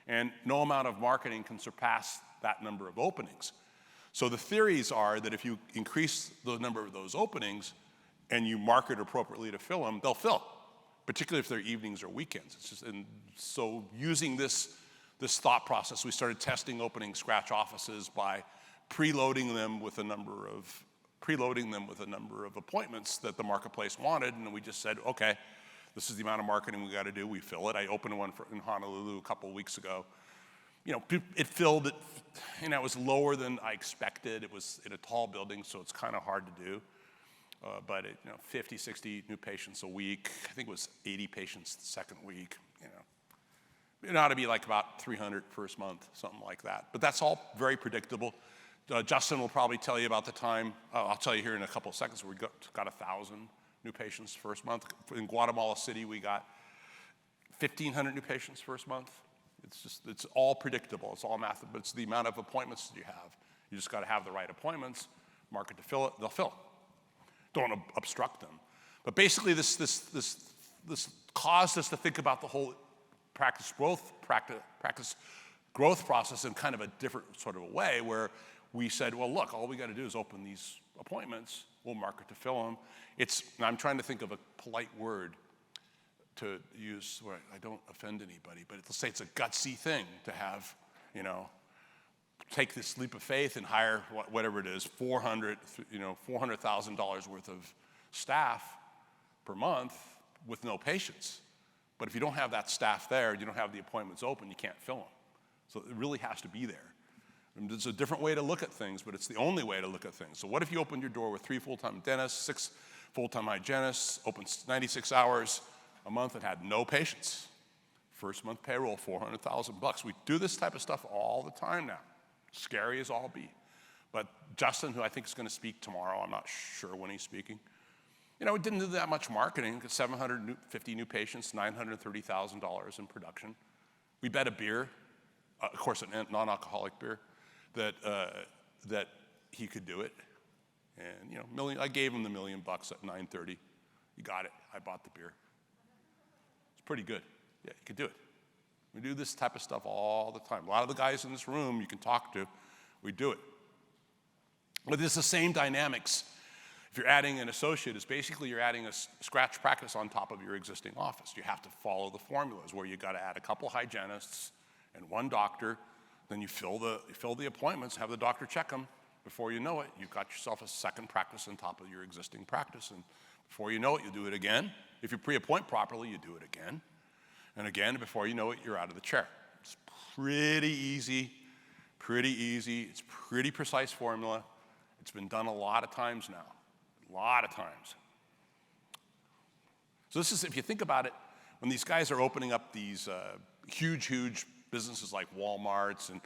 And no amount of marketing can surpass that number of openings. So the theories are that if you increase the number of those openings and you market appropriately to fill them, they'll fill, particularly if they're evenings or weekends. It's just, and so using this thought process, we started testing opening scratch offices by preloading them with a number of appointments that the marketplace wanted, and we just said, okay, this is the amount of marketing we got to do. We fill it. I opened one in Honolulu a couple of weeks ago. It filled it. It was lower than I expected. It was in a tall building, so it's kind of hard to do. But 50, 60 new patients a week. I think it was 80 patients the second week. It ought to be like about 300 first month, something like that. But that's all very predictable. Justin will probably tell you about the time. I'll tell you here in a couple of seconds. We got 1,000 new patients first month. In Guatemala City, we got 1,500 new patients first month. It's all predictable. It's all math, but it's the amount of appointments that you have. You just got to have the right appointments, market to fill it, they'll fill. Don't obstruct them. But basically, this caused us to think about the whole practice growth process in kind of a different sort of a way, where we said, well, look, all we got to do is open these appointments. We'll market to fill them. And I'm trying to think of a polite word to use where I don't offend anybody, but let's say it's a gutsy thing to have, take this leap of faith and hire whatever it is, $400,000 worth of staff per month with no patients. But if you don't have that staff there, you don't have the appointments open, you can't fill them. So it really has to be there. And there's a different way to look at things, but it's the only way to look at things. So what if you opened your door with 3 full-time dentists, 6 full-time hygienists, opened 96 hours a month and had no patients? First month payroll, $400,000. We do this type of stuff all the time now. Scary as all be. But Justin, who I think is going to speak tomorrow, I'm not sure when he's speaking, we didn't do that much marketing. 750 new patients, $930,000 in production. We bet a beer, of course a non-alcoholic beer, that he could do it. And I gave him the $1 million at 9:30. You got it. I bought the beer. It's pretty good. Yeah, you could do it. We do this type of stuff all the time. A lot of the guys in this room you can talk to, we do it. But it's the same dynamics. If you're adding an associate, it's basically you're adding a scratch practice on top of your existing office. You have to follow the formulas where you got to add a couple hygienists and 1 doctor. Then you fill the appointments, have the doctor check them. Before you know it, you've got yourself a second practice on top of your existing practice. And before you know it, you do it again. If you pre-appoint properly, you do it again. And again, before you know it, you're out of the chair. It's pretty easy. It's pretty precise formula. It's been done a lot of times now. A lot of times. So this is, if you think about it, when these guys are opening up these huge businesses like Walmarts and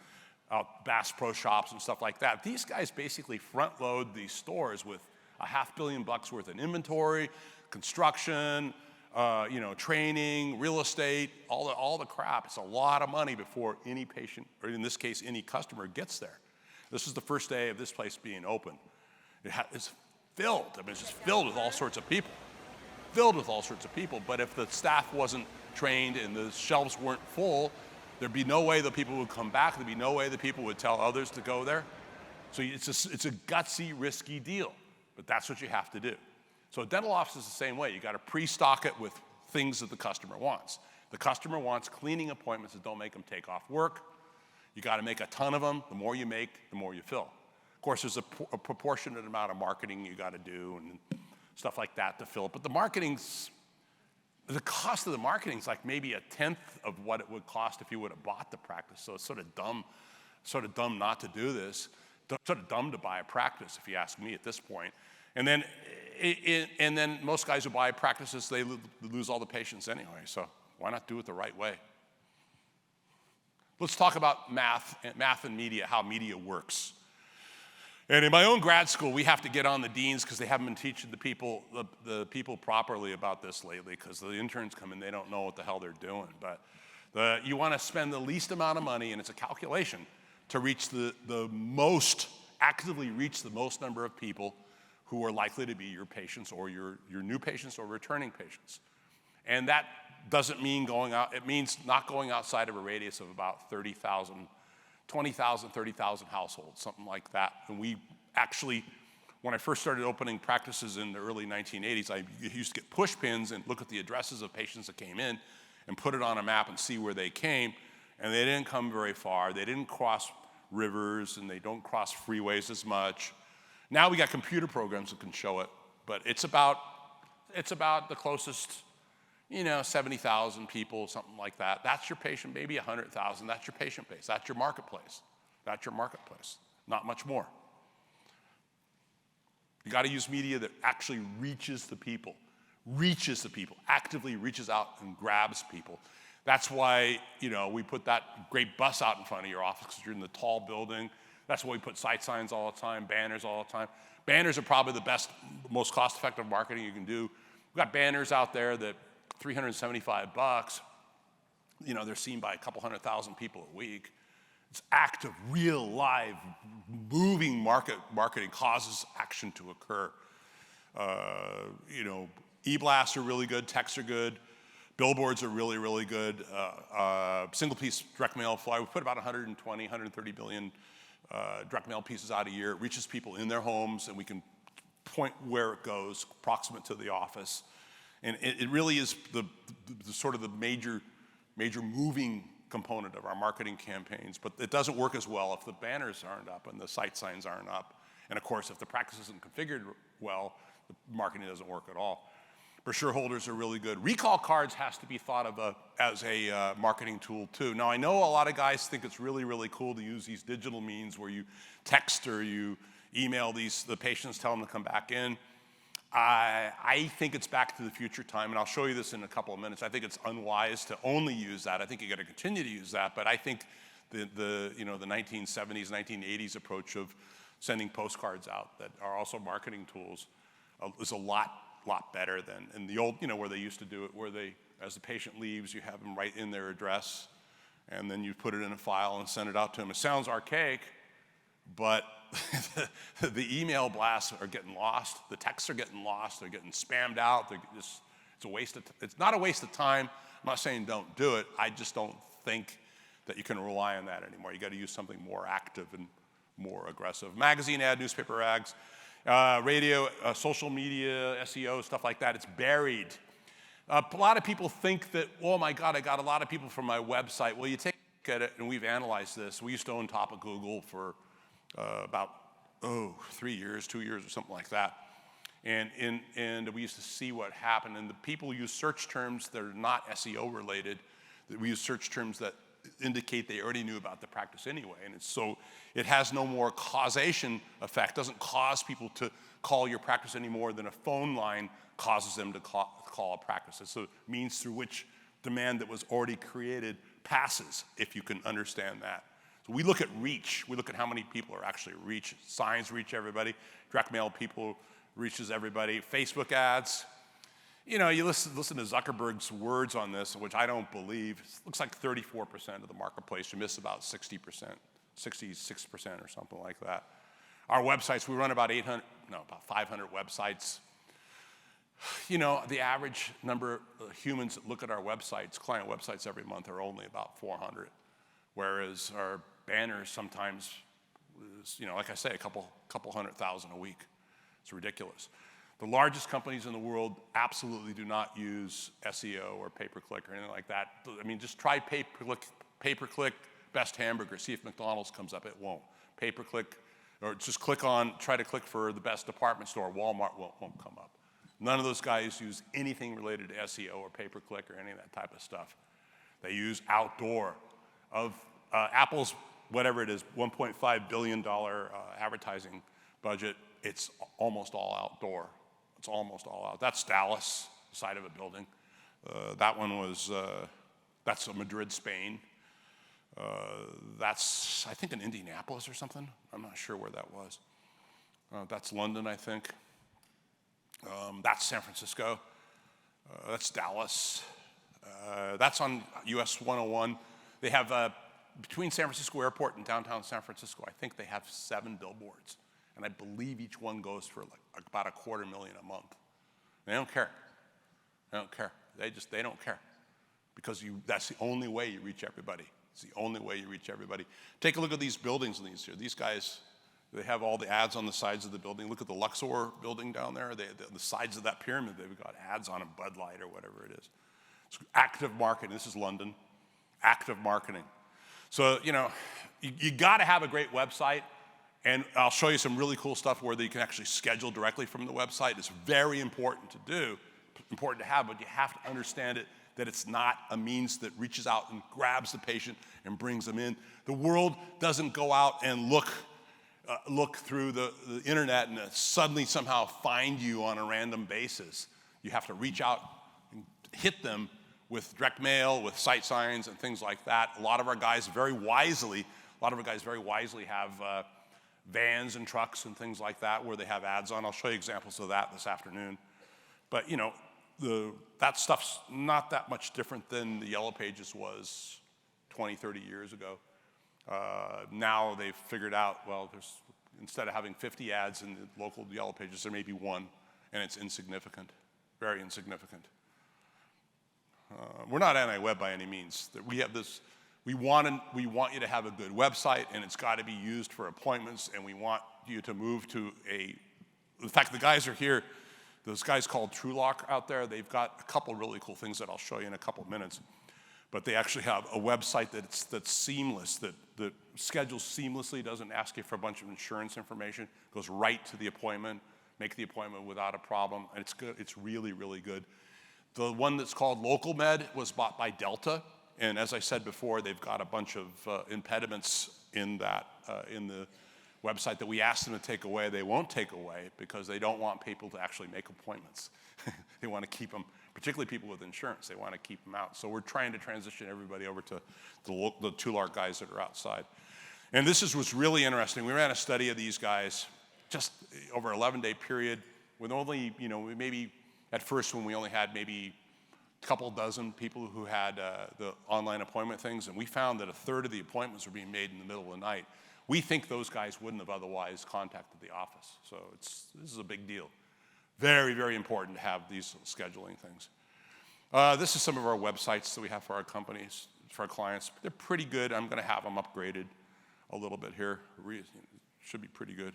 Bass Pro Shops and stuff like that, these guys basically front load these stores with $500 million worth of inventory, construction, training, real estate, all the crap. It's a lot of money before any patient, or in this case, any customer gets there. This is the first day of this place being open. It's filled. I mean, it's just filled with all sorts of people. Filled with all sorts of people. But if the staff wasn't trained and the shelves weren't full, there'd be no way the people would come back. There'd be no way the people would tell others to go there. So it's a gutsy, risky deal. But that's what you have to do. So a dental office is the same way. You got to pre-stock it with things that the customer wants. The customer wants cleaning appointments that don't make them take off work. You got to make a ton of them. The more you make, the more you fill. Of course, there's a proportionate amount of marketing you got to do and stuff like that to fill it. But the cost of the marketing is like maybe 1/10 of what it would cost if you would have bought the practice. So it's sort of dumb not to do this. Sort of dumb to buy a practice, if you ask me at this point. And then most guys who buy practices, they lose all the patients anyway. So why not do it the right way? Let's talk about math and media, how media works. And in my own grad school, we have to get on the deans because they haven't been teaching the people properly about this lately, because the interns come in, they don't know what the hell they're doing. But you want to spend the least amount of money, and it's a calculation, to reach actively reach the most number of people who are likely to be your patients or your new patients or returning patients. And that doesn't mean going out, it means not going outside of a radius of about 30,000 households, something like that. And we actually, when I first started opening practices in the early 1980s, I used to get push pins and look at the addresses of patients that came in and put it on a map and see where they came. And they didn't come very far. They didn't cross rivers, and they don't cross freeways as much. Now we got computer programs that can show it, but it's about the closest, 70,000 people, something like that. That's your patient, maybe 100,000. That's your patient base. That's your marketplace. That's your marketplace. Not much more. You got to use media that actually reaches the people, actively reaches out and grabs people. That's why, we put that great bus out in front of your office because you're in the tall building. That's why we put sight signs all the time, banners all the time. Banners are probably the best, most cost-effective marketing you can do. We've got banners out there that $375, they're seen by a couple 100,000 people a week. It's active, real, live, moving marketing causes action to occur. E-blasts are really good, texts are good, billboards are really, really good. Single-piece direct mail fly, we put about 120, 130 billion direct mail pieces out a year. It reaches people in their homes, and we can point where it goes, proximate to the office. And it really is the sort of the major moving component of our marketing campaigns. But it doesn't work as well if the banners aren't up and the sight signs aren't up. And of course, if the practice isn't configured well, the marketing doesn't work at all. Brochure holders are really good. Recall cards has to be thought of as a marketing tool too. Now I know a lot of guys think it's really, really cool to use these digital means where you text or you email the patients, tell them to come back in. I think it's back to the future time, and I'll show you this in a couple of minutes. I think it's unwise to only use that. I think you got to continue to use that, but I think the 1970s, 1980s approach of sending postcards out that are also marketing tools is a lot better than in the old, where they used to do it, where as the patient leaves, you have them write in their address, and then you put it in a file and send it out to them. It sounds archaic, but the email blasts are getting lost. The texts are getting lost. They're getting spammed out. It's not a waste of time. I'm not saying don't do it. I just don't think that you can rely on that anymore. You got to use something more active and more aggressive. Magazine ad, newspaper ads, radio, social media, SEO, stuff like that. It's buried. A lot of people think that, oh my God, I got a lot of people from my website. Well, you take a look at it, and we've analyzed this. We used to own top of Google for about 3 years, 2 years, or something like that. And we used to see what happened. And the people use search terms that are not SEO related. We use search terms that indicate they already knew about the practice anyway. And so it has no more causation effect, doesn't cause people to call your practice any more than a phone line causes them to call a practice. It's a means through which demand that was already created passes, if you can understand that. So we look at reach. We look at how many people are actually reached. Signs reach everybody. Direct mail people reaches everybody. Facebook ads. You know, you listen to Zuckerberg's words on this, which I don't believe. It looks like 34% of the marketplace. You miss about 60%, 66% or something like that. Our websites, we run about 500 websites. You know, the average number of humans that look at our websites, client websites every month, are only about 400. Whereas our banners sometimes, you know, like I say, a couple 100,000 a week. It's ridiculous. The largest companies in the world absolutely do not use SEO or pay-per-click or anything like that. I mean, just try pay-per-click best hamburger, see if McDonald's comes up. It won't. Pay-per-click, or just try to click for the best department store. Walmart won't come up. None of those guys use anything related to SEO or pay-per-click or any of that type of stuff. They use outdoor. Of Apple's, whatever it is, $1.5 billion advertising budget, it's almost all outdoor. It's almost all out. That's Dallas, the side of a building. That one was, that's Madrid, Spain. That's, I think, in Indianapolis or something. I'm not sure where that was. That's London, I think. That's San Francisco. That's Dallas. That's on US 101. They have, between San Francisco Airport and downtown San Francisco, I think they have 7 billboards. And I believe each one goes for like about $250,000 a month. They don't care. They don't care. They don't care. Because that's the only way you reach everybody. It's the only way you reach everybody. Take a look at these buildings in these here. These guys, they have all the ads on the sides of the building. Look at the Luxor building down there. The sides of that pyramid, they've got ads on them, Bud Light or whatever it is. It's active marketing. This is London. Active marketing. So, you know, you got to have a great website. And I'll show you some really cool stuff where you can actually schedule directly from the website. It's very important to do, important to have, but you have to understand it, that it's not a means that reaches out and grabs the patient and brings them in. The world doesn't go out and look through the internet and suddenly somehow find you on a random basis. You have to reach out and hit them with direct mail, with sight signs and things like that. A lot of our guys very wisely have vans and trucks and things like that where they have ads on. I'll show you examples of that this afternoon. But, you know, that stuff's not that much different than the Yellow Pages was 20, 30 years ago. Now they've figured out, well, instead of having 50 ads in the local Yellow Pages, there may be one, and it's insignificant, very insignificant. We're not anti-web by any means. We have this. We want you to have a good website, and it's got to be used for appointments, and we want you to move to in fact, the guys are here, those guys called TrueLock out there, they've got a couple really cool things that I'll show you in a couple minutes, but they actually have a website that's seamless, that schedules seamlessly, doesn't ask you for a bunch of insurance information, goes right to the appointment, make the appointment without a problem, and it's good. It's really, really good. The one that's called Local Med was bought by Delta. And as I said before, they've got a bunch of impediments in the website that we asked them to take away. They won't take away because they don't want people to actually make appointments. They want to keep them, particularly people with insurance, they want to keep them out. So we're trying to transition everybody over to the TrueLock guys that are outside. And this is what's really interesting. We ran a study of these guys just over an 11-day period with only, you know, maybe at first when we only had maybe a couple dozen people who had the online appointment things, and we found that a third of the appointments were being made in the middle of the night. We think those guys wouldn't have otherwise contacted the office. So this is a big deal. Very, very important to have these scheduling things. This is some of our websites that we have for our companies, for our clients. They're pretty good. I'm going to have them upgraded a little bit here. Should be pretty good.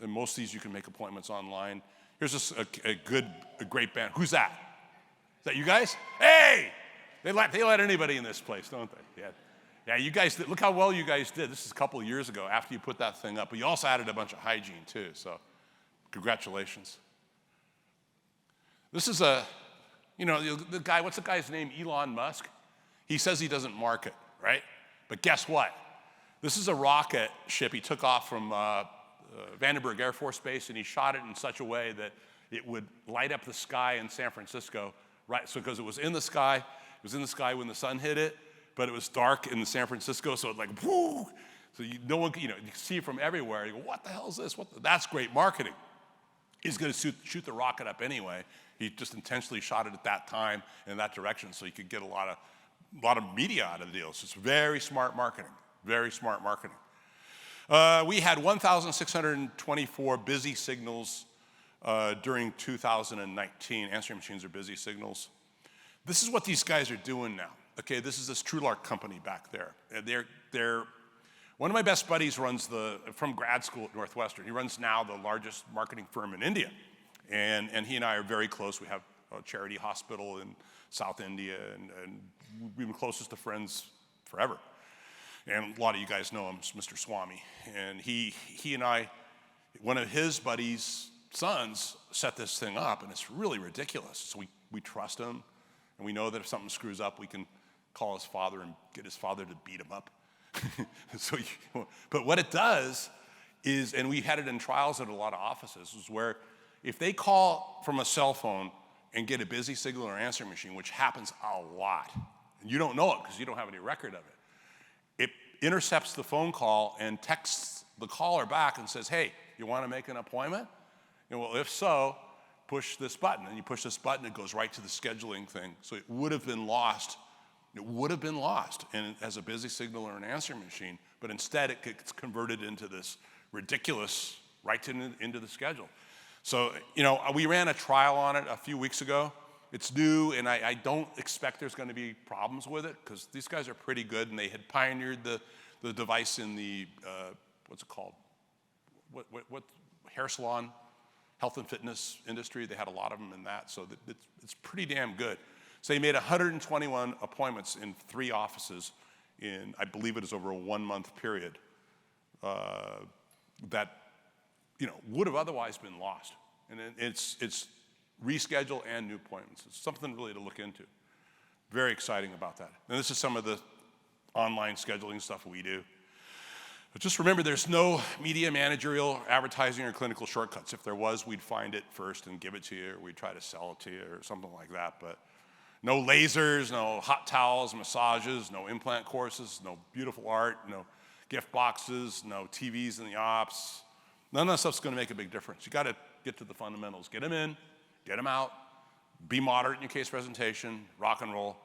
And most of these you can make appointments online. Here's just a great band. Who's that? Is that you guys? Hey! They let anybody in this place, don't they? Yeah, you guys did. Look how well you guys did. This is a couple of years ago after you put that thing up. But you also added a bunch of hygiene too, so congratulations. This is the guy, what's the guy's name? Elon Musk. He says he doesn't market, right? But guess what? This is a rocket ship. He took off from Vandenberg Air Force Base, and he shot it in such a way that it would light up the sky in San Francisco, right? So because it was in the sky when the sun hit it, but it was dark in San Francisco, so it like, whoo! So no one, you can see it from everywhere. You go, what the hell is this? That's great marketing. He's going to shoot the rocket up anyway. He just intentionally shot it at that time in that direction so he could get a lot of media out of the deal. So it's very smart marketing, very smart marketing. We had 1,624 busy signals during 2019. Answering machines are busy signals. This is what these guys are doing now. Okay, this is this TrueLark company back there. They're one of my best buddies runs from grad school at Northwestern. He runs now the largest marketing firm in India. And he and I are very close. We have a charity hospital in South India, and we've been closest to friends forever. And a lot of you guys know him, Mr. Swami. And he and I, one of his buddies' sons set this thing up, and it's really ridiculous. So we trust him, and we know that if something screws up, we can call his father and get his father to beat him up. But what it does is, and we had it in trials at a lot of offices, is where if they call from a cell phone and get a busy signal or answering machine, which happens a lot, and you don't know it because you don't have any record of it, it intercepts the phone call and texts the caller back and says, hey, you want to make an appointment? And well, if so, push this button. And you push this button, it goes right to the scheduling thing. So it would have been lost. It would have been lost as a busy signal or an answering machine, but instead it gets converted into this ridiculous right into the schedule. So, we ran a trial on it a few weeks ago. It's new, and I don't expect there's going to be problems with it because these guys are pretty good, and they had pioneered the device in the, what's it called? What hair salon, health and fitness industry. They had a lot of them in that, so it's pretty damn good. So they made 121 appointments in 3 offices in, I believe it is over a 1-month period, that would have otherwise been lost. And it's reschedule and new appointments. It's something really to look into. Very exciting about that. And this is some of the online scheduling stuff we do. But just remember, there's no media, managerial, advertising, or clinical shortcuts. If there was, we'd find it first and give it to you, or we'd try to sell it to you, or something like that. But no lasers, no hot towels, massages, no implant courses, no beautiful art, no gift boxes, no TVs in the ops. None of that stuff's going to make a big difference. You got to get to the fundamentals. Get them in, get them out, be moderate in your case presentation, rock and roll,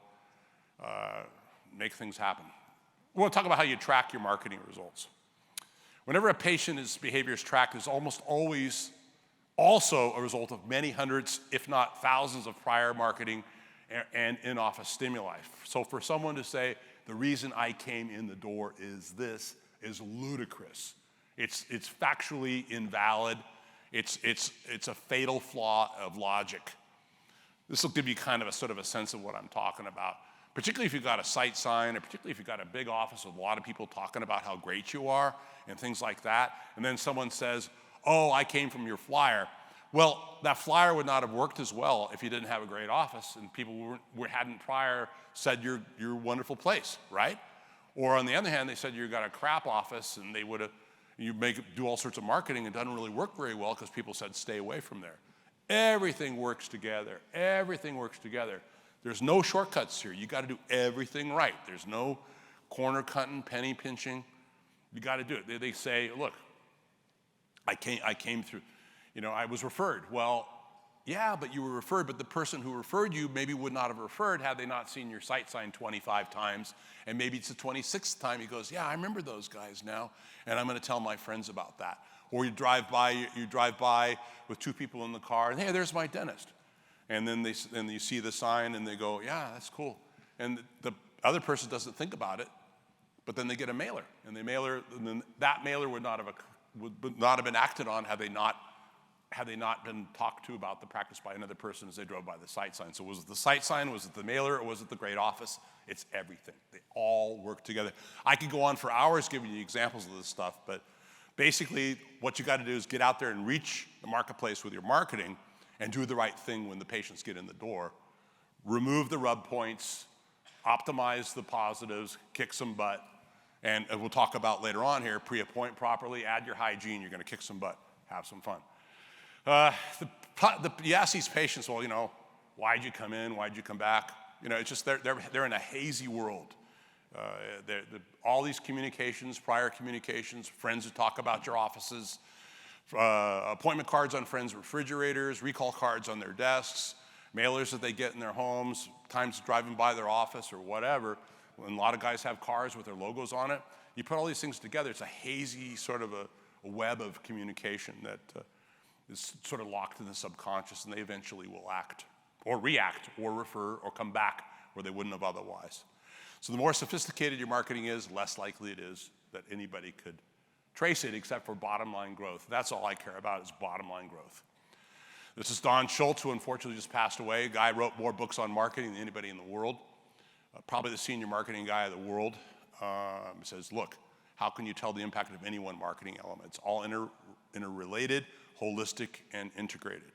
make things happen. We want to talk about how you track your marketing results. Whenever a patient's behavior is tracked, there's almost always also a result of many hundreds, if not thousands, of prior marketing and in-office stimuli. So for someone to say, the reason I came in the door is this, is ludicrous. It's factually invalid. It's a fatal flaw of logic. This will give you kind of a sort of a sense of what I'm talking about, particularly if you've got a sight sign, or particularly if you've got a big office with a lot of people talking about how great you are and things like that, and then someone says, oh, I came from your flyer. Well, that flyer would not have worked as well if you didn't have a great office and people hadn't prior said you're a wonderful place, right? Or on the other hand, they said you got a crap office and they would have, do all sorts of marketing and it doesn't really work very well because people said stay away from there. Everything works together. Everything works together. There's no shortcuts here. You got to do everything right. There's no corner cutting, penny pinching. You got to do it. They say, look, I came through, I was referred. Well, yeah, but you were referred, but the person who referred you maybe would not have referred had they not seen your sight sign 25 times, and maybe it's the 26th time he goes, yeah, I remember those guys now, and I'm going to tell my friends about that. Or you drive by with 2 people in the car, and hey, there's my dentist. And then you see the sign, and they go, yeah, that's cool. And the other person doesn't think about it, but then they get a mailer, and then that mailer would not have been acted on had they not been talked to about the practice by another person as they drove by the sight sign. So was it the sight sign, was it the mailer, or was it the great office? It's everything. They all work together. I could go on for hours giving you examples of this stuff, but basically what you got to do is get out there and reach the marketplace with your marketing and do the right thing when the patients get in the door. Remove the rub points, optimize the positives, kick some butt, and we'll talk about later on here, pre-appoint properly, add your hygiene, you're gonna kick some butt, have some fun. You ask these patients, well, you know, why'd you come in, why'd you come back? You know, it's just they're in a hazy world. All these communications, prior communications, friends who talk about your offices, appointment cards on friends' refrigerators, recall cards on their desks, mailers that they get in their homes, times driving by their office or whatever. When a lot of guys have cars with their logos on it, you put all these things together, it's a hazy sort of a web of communication that is sort of locked in the subconscious, and they eventually will act or react or refer or come back where they wouldn't have otherwise. So the more sophisticated your marketing is, less likely it is that anybody could trace it except for bottom line growth. That's all I care about is bottom line growth. This is Don Schultz, who unfortunately just passed away. A guy wrote more books on marketing than anybody in the world. Probably the senior marketing guy of the world. Says, look, how can you tell the impact of any one marketing element? It's all interrelated, holistic, and integrated.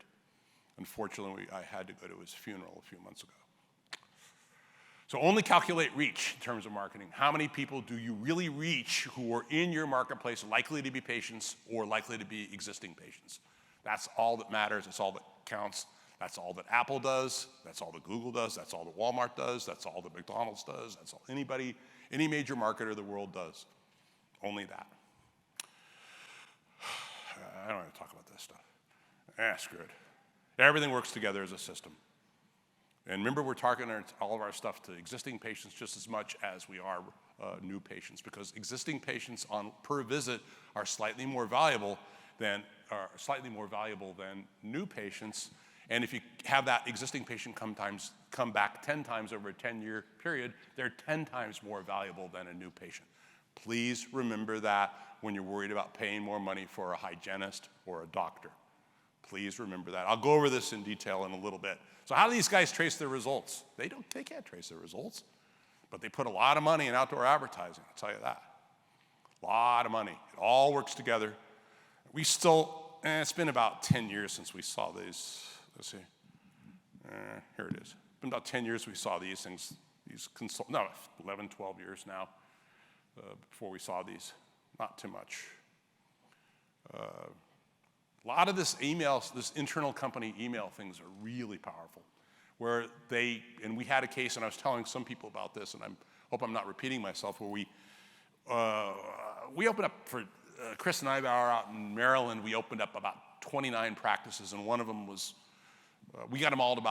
Unfortunately, I had to go to his funeral a few months ago. So only calculate reach in terms of marketing. How many people do you really reach who are in your marketplace likely to be patients or likely to be existing patients? That's all that matters. That's all that counts. That's all that Apple does. That's all that Google does. That's all that Walmart does. That's all that McDonald's does. That's all anybody, any major marketer of the world does. Only that. I don't want to talk about this stuff. Screw it. Everything works together as a system. And remember, we're targeting all of our stuff to existing patients just as much as we are new patients, because existing patients per visit are slightly more valuable than new patients. And if you have that existing patient come back 10 times over a 10-year period, they're 10 times more valuable than a new patient. Please remember that when you're worried about paying more money for a hygienist or a doctor. Please remember that. I'll go over this in detail in a little bit. So how do these guys trace their results? They can't trace their results, but they put a lot of money in outdoor advertising, I'll tell you that. A lot of money. It all works together. We still, it's been about 10 years since we saw these. Let's see. Here it is. It's been about 10 years we saw these things, 11, 12 years now before we saw these. Not too much. A lot of this internal company email things are really powerful, where and we had a case, and I was telling some people about this, and I hope I'm not repeating myself, where we opened up for Chris and I are out in Maryland. We opened up about 29 practices, and one of them was, we got them all to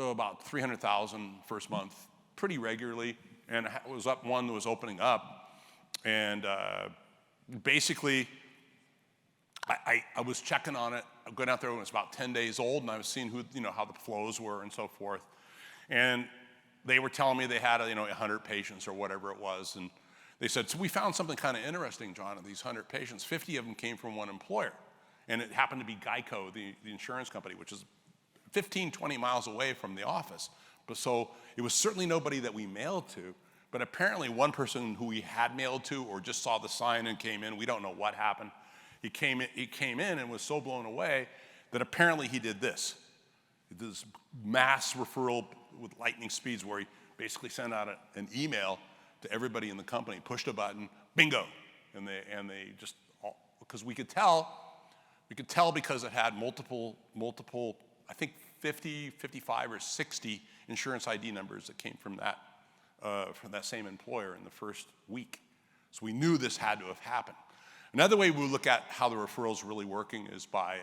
about 300,000 first month, pretty regularly, and it was up one that was opening up, and basically, I was checking on it. I went out there when it was about 10 days old, and I was seeing how the flows were and so forth. And they were telling me they had 100 patients or whatever it was, and they said, so we found something kind of interesting, John, of these 100 patients. 50 of them came from one employer, and it happened to be Geico, the insurance company, which is 15, 20 miles away from the office. But so it was certainly nobody that we mailed to, but apparently one person who we had mailed to or just saw the sign and came in, we don't know what happened. He came in and was so blown away that apparently he did this. He did this mass referral with lightning speeds where he basically sent out an email to everybody in the company, pushed a button, bingo. And they just, because we could tell because it had multiple, I think 50, 55 or 60 insurance ID numbers that came from that same employer in the first week. So we knew this had to have happened. Another way we look at how the referral is really working is by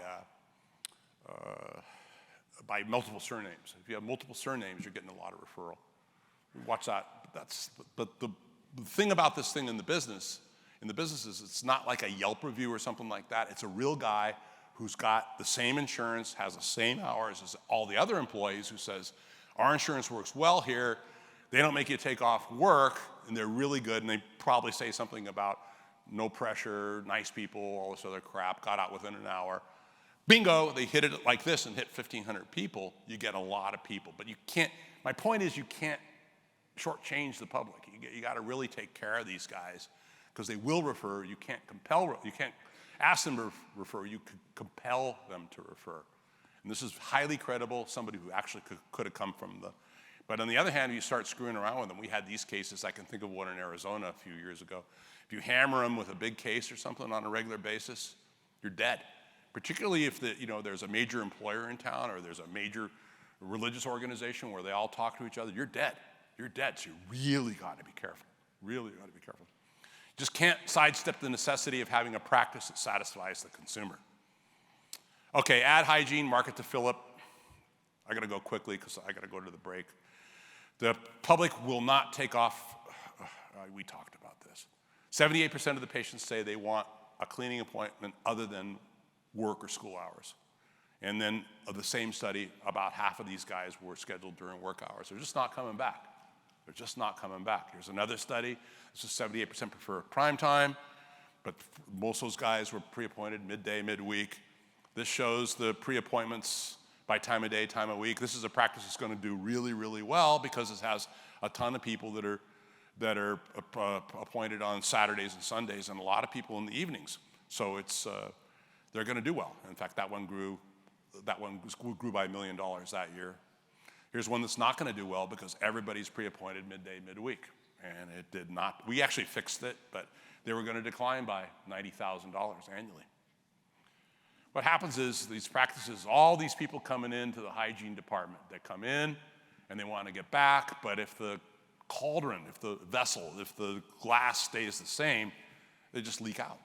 multiple surnames. If you have multiple surnames, you're getting a lot of referral. Watch that. But the thing about this thing in the business is it's not like a Yelp review or something like that. It's a real guy who's got the same insurance, has the same hours as all the other employees, who says, our insurance works well here. They don't make you take off work, and they're really good, and they probably say something about no pressure, nice people, all this other crap, got out within an hour. Bingo, they hit it like this and hit 1,500 people. You get a lot of people, but you can't, my point is you can't shortchange the public. You got to really take care of these guys because they will refer. You can't ask them to refer, you could compel them to refer. And this is highly credible, somebody who actually could have come from the But on the other hand, you start screwing around with them. We had these cases. I can think of one in Arizona a few years ago. If you hammer them with a big case or something on a regular basis, you're dead. Particularly if there's a major employer in town or there's a major religious organization where they all talk to each other, you're dead. You're dead, so you really got to be careful. Really got to be careful. Just can't sidestep the necessity of having a practice that satisfies the consumer. Okay, ad hygiene, market to fill up. I got to go quickly because I got to go to the break. The public will not take off. We talked about this. 78% of the patients say they want a cleaning appointment other than work or school hours. And then of the same study, about half of these guys were scheduled during work hours. They're just not coming back. They're just not coming back. Here's another study. This is 78% prefer prime time, but most of those guys were pre-appointed midday, midweek. This shows the pre-appointments by time of day, time of week. This is a practice that's going to do really, really well because it has a ton of people that are appointed on Saturdays and Sundays, and a lot of people in the evenings. So they're going to do well. In fact, that one grew by $1 million that year. Here's one that's not going to do well because everybody's pre-appointed midday, midweek, and it did not. We actually fixed it, but they were going to decline by $90,000 annually. What happens is these practices, all these people coming into the hygiene department, they come in and they want to get back, but if the cauldron, if the vessel, if the glass stays the same, they just leak out.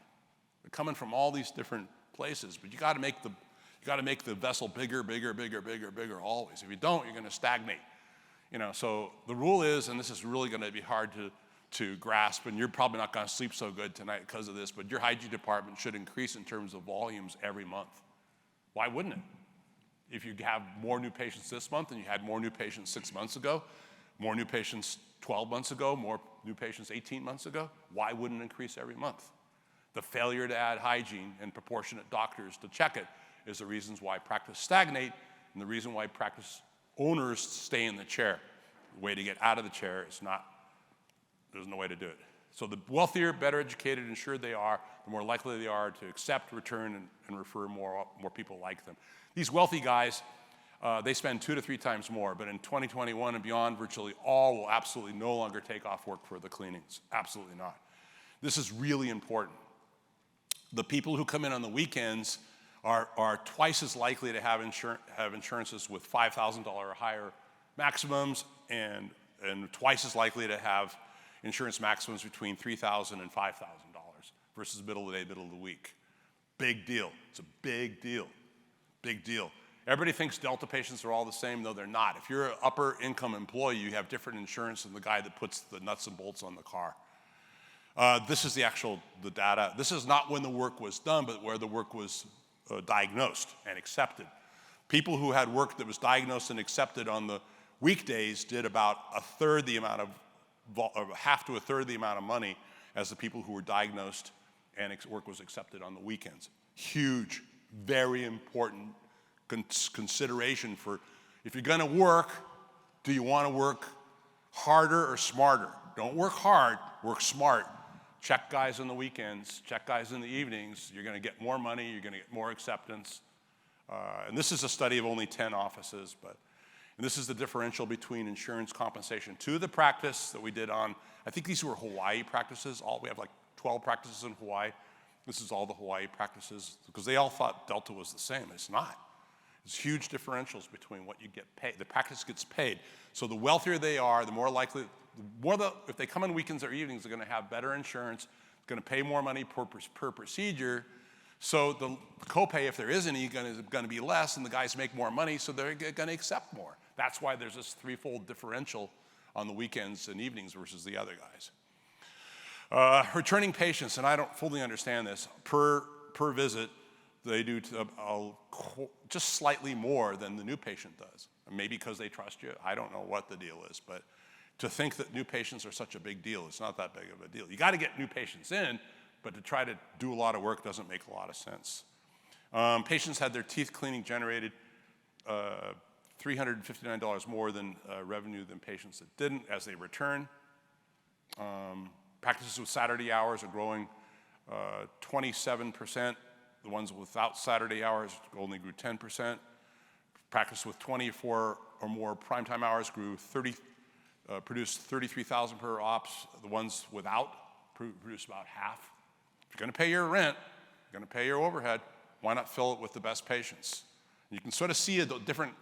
They're coming from all these different places, but you got to make the vessel bigger, bigger, bigger, bigger, bigger always. If you don't, you're going to stagnate. So the rule is, and this is really going to be hard to grasp, and you're probably not going to sleep so good tonight because of this, but your hygiene department should increase in terms of volumes every month. Why wouldn't it? If you have more new patients this month than you had more new patients 6 months ago, more new patients 12 months ago, more new patients 18 months ago, why wouldn't it increase every month? The failure to add hygiene and proportionate doctors to check it is the reasons why practice stagnate and the reason why practice owners stay in the chair. The way to get out of the chair is there's no way to do it. So the wealthier, better educated, insured they are, the more likely they are to accept, return, and refer more people like them. These wealthy guys, they spend 2 to 3 times more, but in 2021 and beyond, virtually all will absolutely no longer take off work for the cleanings. Absolutely not. This is really important. The people who come in on the weekends are twice as likely to have insurances with $5,000 or higher maximums and twice as likely to have insurance maximums between $3,000 and $5,000 versus middle of the day, middle of the week. Big deal. It's a big deal. Big deal. Everybody thinks Delta patients are all the same. No, they're not. If you're an upper income employee, you have different insurance than the guy that puts the nuts and bolts on the car. This is the data. This is not when the work was done, but where the work was diagnosed and accepted. People who had work that was diagnosed and accepted on the weekdays did about half to a third the amount of money as the people who were diagnosed and work was accepted on the weekends. Huge, very important consideration for if you're going to work, do you want to work harder or smarter? Don't work hard, work smart. Check guys on the weekends, check guys in the evenings. You're going to get more money, you're going to get more acceptance. And this is a study of only 10 offices, and this is the differential between insurance compensation to the practice that we did on, I think these were Hawaii practices. We have like 12 practices in Hawaii. This is all the Hawaii practices because they all thought Delta was the same. It's not. There's huge differentials between what you get paid. The practice gets paid. So the wealthier they are, the more likely, if they come on weekends or evenings, they're going to have better insurance, going to pay more money per procedure. So the copay, if there is any, is going to be less, and the guys make more money, so they're going to accept more. That's why there's this threefold differential on the weekends and evenings versus the other guys. Returning patients, and I don't fully understand this, per visit, they do just slightly more than the new patient does. Maybe because they trust you. I don't know what the deal is, but to think that new patients are such a big deal, it's not that big of a deal. You got to get new patients in, but to try to do a lot of work doesn't make a lot of sense. Patients had their teeth cleaning generated $359 more than revenue than patients that didn't as they return. Practices with Saturday hours are growing 27%. The ones without Saturday hours only grew 10%. Practice with 24 or more primetime hours produced 33,000 per ops. The ones without produced about half. If you're going to pay your rent, you're going to pay your overhead, why not fill it with the best patients? You can sort of see a different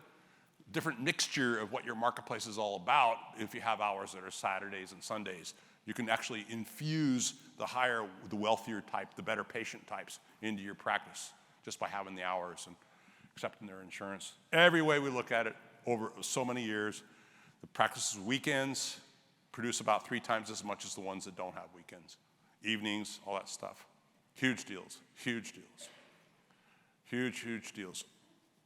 mixture of what your marketplace is all about if you have hours that are Saturdays and Sundays. You can actually infuse the wealthier type, the better patient types into your practice just by having the hours and accepting their insurance. Every way we look at it over so many years, the practices weekends produce about 3 times as much as the ones that don't have weekends. Evenings, all that stuff. Huge deals, huge deals. Huge, huge deals.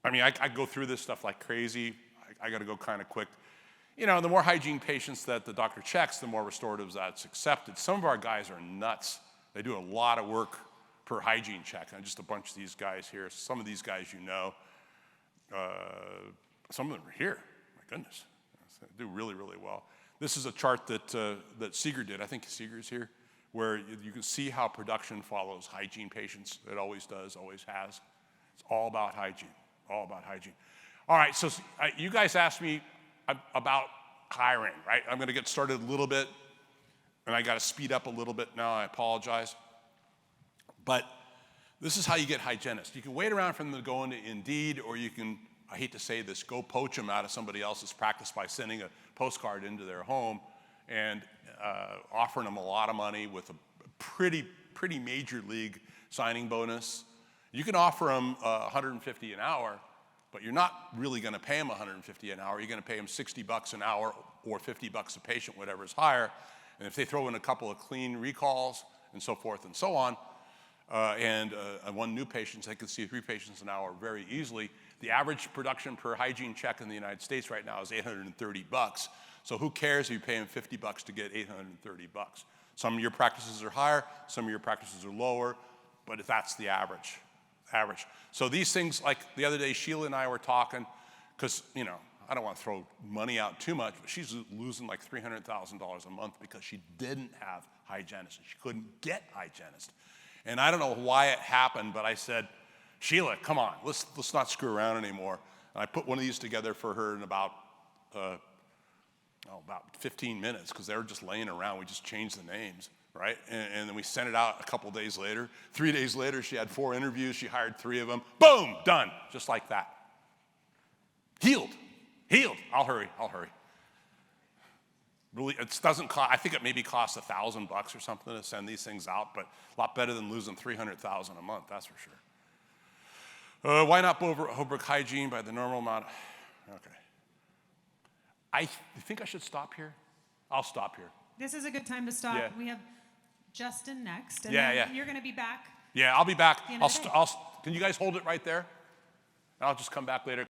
I mean, I go through this stuff like crazy. I got to go kind of quick. You know, the more hygiene patients that the doctor checks, the more restoratives that's accepted. Some of our guys are nuts. They do a lot of work per hygiene check. And just a bunch of these guys here. Some of these guys you know. Some of them are here. My goodness. They do really, really well. This is a chart that Seeger did. I think Seeger's here, where you can see how production follows hygiene patients. It always does, always has. It's all about hygiene. All about hygiene. All right, so you guys asked me about hiring, right? I'm going to get started a little bit, and I got to speed up a little bit now. I apologize. But this is how you get hygienists. You can wait around for them to go into Indeed, or you can, I hate to say this, go poach them out of somebody else's practice by sending a postcard into their home and offering them a lot of money with a pretty major league signing bonus. You can offer them $150 an hour, but you're not really going to pay them $150 an hour. You're going to pay them $60 an hour or $50 a patient, whatever is higher. And if they throw in a couple of clean recalls and so forth and so on, and one new patient, they can see 3 patients an hour very easily. The average production per hygiene check in the United States right now is $830. So who cares if you pay them $50 to get $830? Some of your practices are higher, some of your practices are lower, but that's the average. So these things, like the other day, Sheila and I were talking, because, you know, I don't want to throw money out too much, but she's losing like $300,000 a month because she didn't have hygienists. She couldn't get hygienists. And I don't know why it happened, but I said, Sheila, come on, let's not screw around anymore. And I put one of these together for her in about 15 minutes, because they were just laying around. We just changed the names. Right? And then we sent it out a couple days later. 3 days later, she had 4 interviews. She hired 3 of them. Boom, done, just like that. Healed. I'll hurry. Really, it doesn't cost, I think it maybe costs $1,000 or something to send these things out, but a lot better than losing $300,000 a month, that's for sure. Why not Holbrook Hygiene by the normal amount? Okay. I think I should stop here. I'll stop here. This is a good time to stop. Yeah. We have Justin next, and Yeah, then yeah. you're going to be back. Yeah, I'll be back. Can you guys hold it right there? I'll just come back later.